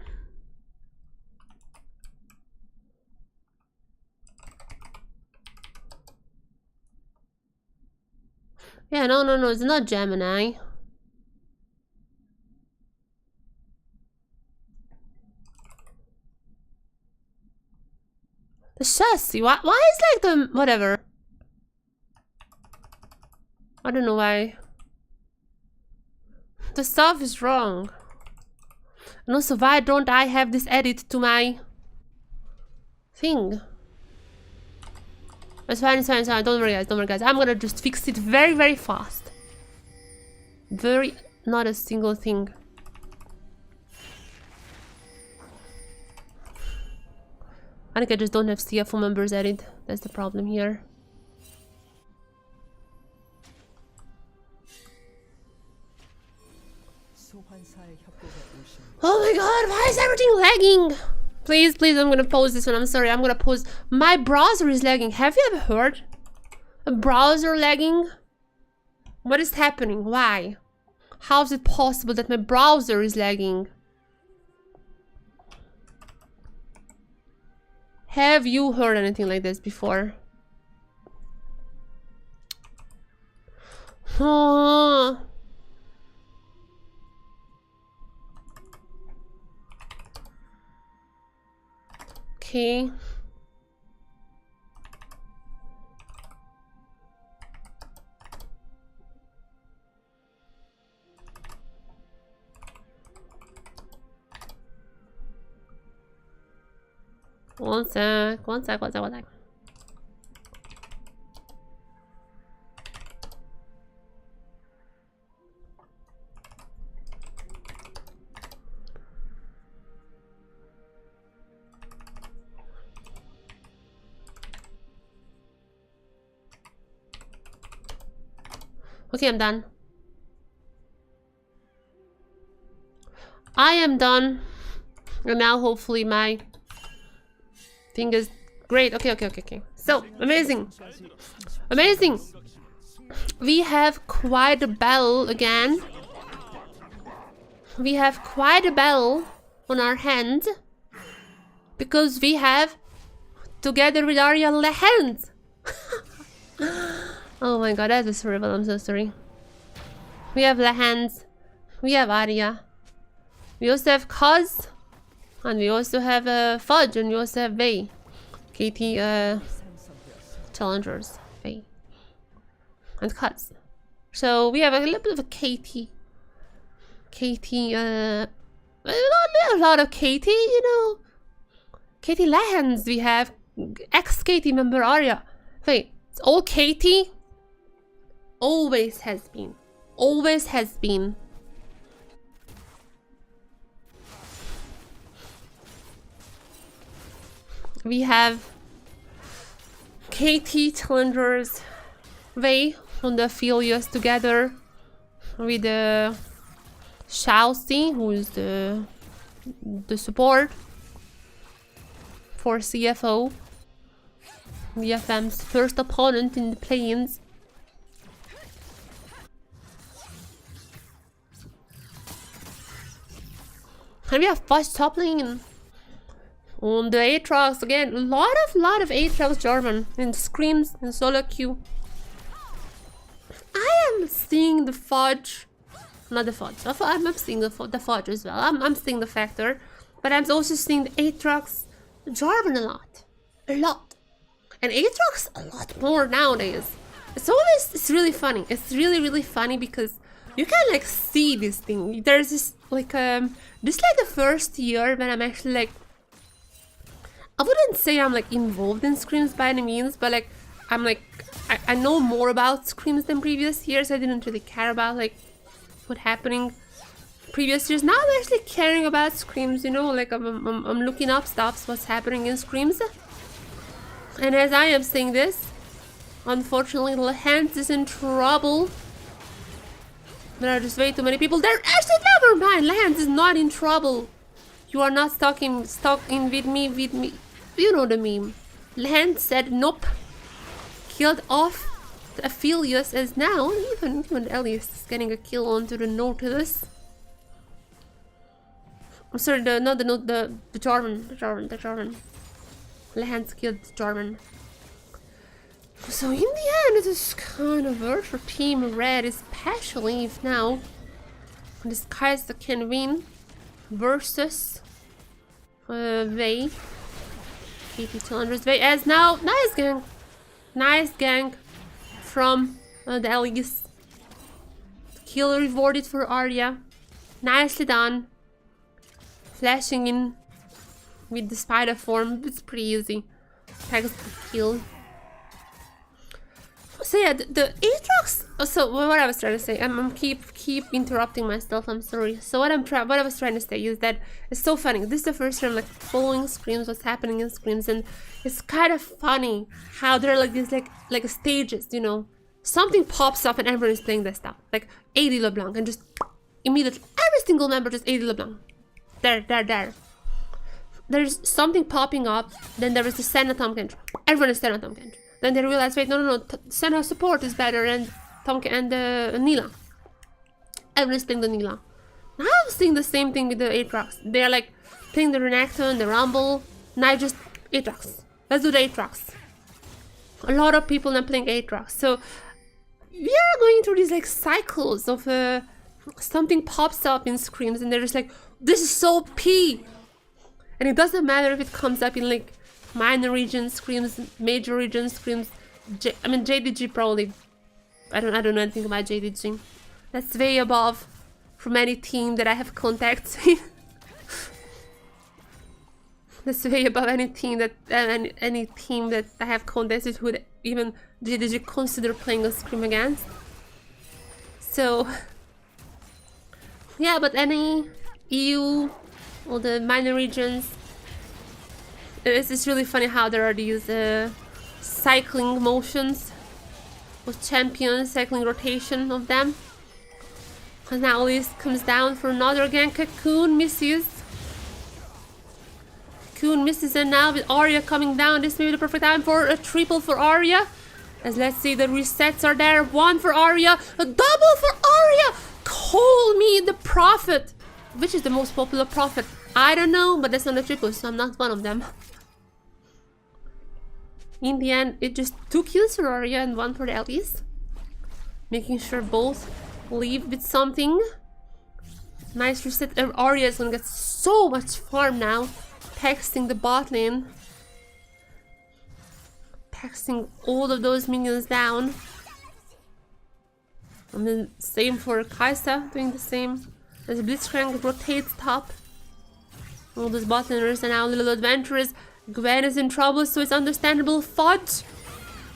Yeah, no, it's not Gemini. The chassis, why is like the whatever? I don't know why. The stuff is wrong. And also, why don't I have this edit to my thing? It's fine, it's fine, it's fine. Don't worry guys, I'm gonna just fix it very, very fast. Not a single thing. I think I just don't have CFO members added. That's the problem here. Oh my god, why is everything lagging? Please, I'm gonna pause this one. I'm sorry, I'm gonna pause. My browser is lagging. Have you ever heard a browser lagging? What is happening? Why? How is it possible that my browser is lagging? Have you heard anything like this before? Oh. Okay. One sec. Okay, I'm done. I am done. And now hopefully my thing is great. Okay. So, amazing. We have quite a battle again. We have quite a battle on our hands. Because we have, together with Aria, hands. Oh my god, that is horrible. I'm so sorry. We have hands. We have Aria. We also have Cuz. And we also have Fudge. And we also have Vey. KT challengers. Vey. And Cuz. So we have a little bit of a KT. A lot of KT, you know. KT lands. We have ex-KT member Aria. Wait, it's all KT? Always has been. We have KT challengers Wei on the Aphelios together with the Xiaoxi, who is the support for CFO, DFM's first opponent in the play-ins. And we have fast top lane on the Aatrox again. A lot of Aatrox Jarvan and screams and solo queue. I am seeing the fudge, not the fudge. I'm seeing the fudge as well. I'm seeing the factor, but I'm also seeing the Aatrox Jarvan a lot, and Aatrox a lot more nowadays. It's really funny. It's really funny because you can like see this thing. There's this like this like the first year when I'm actually like, I wouldn't say I'm like involved in scrims by any means, but like I'm like I know more about scrims than previous years. I didn't really care about like what happening previous years. Now I'm actually caring about scrims, you know, like I'm looking up stuff, what's happening in scrims. And as I am saying this, unfortunately JHINS is in trouble. There are just way too many people there. Actually, never mind, JHINS is not in trouble. You are not stuck in with me. You know the meme. JHINS said nope. Killed off the Aphelios, as now even Elias is getting a kill onto the Nautilus. I'm sorry, the Jarvan. JHINS killed the Jarvan. So in the end, it is kind of worse for Team Red, especially if now this Kai'Sa can win versus Wei. KT challengers Wei, as now nice gang from the Elise. Kill rewarded for Aria, nicely done. Flashing in with the spider form, it's pretty easy. Tags the kill. So yeah, the Aatrox. So what I was trying to say, I'm keep interrupting myself. I'm sorry. So what I was trying to say is that it's so funny. This is the first time like following scrims, what's happening in scrims, and it's kind of funny how there are like these like stages, you know. Something pops up and everyone is playing this stuff, like AD LeBlanc, and just immediately every single member just AD LeBlanc. There. There's something popping up. Then there is the Senna Tom Kench. Everyone is Senna Tom Kench. Then they realize, wait, no. Senna support is better, and Nila. Everyone is playing the Nila. Now I'm seeing the same thing with the Aatrox. They are like playing the Renekton, the Rumble. Now just Aatrox. Let's do the Aatrox. A lot of people are playing Aatrox. So we are going through these like cycles of something pops up in scrims, and they're just like, this is so P. And it doesn't matter if it comes up in like minor region scrims, major region scrims. I mean JDG probably. I don't know anything about JDG. That's way above from any team that I have contacts with. That's way above any team that any team that I have contacts with would even JDG consider playing a scrim against. So yeah, but any EU or the minor regions, it's really funny how there are these cycling motions with champions, cycling rotation of them. And now Elise comes down for another gank. Cocoon misses. And now with Aria coming down, this may be the perfect time for a triple for Aria. As let's see, the resets are there. One for Aria, a double for Aria. Call me the prophet. Which is the most popular prophet? I don't know, but that's not a triple, so I'm not one of them. In the end, it just 2 kills for Aria and 1 for the Elise. Making sure both leave with something. Nice reset. Aria is gonna get so much farm now. Texting the bot lane. Texting all of those minions down. And then same for Kai'Sa, doing the same. As Blitzcrank rotates top. All those bot laners are now a little adventurous. Gwen is in trouble, so it's understandable. Fudge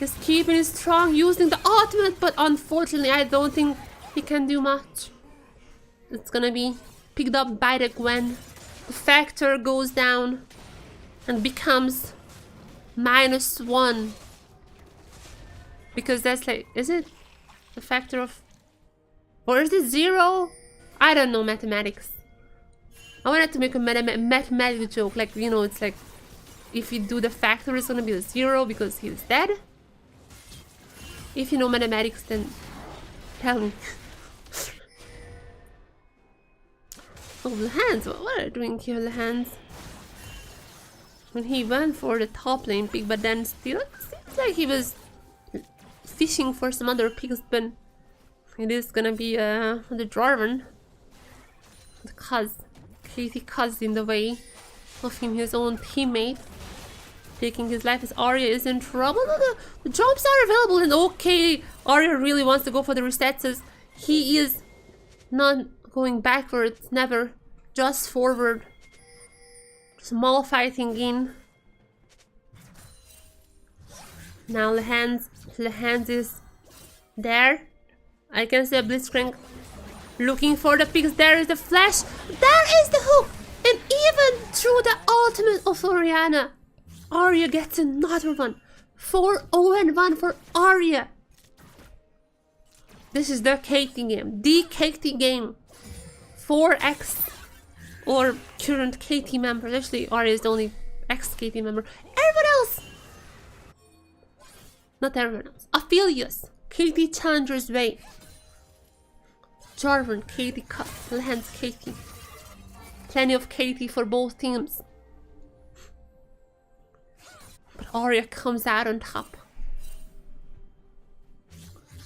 is keeping it strong, using the ultimate, but unfortunately I don't think he can do much. It's gonna be picked up by the Gwen. The factor goes down and becomes -1. Because that's like, is it the factor of, or is it 0? I don't know mathematics. I wanted to make a mathematical joke, like, you know, it's like if you do the factor, it's gonna be a 0 because he's dead. If you know mathematics, then tell me. Oh, the hands, what are you doing here, the hands? When he went for the top lane pick, but then still it seems like he was fishing for some other picks, but it is gonna be the Draven. The Katie Cuz in the way of him, his own teammate, taking his life as Aria is in trouble. The jumps are available, and okay, Aria really wants to go for the resets as he is not going backwards, never, just forward. Small fighting in. Now the hands is there. I can see a Blitzcrank looking for the picks. There is the flash. There is the hook. And even through the ultimate of Orianna, Aria gets another one. 4-0-1 for Aria. This is the Katie game. The Katie game. 4x or current Katie members. Actually, Aria is the only ex-Katie member. Everyone else! Not everyone else. Aphelios, Katie Challenger's Way. Jarvan, Katie Cut, Lance, Katie. Plenty of Katie for both teams. But Aria comes out on top.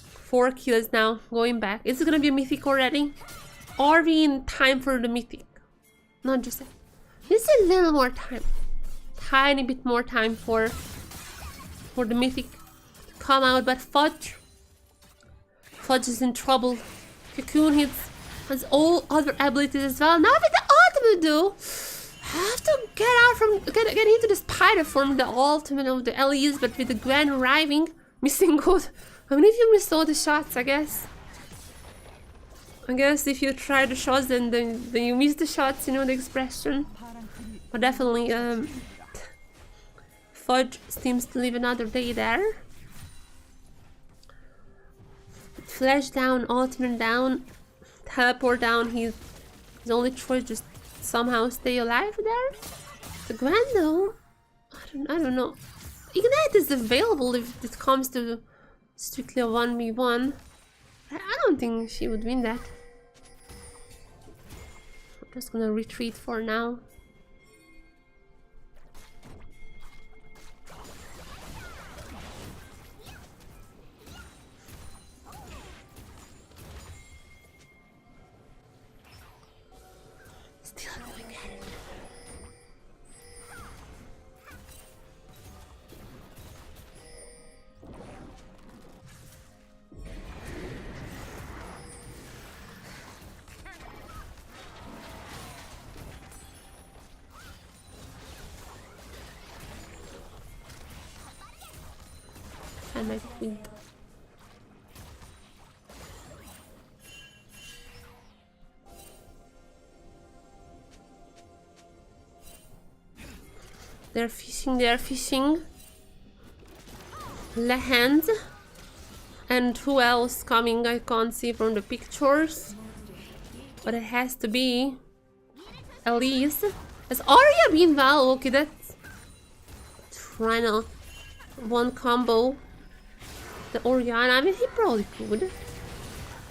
4 kills now, going back. Is it gonna be a mythic already? Are we in time for the mythic? Not just just a little more time. Tiny bit more time for the mythic to come out, but Fudge is in trouble. Cocoon has all other abilities as well. Now with the ultimate though, have to get into the spider form, the ultimate of the LEs, but with the Gwen arriving, missing good. I mean, if you missed all the shots, I guess if you try the shots, then you miss the shots, you know the expression. But definitely, Fudge seems to live another day there. Flash down, ultimate down, teleport down. His only choice just somehow stay alive there. The Gwen though, I don't know. Ignite is available if it comes to strictly a 1v1. I don't think she would win that. I'm just gonna retreat for now. Still going at it. And I think they're fishing. Lehand. And who else coming? I can't see from the pictures. But it has to be Elise. Has Aria been well? Okay, that's trying to one combo. The Orianna, I mean, he probably could.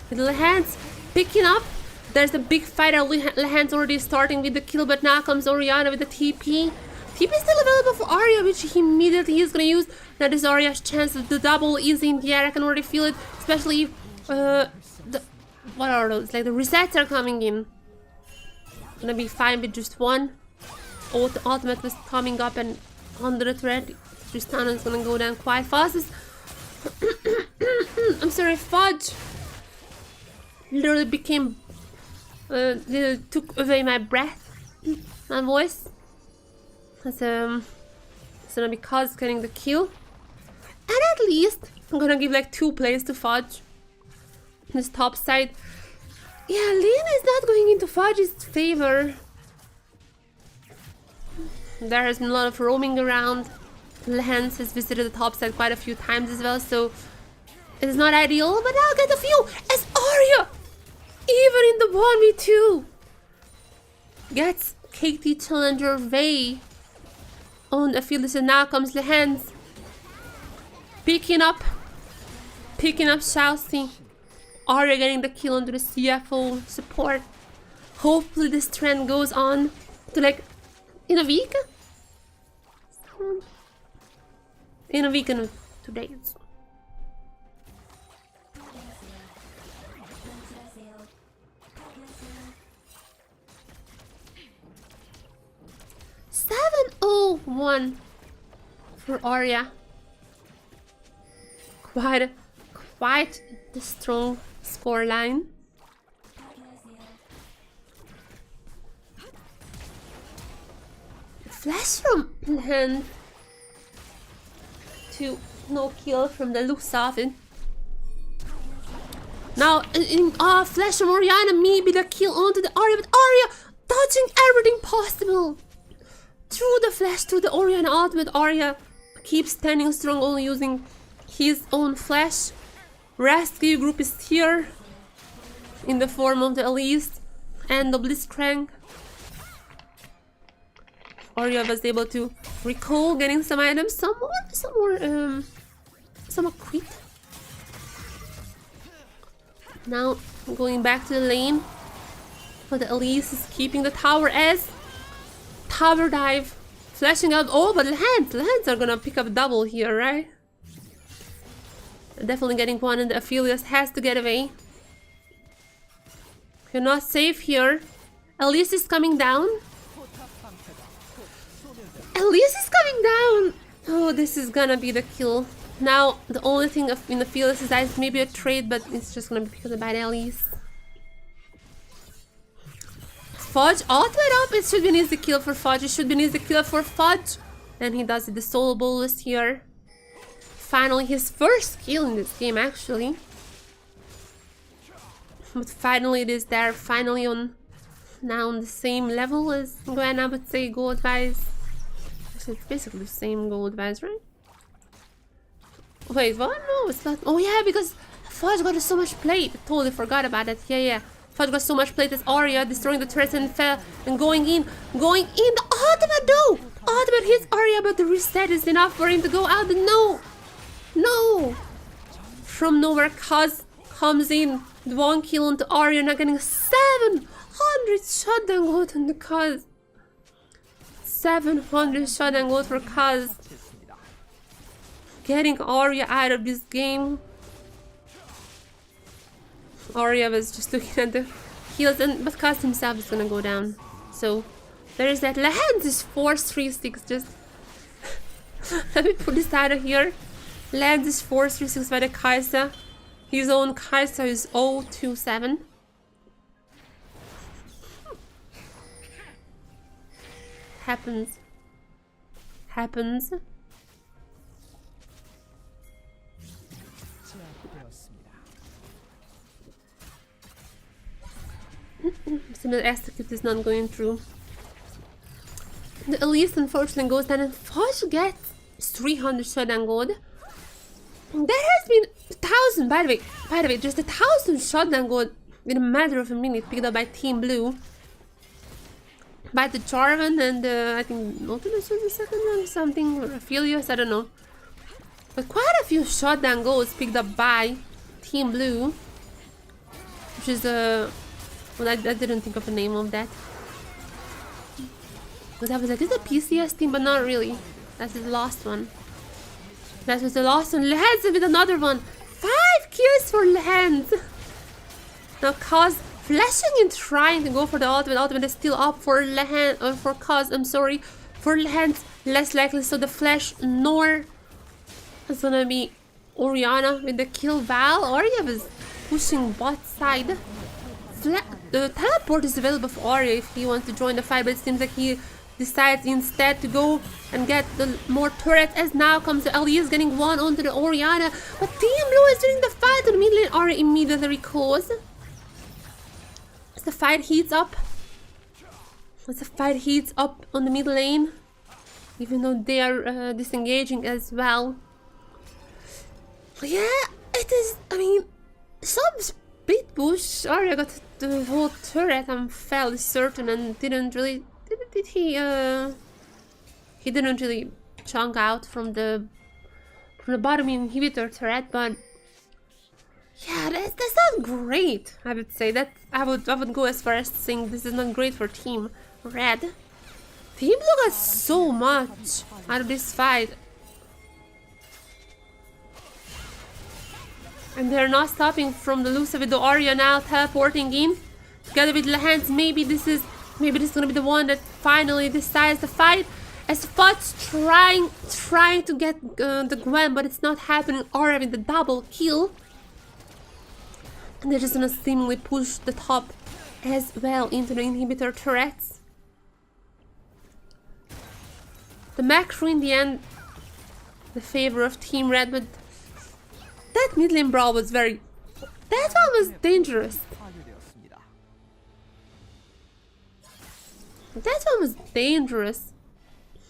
With Lehand's picking up. There's a big fight. Lehand's already starting with the kill, but now comes Orianna with the TP. TP is still available for Aria, which he immediately is gonna use. That is Aria's chance. The double is in the air. I can already feel it, especially what are those? Like the resets are coming in. Gonna be fine with just one. Oh, the ultimate was coming up and under the threat. Tristana is gonna go down quite fast. I'm sorry, Fudge literally became took away my breath, my voice. That's gonna be Cuz getting the kill. And at least I'm gonna give like 2 plays to Fudge. This top side. Yeah, Lillia is not going into Fudge's favor. There has been a lot of roaming around. Lehans has visited the top side quite a few times as well, so it's not ideal, but I'll get a few as Aria, even in the 1v2, gets KT Challenger Vey on a field. So now comes Lehans, picking up Shousty. Aria getting the kill onto the CFO support. Hopefully this trend goes on to like in a week. In a week and 2 days. $701 for Aria. Quite the strong scoreline. Flash from hand to no kill from the Lusafin. Now, flash from Orianna, maybe the kill onto the Aria, but Aria dodging everything possible. Through the flash, through the Orianna ultimate, Aria keeps standing strong, only using his own flash. Rescue group is here in the form of the Elise and the Blitzcrank. Aria was able to recall, getting some items, some more crit. Now going back to the lane, but the Elise is keeping the tower as tower dive, flashing out. Oh, but the hands are gonna pick up double here, right? Definitely getting one, and the Aphelios has to get away. You're not safe here. Elise is coming down. Elise is coming down. Oh, this is gonna be the kill. Now, the only thing in the field is that maybe a trade, but it's just gonna be because of bad Elise. Fudge ultimate up. It should be an easy kill for Fudge. It should be an easy kill for Fudge. And he does it. The solo bolus here. Finally, his first kill in this game, actually. But finally, it is there. Finally, now on the same level as Gwen, I would say, gold-wise. Actually, it's basically the same gold-wise, right? Wait, what? No, it's not. Oh, yeah, because Fudge got so much plate. I totally forgot about it. Yeah. Fudge got so much plate as Aria, destroying the turret and fell and going in. The ultimate, though! Ultimate hits Aria, but the reset is enough for him to go out. But no! From nowhere, Kaz comes in. The 1 kill onto Aria, not getting 700 shutdown gold on the Kaz. 700 shutdown gold for Kaz. Getting Aria out of this game. Aria was just looking at the heals, but Kaz himself is gonna go down. So there is that. Lehans is 436. Just let me put this out of here. Lehans is 436 by the Kai'Sa. His own Kai'Sa is 027. Happens. Similar execute is not going through. The Elise unfortunately goes down, and Fudge gets 300 shutdown gold. There has been 1,000, by the way, just 1,000 shutdown gold in a matter of a minute, picked up by Team Blue. By the Jarvan and I think Nautilus was the second one or something, or Aphelios, I don't know. But quite a few shutdown golds picked up by Team Blue. Which is well, I didn't think of the name of that. But I was like, it's a PCS team, but not really. That's the last one. That was the last one. Lehans with another one. 5 kills for Lehans. Now Kaz flashing and trying to go for the ultimate. Ultimate is still up for Lehans, for Kaz, I'm sorry. For Lehans, less likely. So the flash nor is gonna be Orianna with the kill. Val. Aria was pushing bot side. The teleport is available for Aria if he wants to join the fight, but it seems like he decides instead to go and get the more turrets, as now comes the Elise getting one onto the Orianna. But Team Blue is doing the fight on the mid lane. Aria immediately recalls. As the fight heats up. On the mid lane. even though they are disengaging as well. Yeah, it is. I mean, some speed push. Aria got the whole turret. I'm fairly certain, and didn't really. Did he? He didn't really chunk out from the bottom inhibitor turret, but yeah, that's not great. I would say that I would go as far as saying this is not great for Team Red. Team Blue got so much out of this fight, and they're not stopping from the Lucia with the Aria now teleporting in together with Lehans. Maybe this is gonna be the one that finally decides the fight. As Spot's trying to get the Gwen, but it's not happening. Aria with the double kill, and they're just gonna seemingly push the top as well into the inhibitor turrets. The macro in the end, the favor of Team Red, but that mid lane brawl was very. That one was dangerous. That one was dangerous.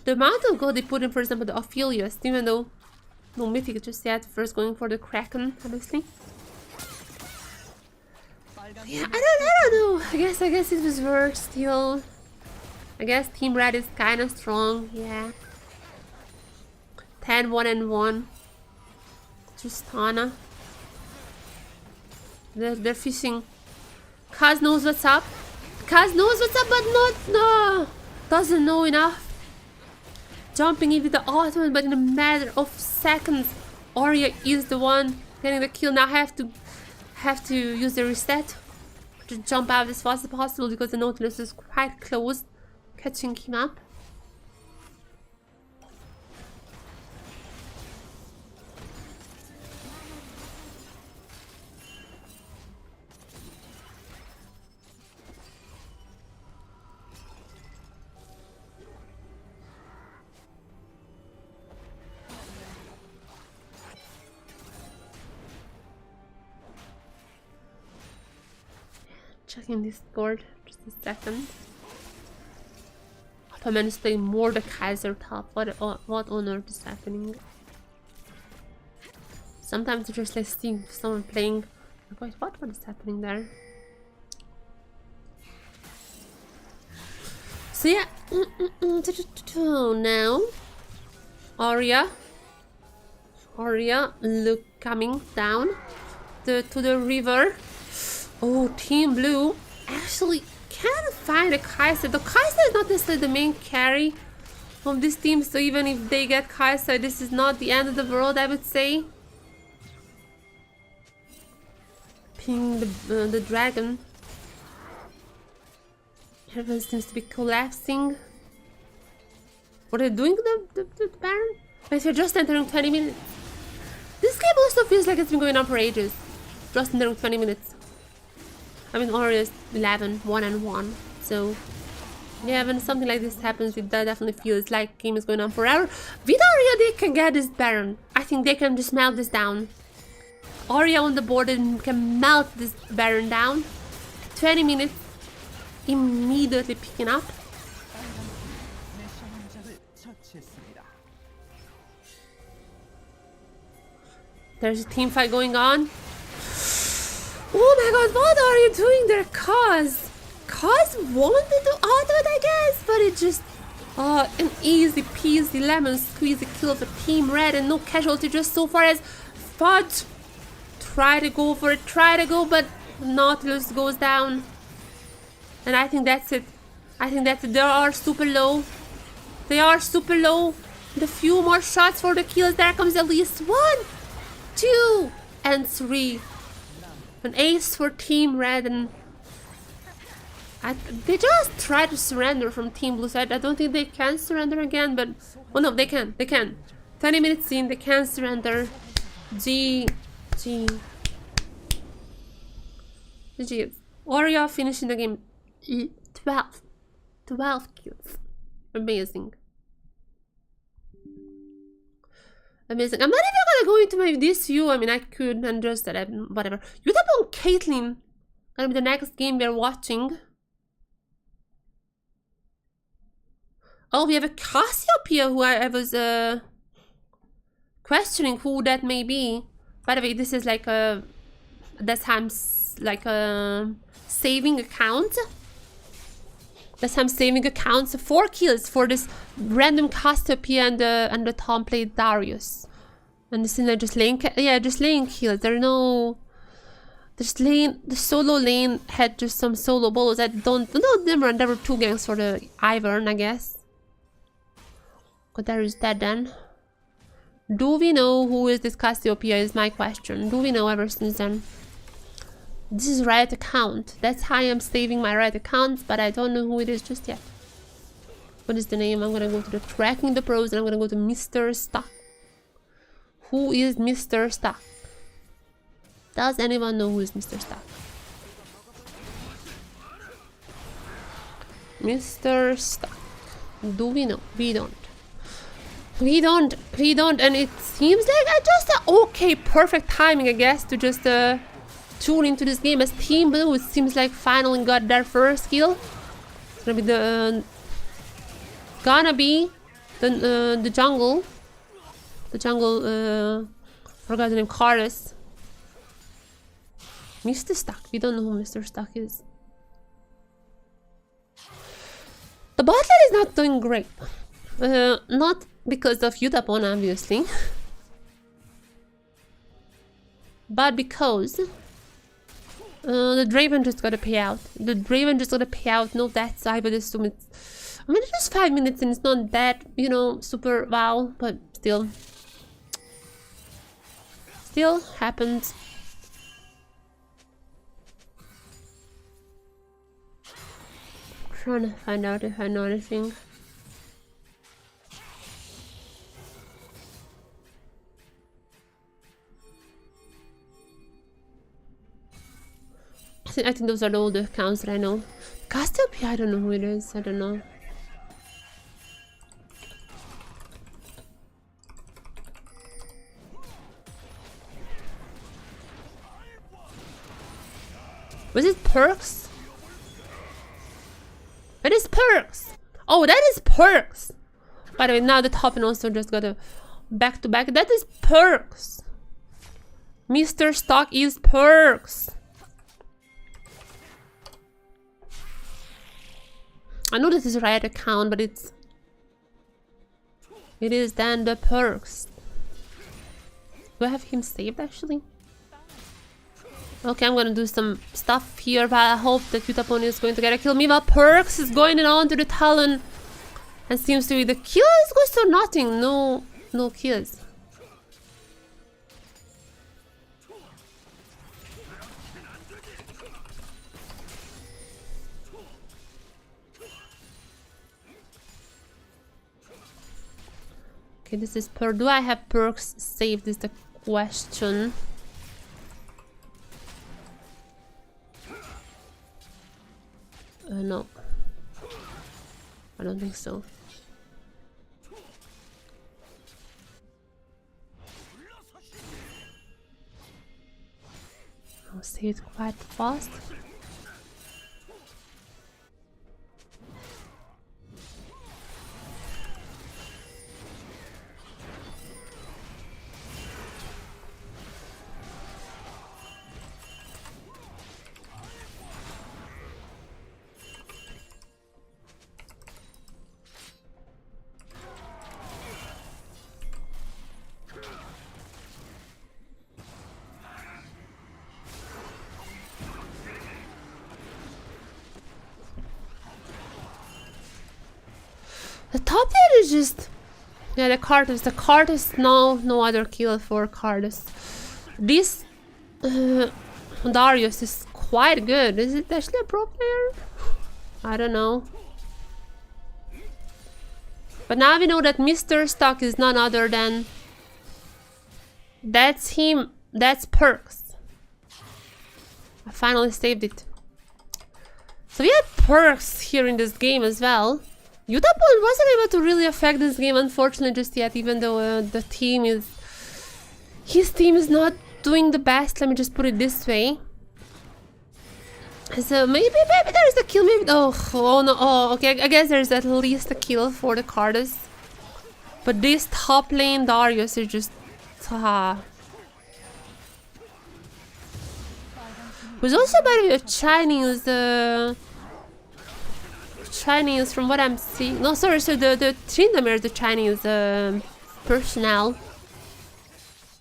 The amount of gold they put in, for example, the Ophelius, even though no mythic just yet, first going for the Kraken, obviously. Yeah, I don't know. I guess it was worth still. I guess Team Red is kind of strong, yeah. 10-1-1. Tristana. They're fishing. Kaz knows what's up. Kaz knows what's up, but no, doesn't know enough. Jumping into the ultimate, but in a matter of seconds, Aria is the one getting the kill. Now I have to use the reset to jump out as fast as possible because the Nautilus is quite close, catching him up. Checking Discord, just a second. apaMEN is playing more the Kaiser top. What on earth is happening? Sometimes you just like seeing someone playing. Wait, what is happening there? So yeah, now Aria look coming down to the river. Oh, Team Blue actually can't find a Kai'Sa. The Kai'Sa is not necessarily the main carry of this team, so even if they get Kai'Sa, this is not the end of the world, I would say. Ping the dragon. Everyone seems to be collapsing. What are they doing to the Baron? Wait, you're just entering 20 minutes. This game also feels like it's been going on for ages. Just entering 20 minutes. I mean, Aria is 11-1-1, so yeah, when something like this happens, it definitely feels like the game is going on forever. With Aria, they can get this Baron. I think they can just melt this down. Aria on the board and can melt this Baron down. 20 minutes, immediately picking up. There's a team fight going on. Oh my god, what are you doing there, Kaz? Kaz wanted to ultimate, I guess, but it just... an easy peasy lemon squeezy kill for Team Red and no casualty just so far as Fudge. Try to go for it, but Nautilus goes down. And I think that's it. They are super low. The few more shots for the kills, there comes at least 1, 2, and 3. An ace for Team Red, and they just try to surrender from Team Blue side. I don't think they can surrender again, but oh no, they can. 20 minutes in, they can surrender. GG. Aria finishing the game 12 kills. Amazing. I'm not even gonna go into this view. I mean, I could and just whatever. Yutapon Caitlyn gonna be the next game we're watching. Oh, we have a Cassiopeia who I was questioning who that may be. By the way, this is like a that's how I'm like a saving account. That's how I'm saving accounts. 4 kills for this random Cassiopeia and the Tom played Darius. And this is just lane, just lane kills. There are no. This lane, the solo lane had just some solo balls. I don't know. There were 2 gangs for the Ivern, I guess. But there is that then. Do we know who is this Cassiopeia is my question. Do we know ever since then? This is Riot account. That's how I'm saving my Riot account, but I don't know who it is just yet. What is the name? I'm gonna go to the tracking the pros and I'm gonna go to Mr. Stock. Who is Mr. Stock? Does anyone know who is Mr. Stock? Mr. Stock. Do we know? We don't. We don't, and it seems like just a okay, perfect timing, I guess, to just tune into this game as Team Blue. It seems like finally got their first kill. It's gonna be the jungle. The jungle, forgot the name, Cardus. Mr. Stock. We don't know who Mr. Stock is. The bot lane is not doing great. Not because of Yutapon, obviously. But because the Draven just got a payout. The Draven just got a payout. No deaths. I would assume it's. I mean, it's just 5 minutes and it's not that, you know, super wow, but still. Still happens. Trying to find out if I know anything. I think those are the older accounts that I know. Cassiopeia, I don't know who it is. I don't know. Was it Perks? It is Perks! Oh, that is Perks! By the way, now the top and also just got a back-to-back. That is Perks! Mr. Stock is Perks! I know this is a Riot account, but it is then the Perks. Do I have him saved actually? Okay, I'm gonna do some stuff here, but I hope that Yutapon is going to get a kill. Meanwhile, Perks is going on to the Talon. And seems to be the kill is goes to nothing. No kills. Okay, this is do I have Perks saved is the question. No. I don't think so. I'll say it quite fast. The top there is just... Yeah, the Cardus. The Cardus, no other kill for Cardus. This Darius is quite good. Is it actually a pro player? I don't know. But now we know that Mr. Stock is none other than... That's him. That's Perks. I finally saved it. So we had Perks here in this game as well. Yutapon wasn't able to really affect this game, unfortunately, just yet, even though the team is... His team is not doing the best, let me just put it this way. So maybe there's a kill. Maybe oh no. Oh, okay. I guess there's at least a kill for the Cardus. But this top lane Darius is just was also, by the way, a Chinese from what I'm seeing. No, sorry, so the Tryndamere, the Chinese personnel,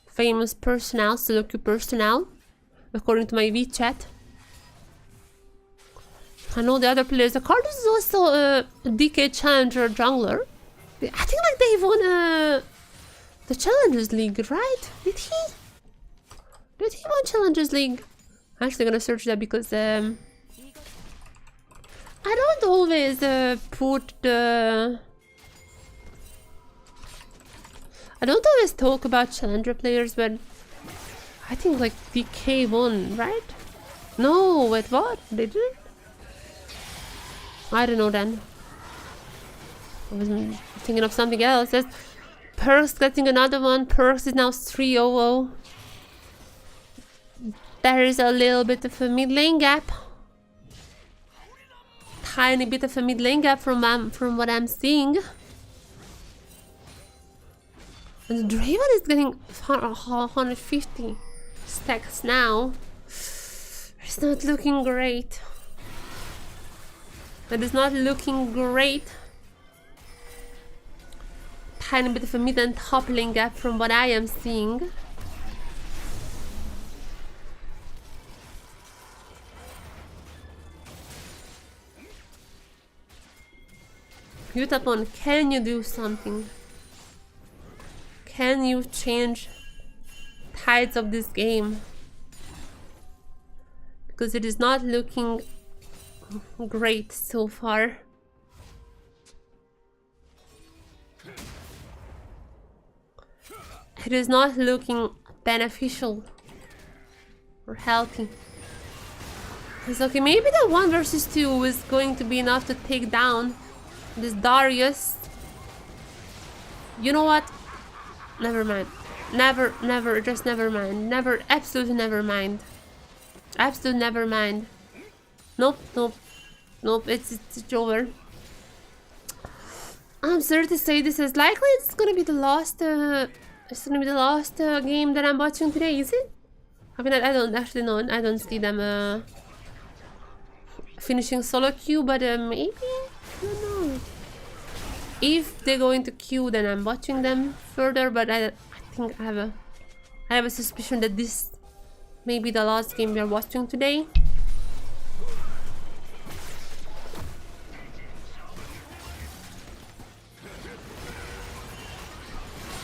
famous personnel, Sudoku personnel, according to my WeChat. I know the other players. The Cardus is also a DK Challenger jungler. I think like they won the Challengers League, right? Did he win Challengers League? I'm actually gonna search that because I don't always put the... I don't always talk about Challenger players, but I think like DK won, right? No, wait, what? They didn't? I don't know then. I was thinking of something else. There's Perks getting another one. Perks is now 3-0-0. There is a little bit of a mid lane gap. Tiny bit of a mid lane gap from what I'm seeing. And Draven is getting 150 stacks now. It's not looking great. That is not looking great. Tiny bit of a mid and top lane gap from what I am seeing. Yutapon, can you do something? Can you change tides of this game? Because it is not looking great so far. It is not looking beneficial or healthy. It's okay, maybe the 1 versus 2 is going to be enough to take down this Darius. You know what? Never mind. Never, just never mind. Never, absolutely never mind. Absolutely never mind. Nope, it's over. I'm sorry to say this is likely it's gonna be the last game that I'm watching today, is it? I mean, I don't actually know. I don't see them finishing solo queue, but maybe? I don't know. If they go into queue, then I'm watching them further, but I think I have a suspicion that this may be the last game we are watching today.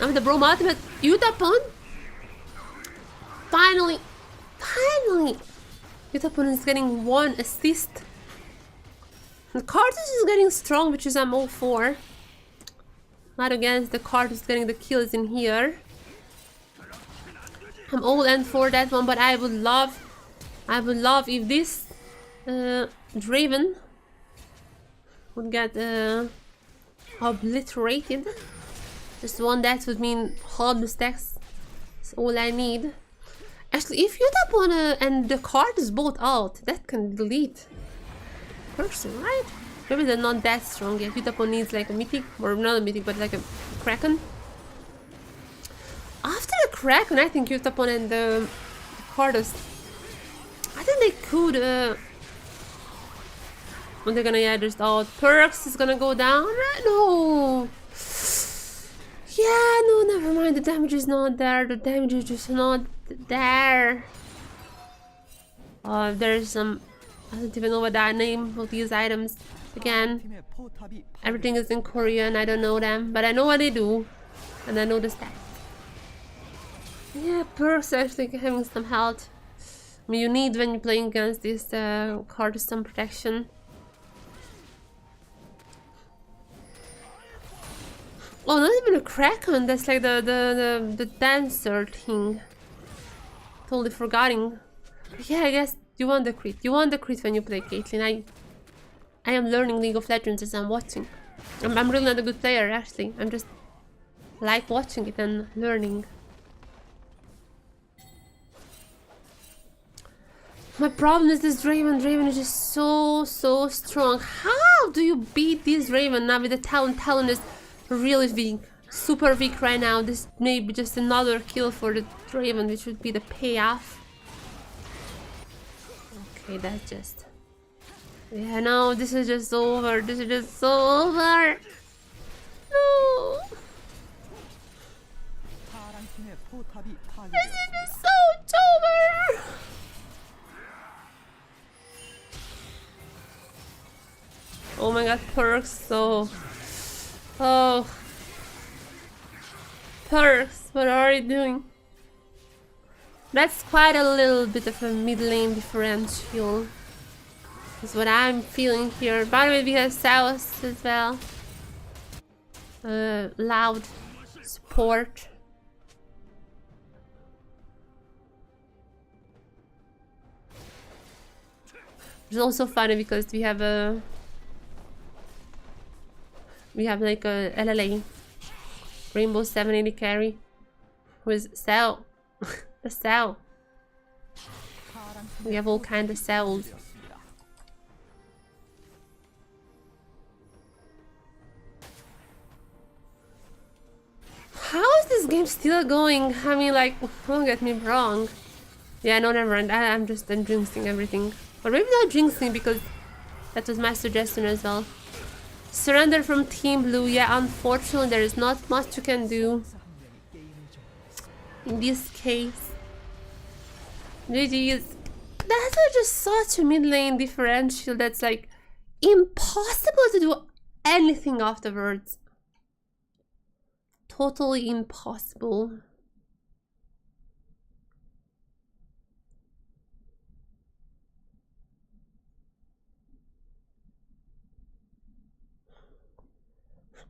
I'm the Bro Ultimate Yutapon. Finally! Yutapon is getting 1 assist. And Cardus is getting strong, which is I'm all for. Not against the Cardus getting the kills in here. I'm all in for that one, but I would love if this Draven would get obliterated. Just one that would mean all the stacks. That's all I need. Actually, if Yutapon and the card is both out, that can delete person, right? Maybe they're not that strong yet. Yutapon needs like a mythic, or not a mythic, but like a Kraken. After the Kraken, I think Yutapon and the Cardus, I think they could. When they're gonna, yeah, just out. Perks is gonna go down. No. Yeah, no, never mind. The damage is not there. The damage is just not there. There's some. I don't even know what that name of these items. Again, everything is in Korean. I don't know them, but I know what they do, and I know the stats. Yeah, perks actually having some health. I mean, you need when you're playing against this card some protection. Oh, not even a Kraken. That's like the dancer thing. Totally forgetting. Yeah, I guess you want the crit. You want the crit when you play Caitlyn. I am learning League of Legends as I'm watching. I'm really not a good player, actually. I'm just like watching it and learning. My problem is this Draven. Draven is just so strong. How do you beat this Draven now with the Talon? Talon is really weak. Super weak right now. This may be just another kill for the Draven, which would be the payoff. Okay, that's just... Yeah, no, this is just over. This is just so over. No. This is just so over. Oh my god, perks, so... Oh. Perks, what are you doing? That's quite a little bit of a mid lane differential. Is what I'm feeling here. By the way, we have South as well. Loud support. It's also funny because we have like a LLA Rainbow 780 carry with Cell. The Cell. We have all kinds of cells. How is this game still going? I mean, like, don't get me wrong. Yeah, no, never mind. I'm jinxing everything. Or maybe not jinxing because that was my suggestion as well. Surrender from Team Blue. Yeah, unfortunately, there is not much you can do in this case. GG's. That's just such a mid lane differential that's like impossible to do anything afterwards. Totally impossible.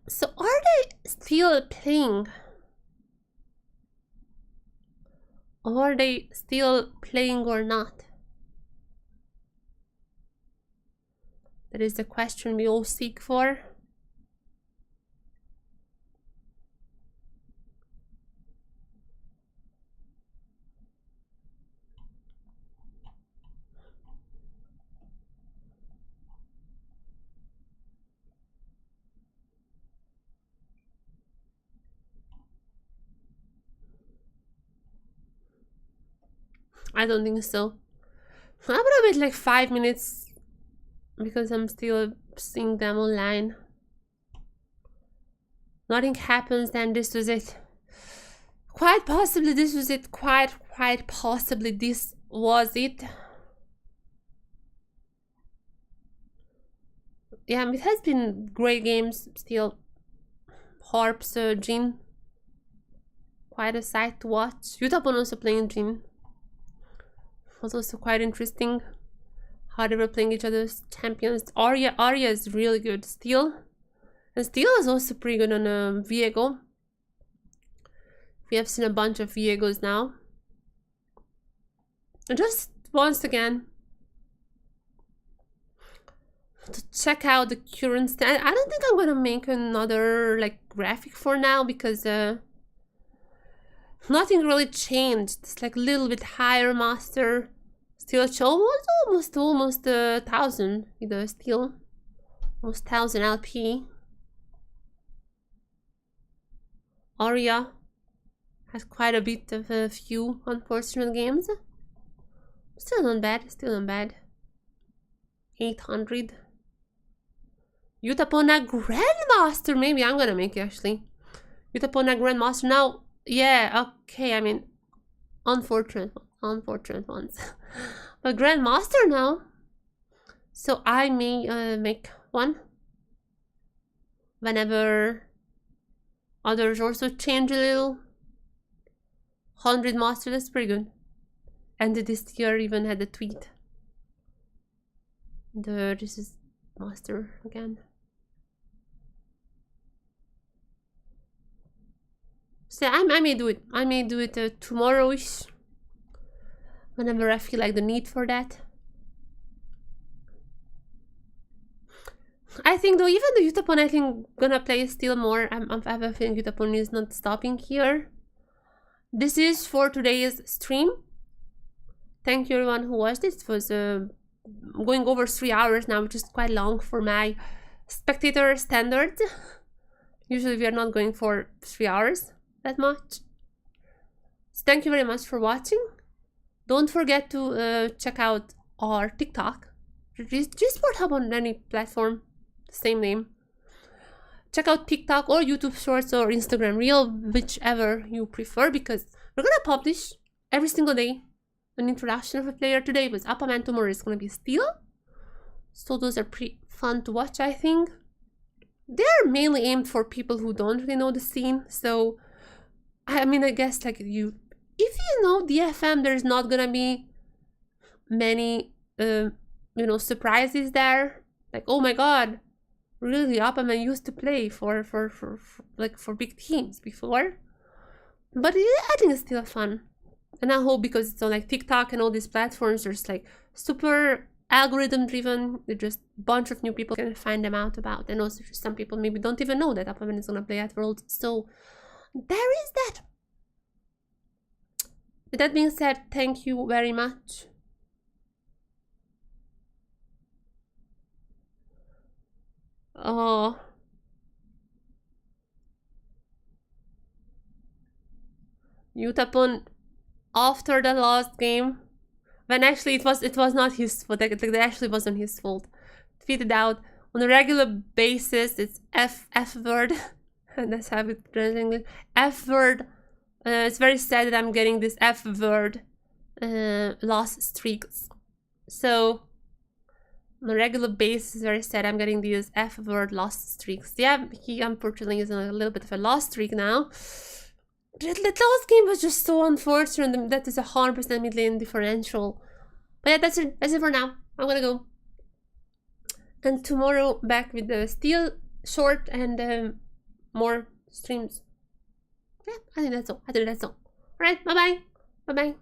So are they still playing? Are they still playing or not? That is the question we all seek for. I don't think so. I'm gonna wait like 5 minutes because I'm still seeing them online. Nothing happens, then this was it. Quite possibly this was it. Quite possibly this was it. Yeah, it has been great games still. Harps, Jhin. Quite a sight to watch. Yutapon also playing Jhin. Was also quite interesting how they were playing each other's champions. Aria is really good. Steal, and Steal is also pretty good on Viego. We have seen a bunch of Viegos now. And just once again to check out the current stat. I don't think I'm gonna make another like graphic for now because nothing really changed. It's like a little bit higher master. Still almost 1,000 either still. Almost 1,000 LP. Aria has quite a bit of a few unfortunate games. Still not bad, still not bad. 800. Yutapon a Grandmaster. Maybe I'm gonna make it actually. Yutapon a Grandmaster now. Yeah, okay, I mean, unfortunate ones. But Grandmaster now. So I may make one. Whenever others also change a little. 100 Master, that's pretty good. And this year even had a tweet. This is Master again. So I may do it. I may do it tomorrow-ish. Whenever I feel like the need for that. I think though, even the Yutapon, I think gonna play still more. I have a feeling Yutapon is not stopping here. This is for today's stream. Thank you everyone who watched this. It was going over 3 hours now, which is quite long for my spectator standard. Usually we are not going for 3 hours that much. So thank you very much for watching. Don't forget to check out our TikTok. Just put up on any platform, same name. Check out TikTok or YouTube Shorts or Instagram Reel, whichever you prefer, because we're gonna publish every single day an introduction of a player. Today was apaMEN, tomorrow is gonna be Steal. So those are pretty fun to watch, I think. They're mainly aimed for people who don't really know the scene. So I mean, I guess like if you know DFM, there's not gonna be many you know, surprises there. Like, oh my god, really, apaMEN used to play for big teams before. But I think it's still fun. And I hope, because it's on like TikTok and all these platforms, there's like super algorithm driven, just a bunch of new people can find them out about. And also some people maybe don't even know that apaMEN is gonna play at Worlds. So there is that. With that being said, thank you very much. Oh, Yutapon, after the last game, when actually it was not his fault, like, that actually wasn't his fault. Tweeted out on a regular basis, it's F word, and that's how it translates. F word. It's very sad that I'm getting this F word loss streaks. So on a regular basis, very sad I'm getting these F word loss streaks. Yeah, he unfortunately is on a little bit of a loss streak now. The last game was just so unfortunate, and that is 100% mid lane differential. But yeah, that's it for now. I'm gonna go. And tomorrow back with the Steal short and more streams. Yeah, I think that's all. Alright, bye bye. Bye bye.